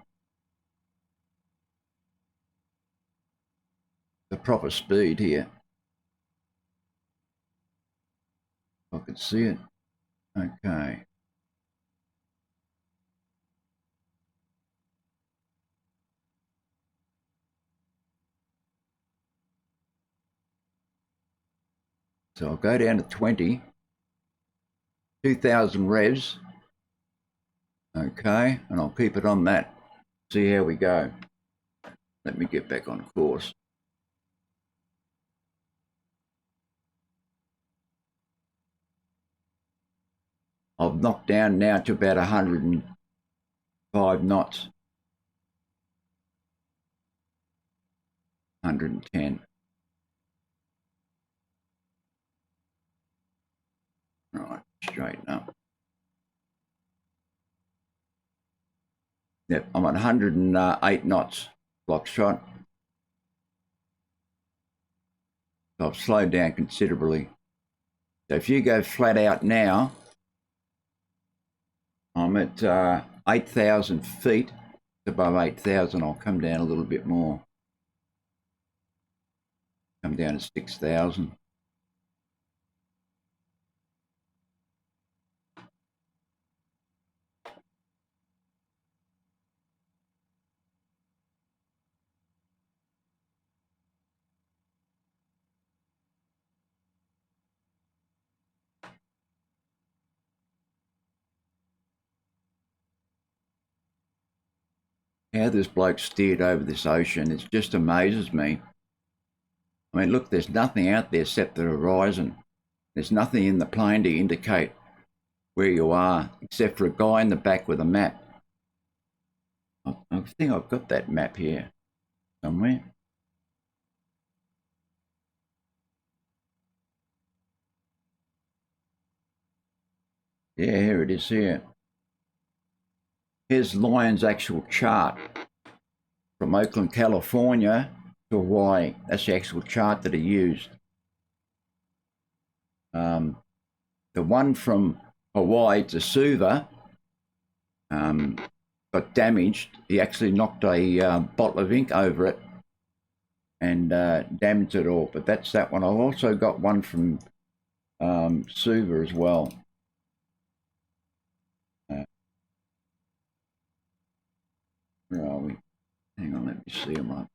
the proper speed here. I can see it. Okay. So I'll go down to 20, 2,000 revs. Okay, and I'll keep it on that. See how we go. Let me get back on course. I've knocked down now to about 105 knots. 110. Right, straighten up. Yep, I'm at 108 knots, Foxtrot. So I've slowed down considerably. So if you go flat out now, I'm at 8,000 feet. Above 8,000, I'll come down a little bit more. Come down to 6,000. How this bloke steered over this ocean, it just amazes me. I mean, look, there's nothing out there except the horizon. There's nothing in the plane to indicate where you are, except for a guy in the back with a map. I think I've got that map here somewhere. Yeah, here it is here. Here's Lion's actual chart from Oakland, California to Hawaii. That's the actual chart that he used. The one from Hawaii to Suva got damaged. He actually knocked a bottle of ink over it and damaged it all. But that's that one. I've also got one from Suva as well. Where are we? Hang on, let me see them up.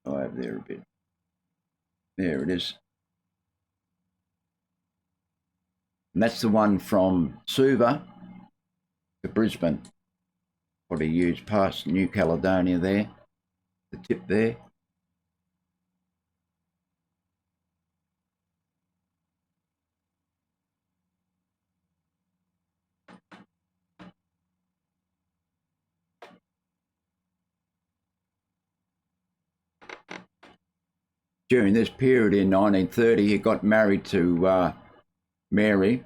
Go over there a bit. There it is. And that's the one from Suva to Brisbane. What he used past New Caledonia there, the tip there. During this period in 1930, he got married to Mary,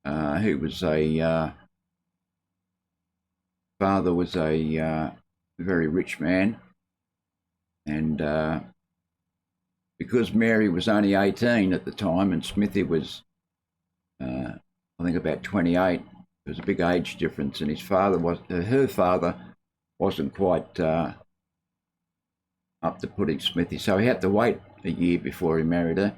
who was father was a very rich man, and because Mary was only 18 at the time and Smithy was, I think, about 28, there was a big age difference, and her father wasn't quite up to putting Smithy, so he had to wait a year before he married her.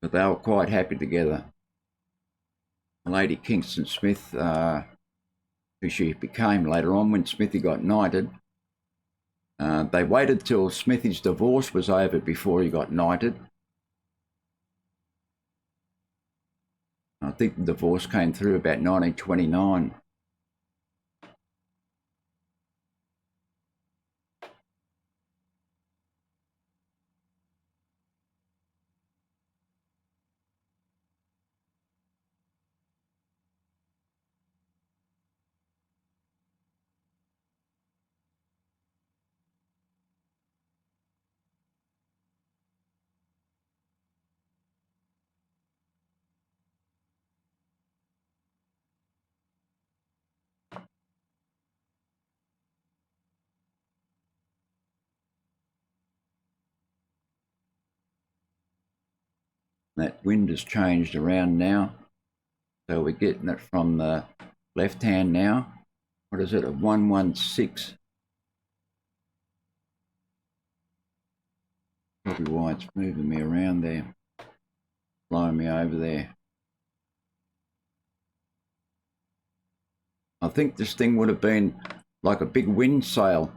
But they were quite happy together. Lady Kingston Smith, who she became later on when Smithy got knighted, they waited till Smithy's divorce was over before he got knighted. I think the divorce came through about 1929. That wind has changed around now, so we're getting it from the left hand now. What is it, a 116? Probably why it's moving me around there, blowing me over there. I think this thing would have been like a big wind sail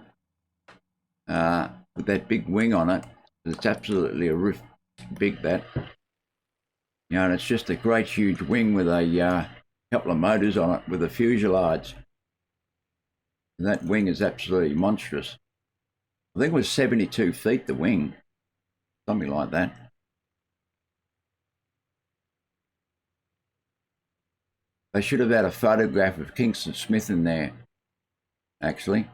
with that big wing on it. It's absolutely a roof big, that. You know, and it's just a great huge wing with a couple of motors on it with a fuselage. And that wing is absolutely monstrous. I think it was 72 feet, the wing. Something like that. They should have had a photograph of Kingston Smith in there, actually.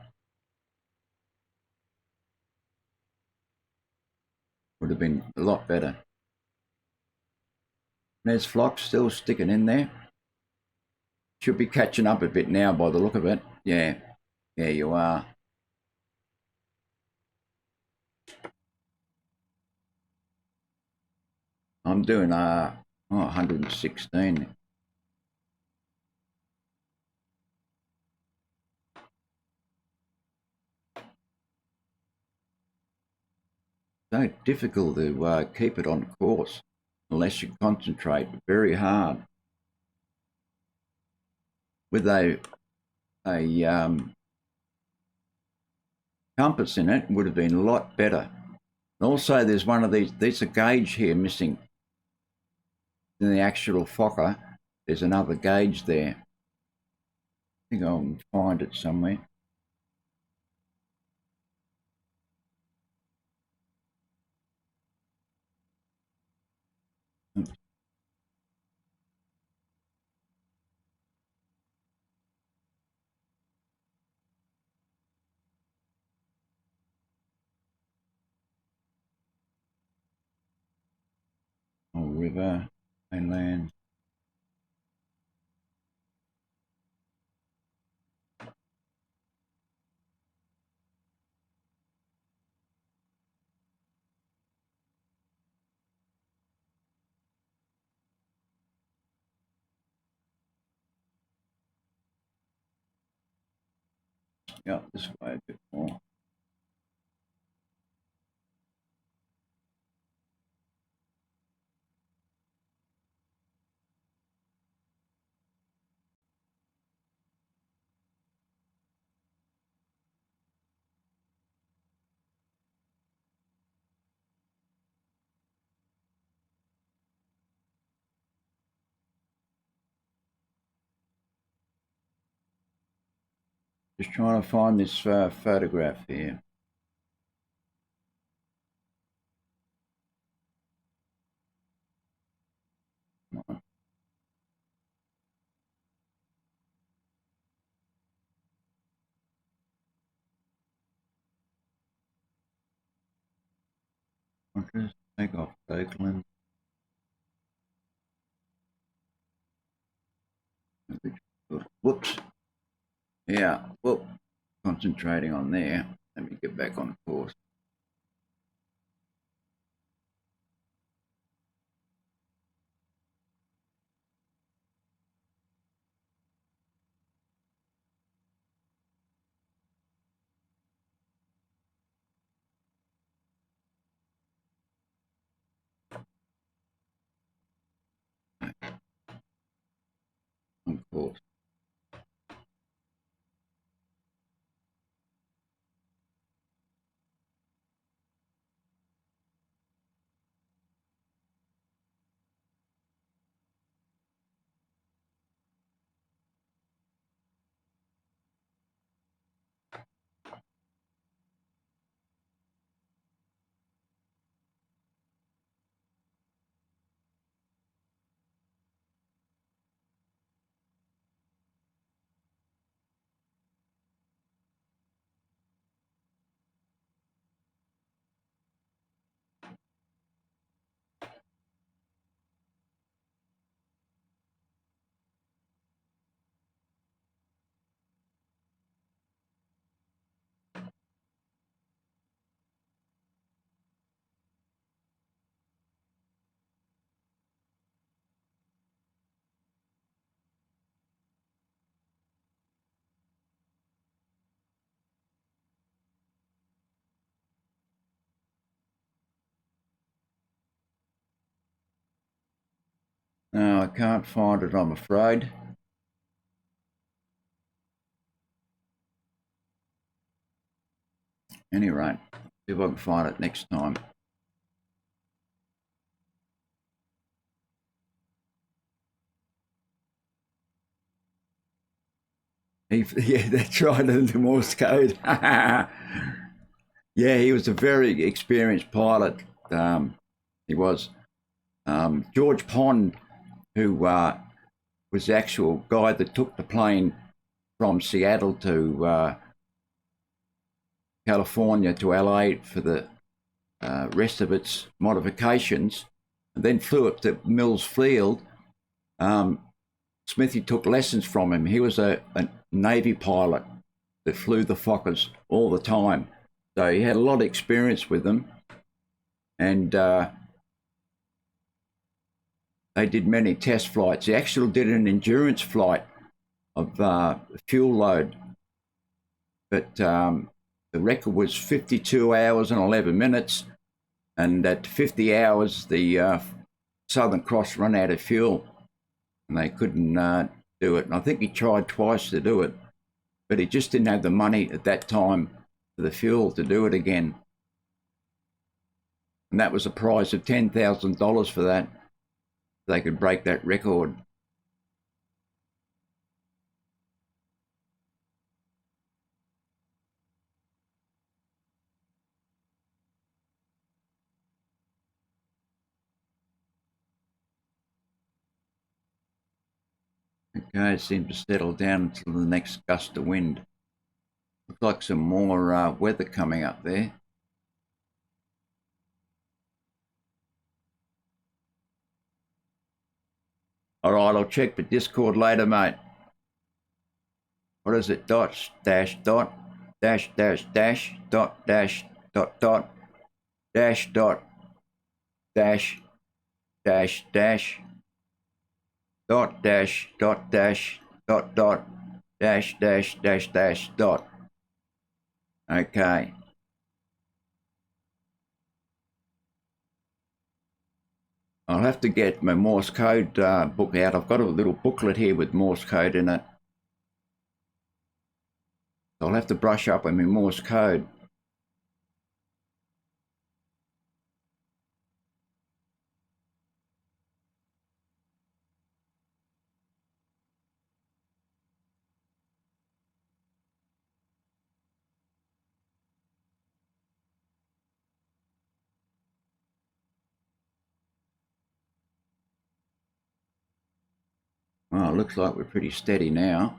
Would have been a lot better. There's Flock still sticking in there. Should be catching up a bit now by the look of it. Yeah, there you are. I'm doing 116. So difficult to keep it on course unless you concentrate very hard. With a compass in it would have been a lot better. And also, there's one of these. There's a gauge here missing in the actual Fokker. There's another gauge there. I think I'll find it somewhere. Oh, river, mainland. Yeah, this way a bit more. Just trying to find this photograph here. I'll just take off Oakland. Whoops. Yeah, well, concentrating on there. Let me get back on course. On course. No, I can't find it, I'm afraid. Anyway, see if I can find it next time. Yeah, that's right, the Morse code. Yeah, he was a very experienced pilot. He was. George Pond, who was the actual guy that took the plane from Seattle to California to LA for the rest of its modifications, and then flew up to Mills Field. Smithy took lessons from him. He was a Navy pilot that flew the Fokkers all the time. So he had a lot of experience with them. And they did many test flights. He actually did an endurance flight of fuel load, but the record was 52 hours and 11 minutes, and at 50 hours the Southern Cross ran out of fuel and they couldn't do it. And I think he tried twice to do it, but he just didn't have the money at that time for the fuel to do it again. And that was a prize of $10,000 for that. They could break that record. Okay, it seems to settle down until the next gust of wind. Looks like some more weather coming up there. All right, I'll check the Discord later, mate. What is it? Dot, dash, dot, dash, dash, dash, dot, dash, dot, dot, dash, dot, dash, dash, dash, dot, dash, dot, dash, dot, dot, dash, dash, dash, dash, dot. Okay. I'll have to get my Morse code book out. I've got a little booklet here with Morse code in it. I'll have to brush up on my Morse code. Well, it looks like we're pretty steady now.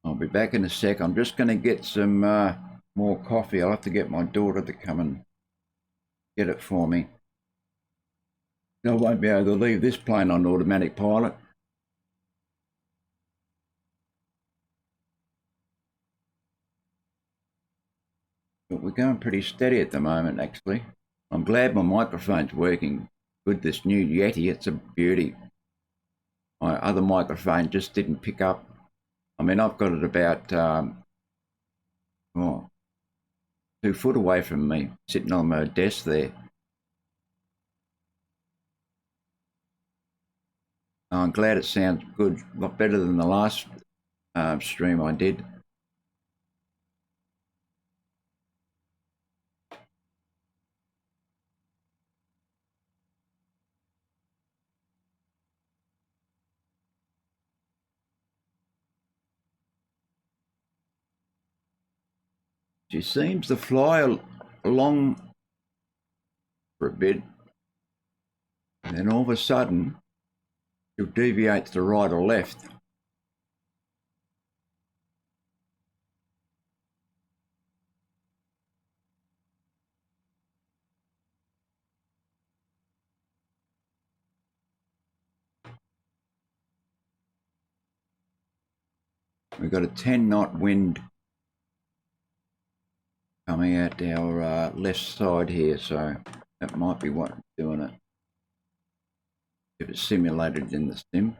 I'll be back in a sec. I'm just going to get some more coffee. I'll have to get my daughter to come and get it for me. I won't be able to leave this plane on automatic pilot. But we're going pretty steady at the moment, actually. I'm glad my microphone's working good. This new Yeti, it's a beauty. My other microphone just didn't pick up. I mean, I've got it about 2 foot away from me, sitting on my desk there. I'm glad it sounds good, a lot better than the last stream I did. She seems to fly along for a bit, and then all of a sudden she'll deviate to the right or left. We've got a 10-knot wind coming out our left side here, so that might be what's doing it. If it's simulated in the sim.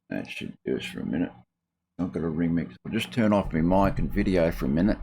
That should do us for a minute. I've got a remix. I'll just turn off my mic and video for a minute.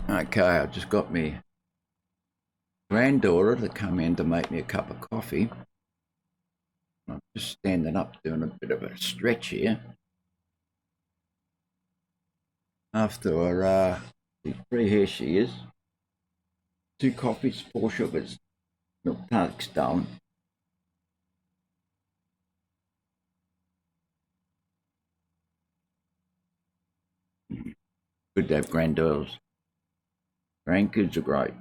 Okay, I just got me granddaughter to come in to make me a cup of coffee. I'm just standing up doing a bit of a stretch here. After three, here she is. 2 coffees, 4 sugars, milk tonics, darling. Good to have granddaughters. Grandkids are great.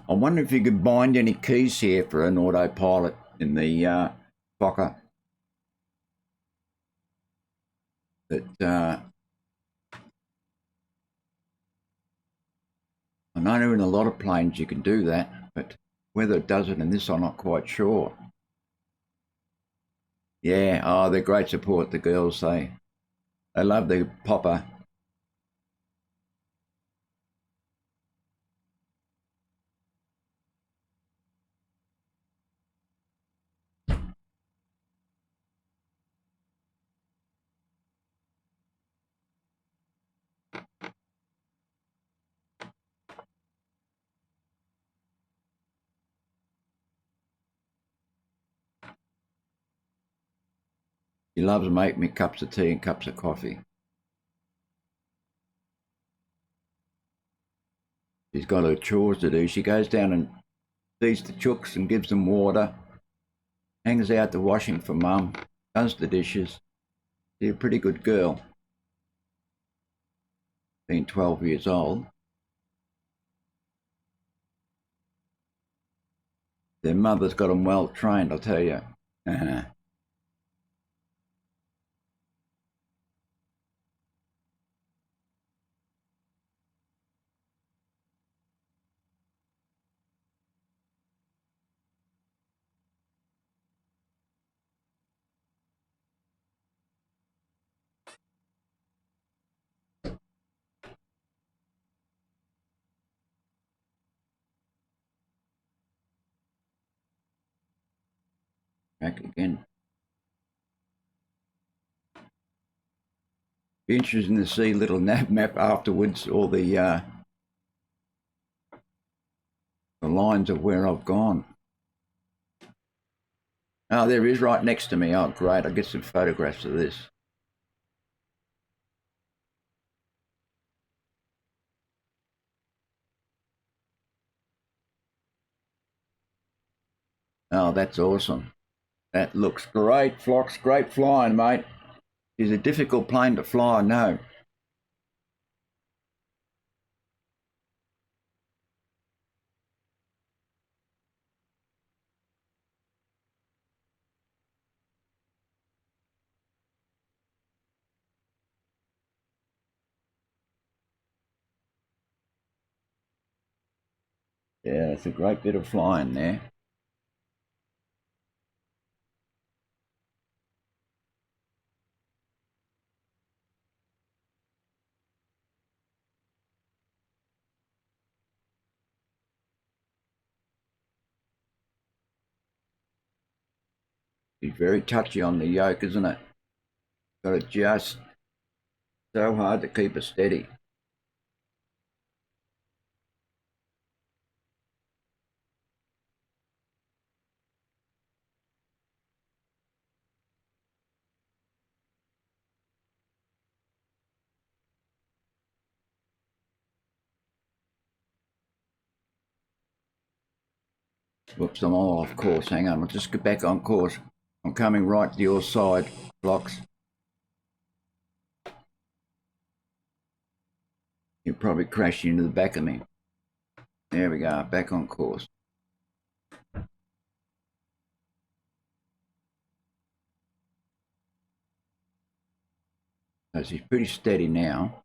I wonder if you could bind any keys here for an autopilot in the Fokker. That I know in a lot of planes you can do that, but whether it does it in this, I'm not quite sure. Yeah, oh, they're great support, the girls. They love the popper. She loves making me cups of tea and cups of coffee. She's got her chores to do. She goes down and feeds the chooks and gives them water, hangs out the washing for mum, does the dishes. She's a pretty good girl, being 12 years old. Their mother's got them well trained, I'll tell you. Back again. Be interesting to see a little nav map afterwards, all the lines of where I've gone. Oh, there he is right next to me. Oh, great. I'll get some photographs of this. Oh, that's awesome. That looks great, Phlox. Great flying, mate. It's a difficult plane to fly, I know. Yeah, it's a great bit of flying there. It's very touchy on the yoke, isn't it? Got to just so hard to keep it steady. Whoops, I'm all off course. Hang on, I'll just get back on course. I'm coming right to your side, Phlox. You're probably crashing into the back of me. There we go, back on course. So she's pretty steady now.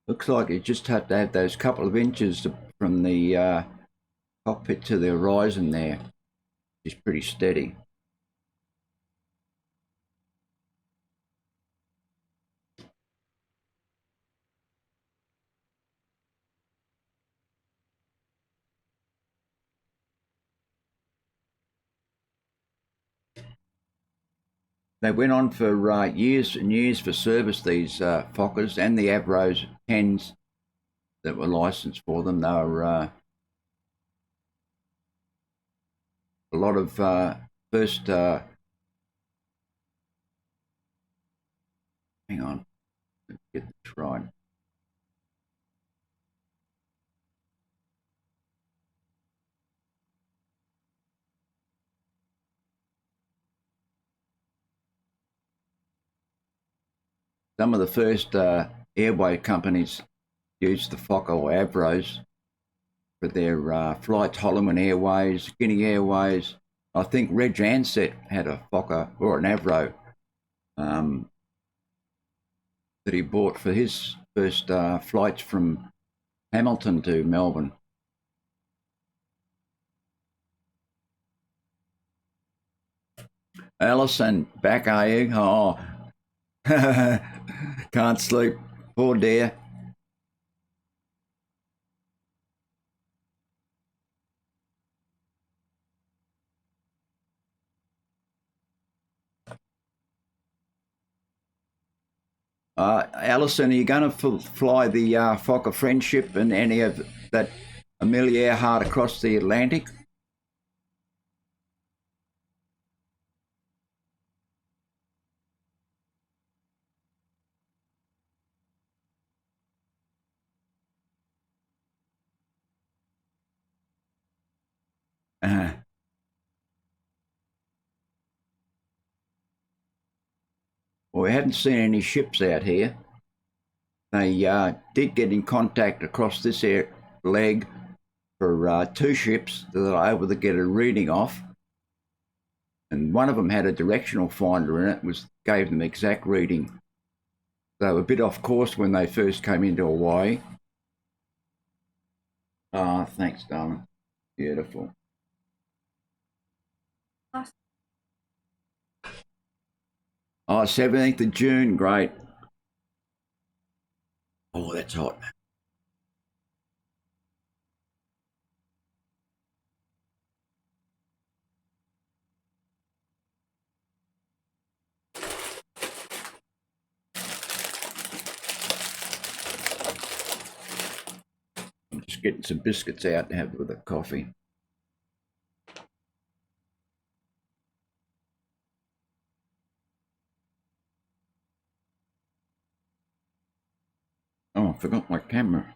Looks like you just have to have those couple of inches from the cockpit to the horizon there. She's pretty steady. They went on for years and years for service, these Fokkers and the Avros 10s that were licensed for them. They were a lot of first, hang on, let's get this right. Some of the first airway companies used the Fokker or Avros for their flights. Holloman Airways, Guinea Airways. I think Reg Ansett had a Fokker or an Avro that he bought for his first flights from Hamilton to Melbourne. Alison, back are you? Oh, can't sleep. Poor dear. Alison, are you going to fly the Fokker Friendship and any of that Amelia Earhart across the Atlantic? Well, we hadn't seen any ships out here. They did get in contact across this leg for two ships that are able to get a reading off. And one of them had a directional finder in it, gave them exact reading. They were a bit off course when they first came into Hawaii. Ah, thanks, darling. Beautiful. Oh, 17th of June, great. Oh, that's hot. I'm just getting some biscuits out to have with a coffee. Oh, I forgot my camera.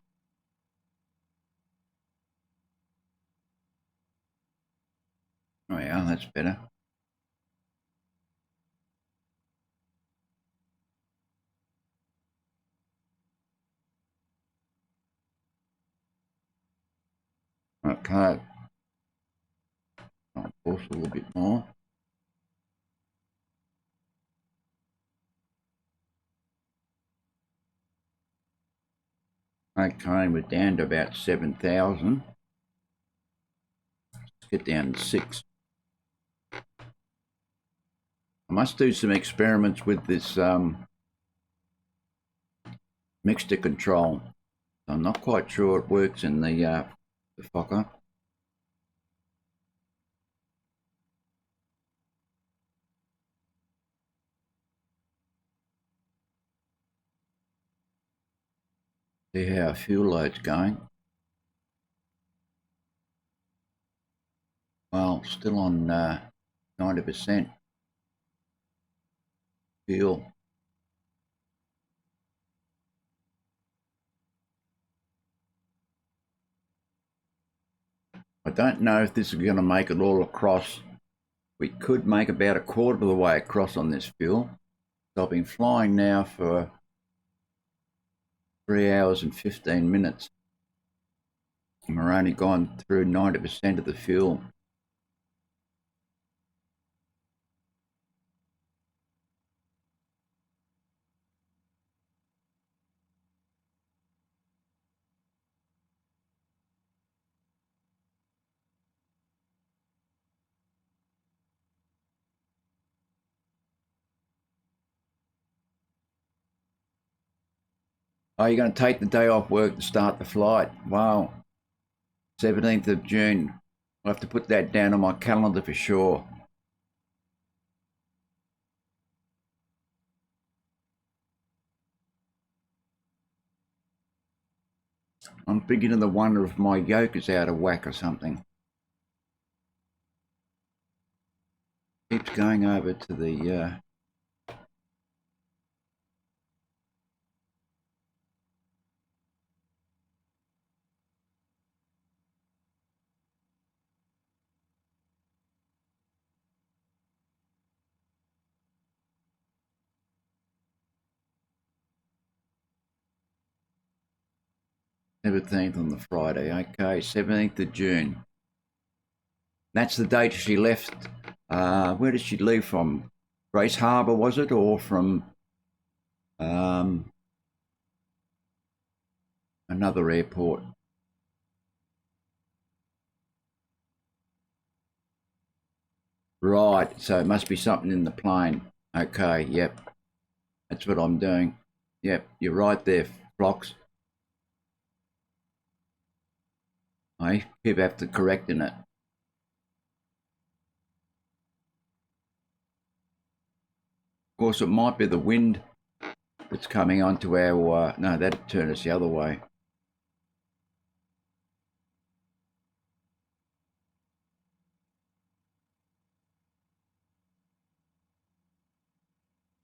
Oh yeah, that's better. Okay. I'll pause a little bit more. Okay, we're down to about 7,000. Let's get down to 6. I must do some experiments with this mixture control. I'm not quite sure it works in the Fokker. See how our fuel load's going. Well, still on 90% fuel. I don't know if this is going to make it all across. We could make about a quarter of the way across on this fuel. So I've been flying now for 3 hours and 15 minutes. And we're only gone through 90% of the fuel. Oh, you're going to take the day off work to start the flight? Wow. 17th of June. I'll have to put that down on my calendar for sure. I'm beginning to wonder if my yoke is out of whack or something. Keeps going over to the... ...17th on the Friday. Okay, 17th of June. That's the date she left. Where did she leave from? Grace Harbour, was it? Or from another airport? Right, so it must be something in the plane. Okay, yep. That's what I'm doing. Yep, you're right there, Flox. I keep after correcting it. Of course, it might be the wind that's coming onto our... no, that'd turn us the other way.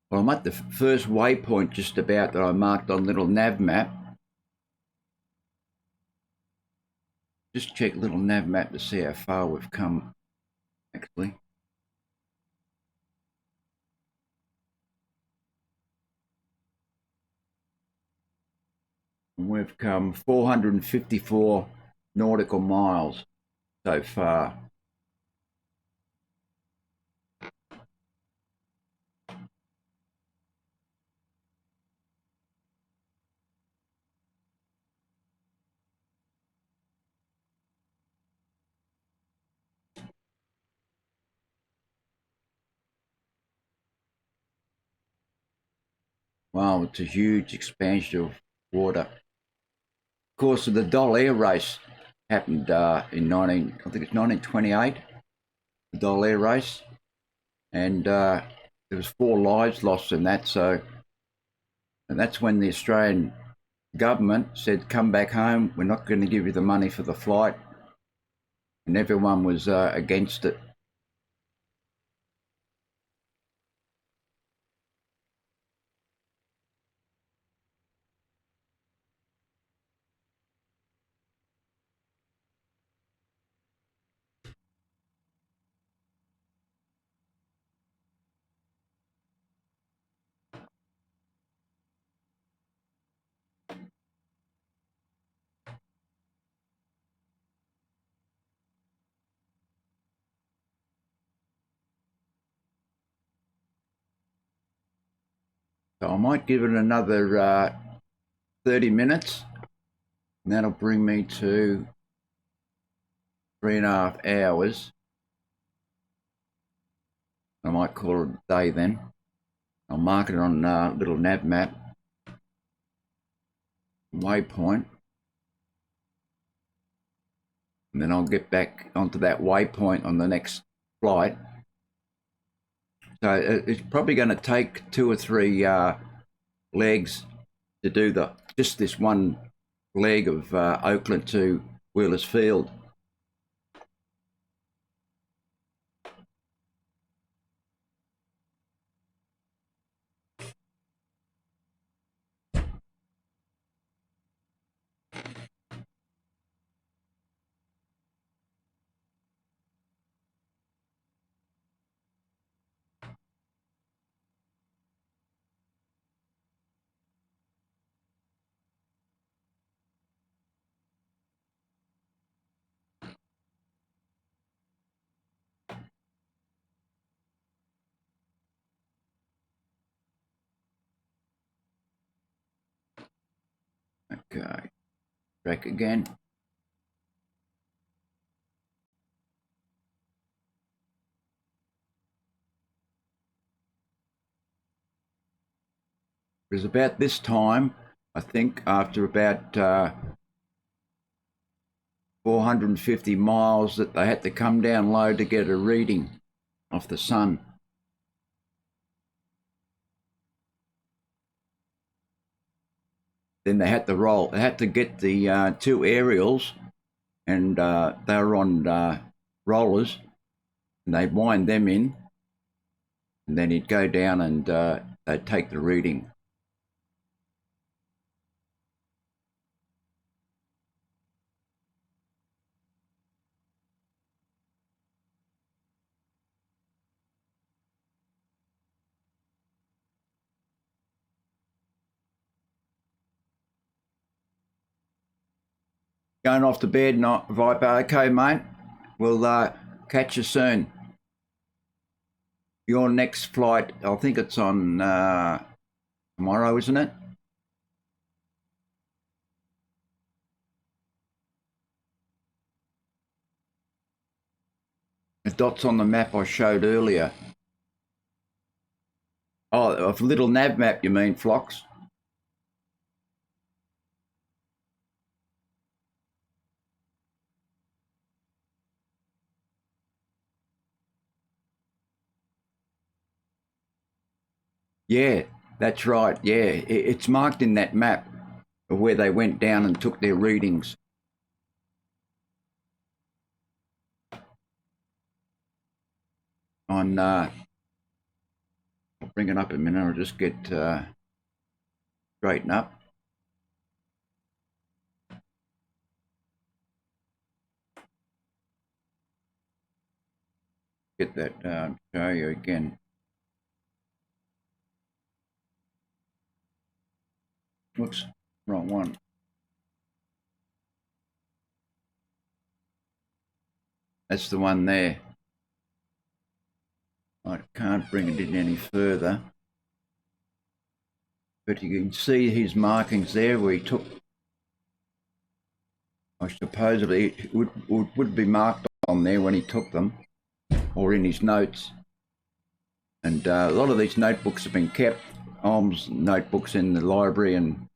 Well, I'm at the first waypoint just about that I marked on little nav map. Just check little nav map to see how far we've come, actually. And we've come 454 nautical miles so far. Wow, it's a huge expansion of water. Of course, the Doll Air Race happened in I think it's 1928, the Doll Air Race, and there was 4 lives lost in that. So, and that's when the Australian government said, "Come back home. We're not going to give you the money for the flight," and everyone was against it. So I might give it another 30 minutes, and that'll bring me to 3.5 hours. I might call it a day then. I'll mark it on a little nav map. Waypoint. And then I'll get back onto that waypoint on the next flight. So it's probably going to take 2 or 3 legs to do just this one leg of Oakland to Wheelers Field. Okay, track again. It was about this time, I think, after about 450 miles that they had to come down low to get a reading off the sun. then they had to roll. They had to get the two aerials, and they were on rollers, and they'd wind them in, and then he'd go down and they'd take the reading. Going off to bed, not Viper. Okay, mate. We'll catch you soon. Your next flight, I think it's on tomorrow, isn't it? The dots on the map I showed earlier. Oh, a little nav map, you mean, Phlox? Yeah, that's right. Yeah, it's marked in that map of where they went down and took their readings. On, I'll bring it up a minute. I'll just get straighten up. Get that show you again. Whoops, wrong one. That's the one there. I can't bring it in any further. But you can see his markings there where he took, I supposedly it would be marked on there when he took them, or in his notes. And a lot of these notebooks have been kept, Olm's notebooks in the library, and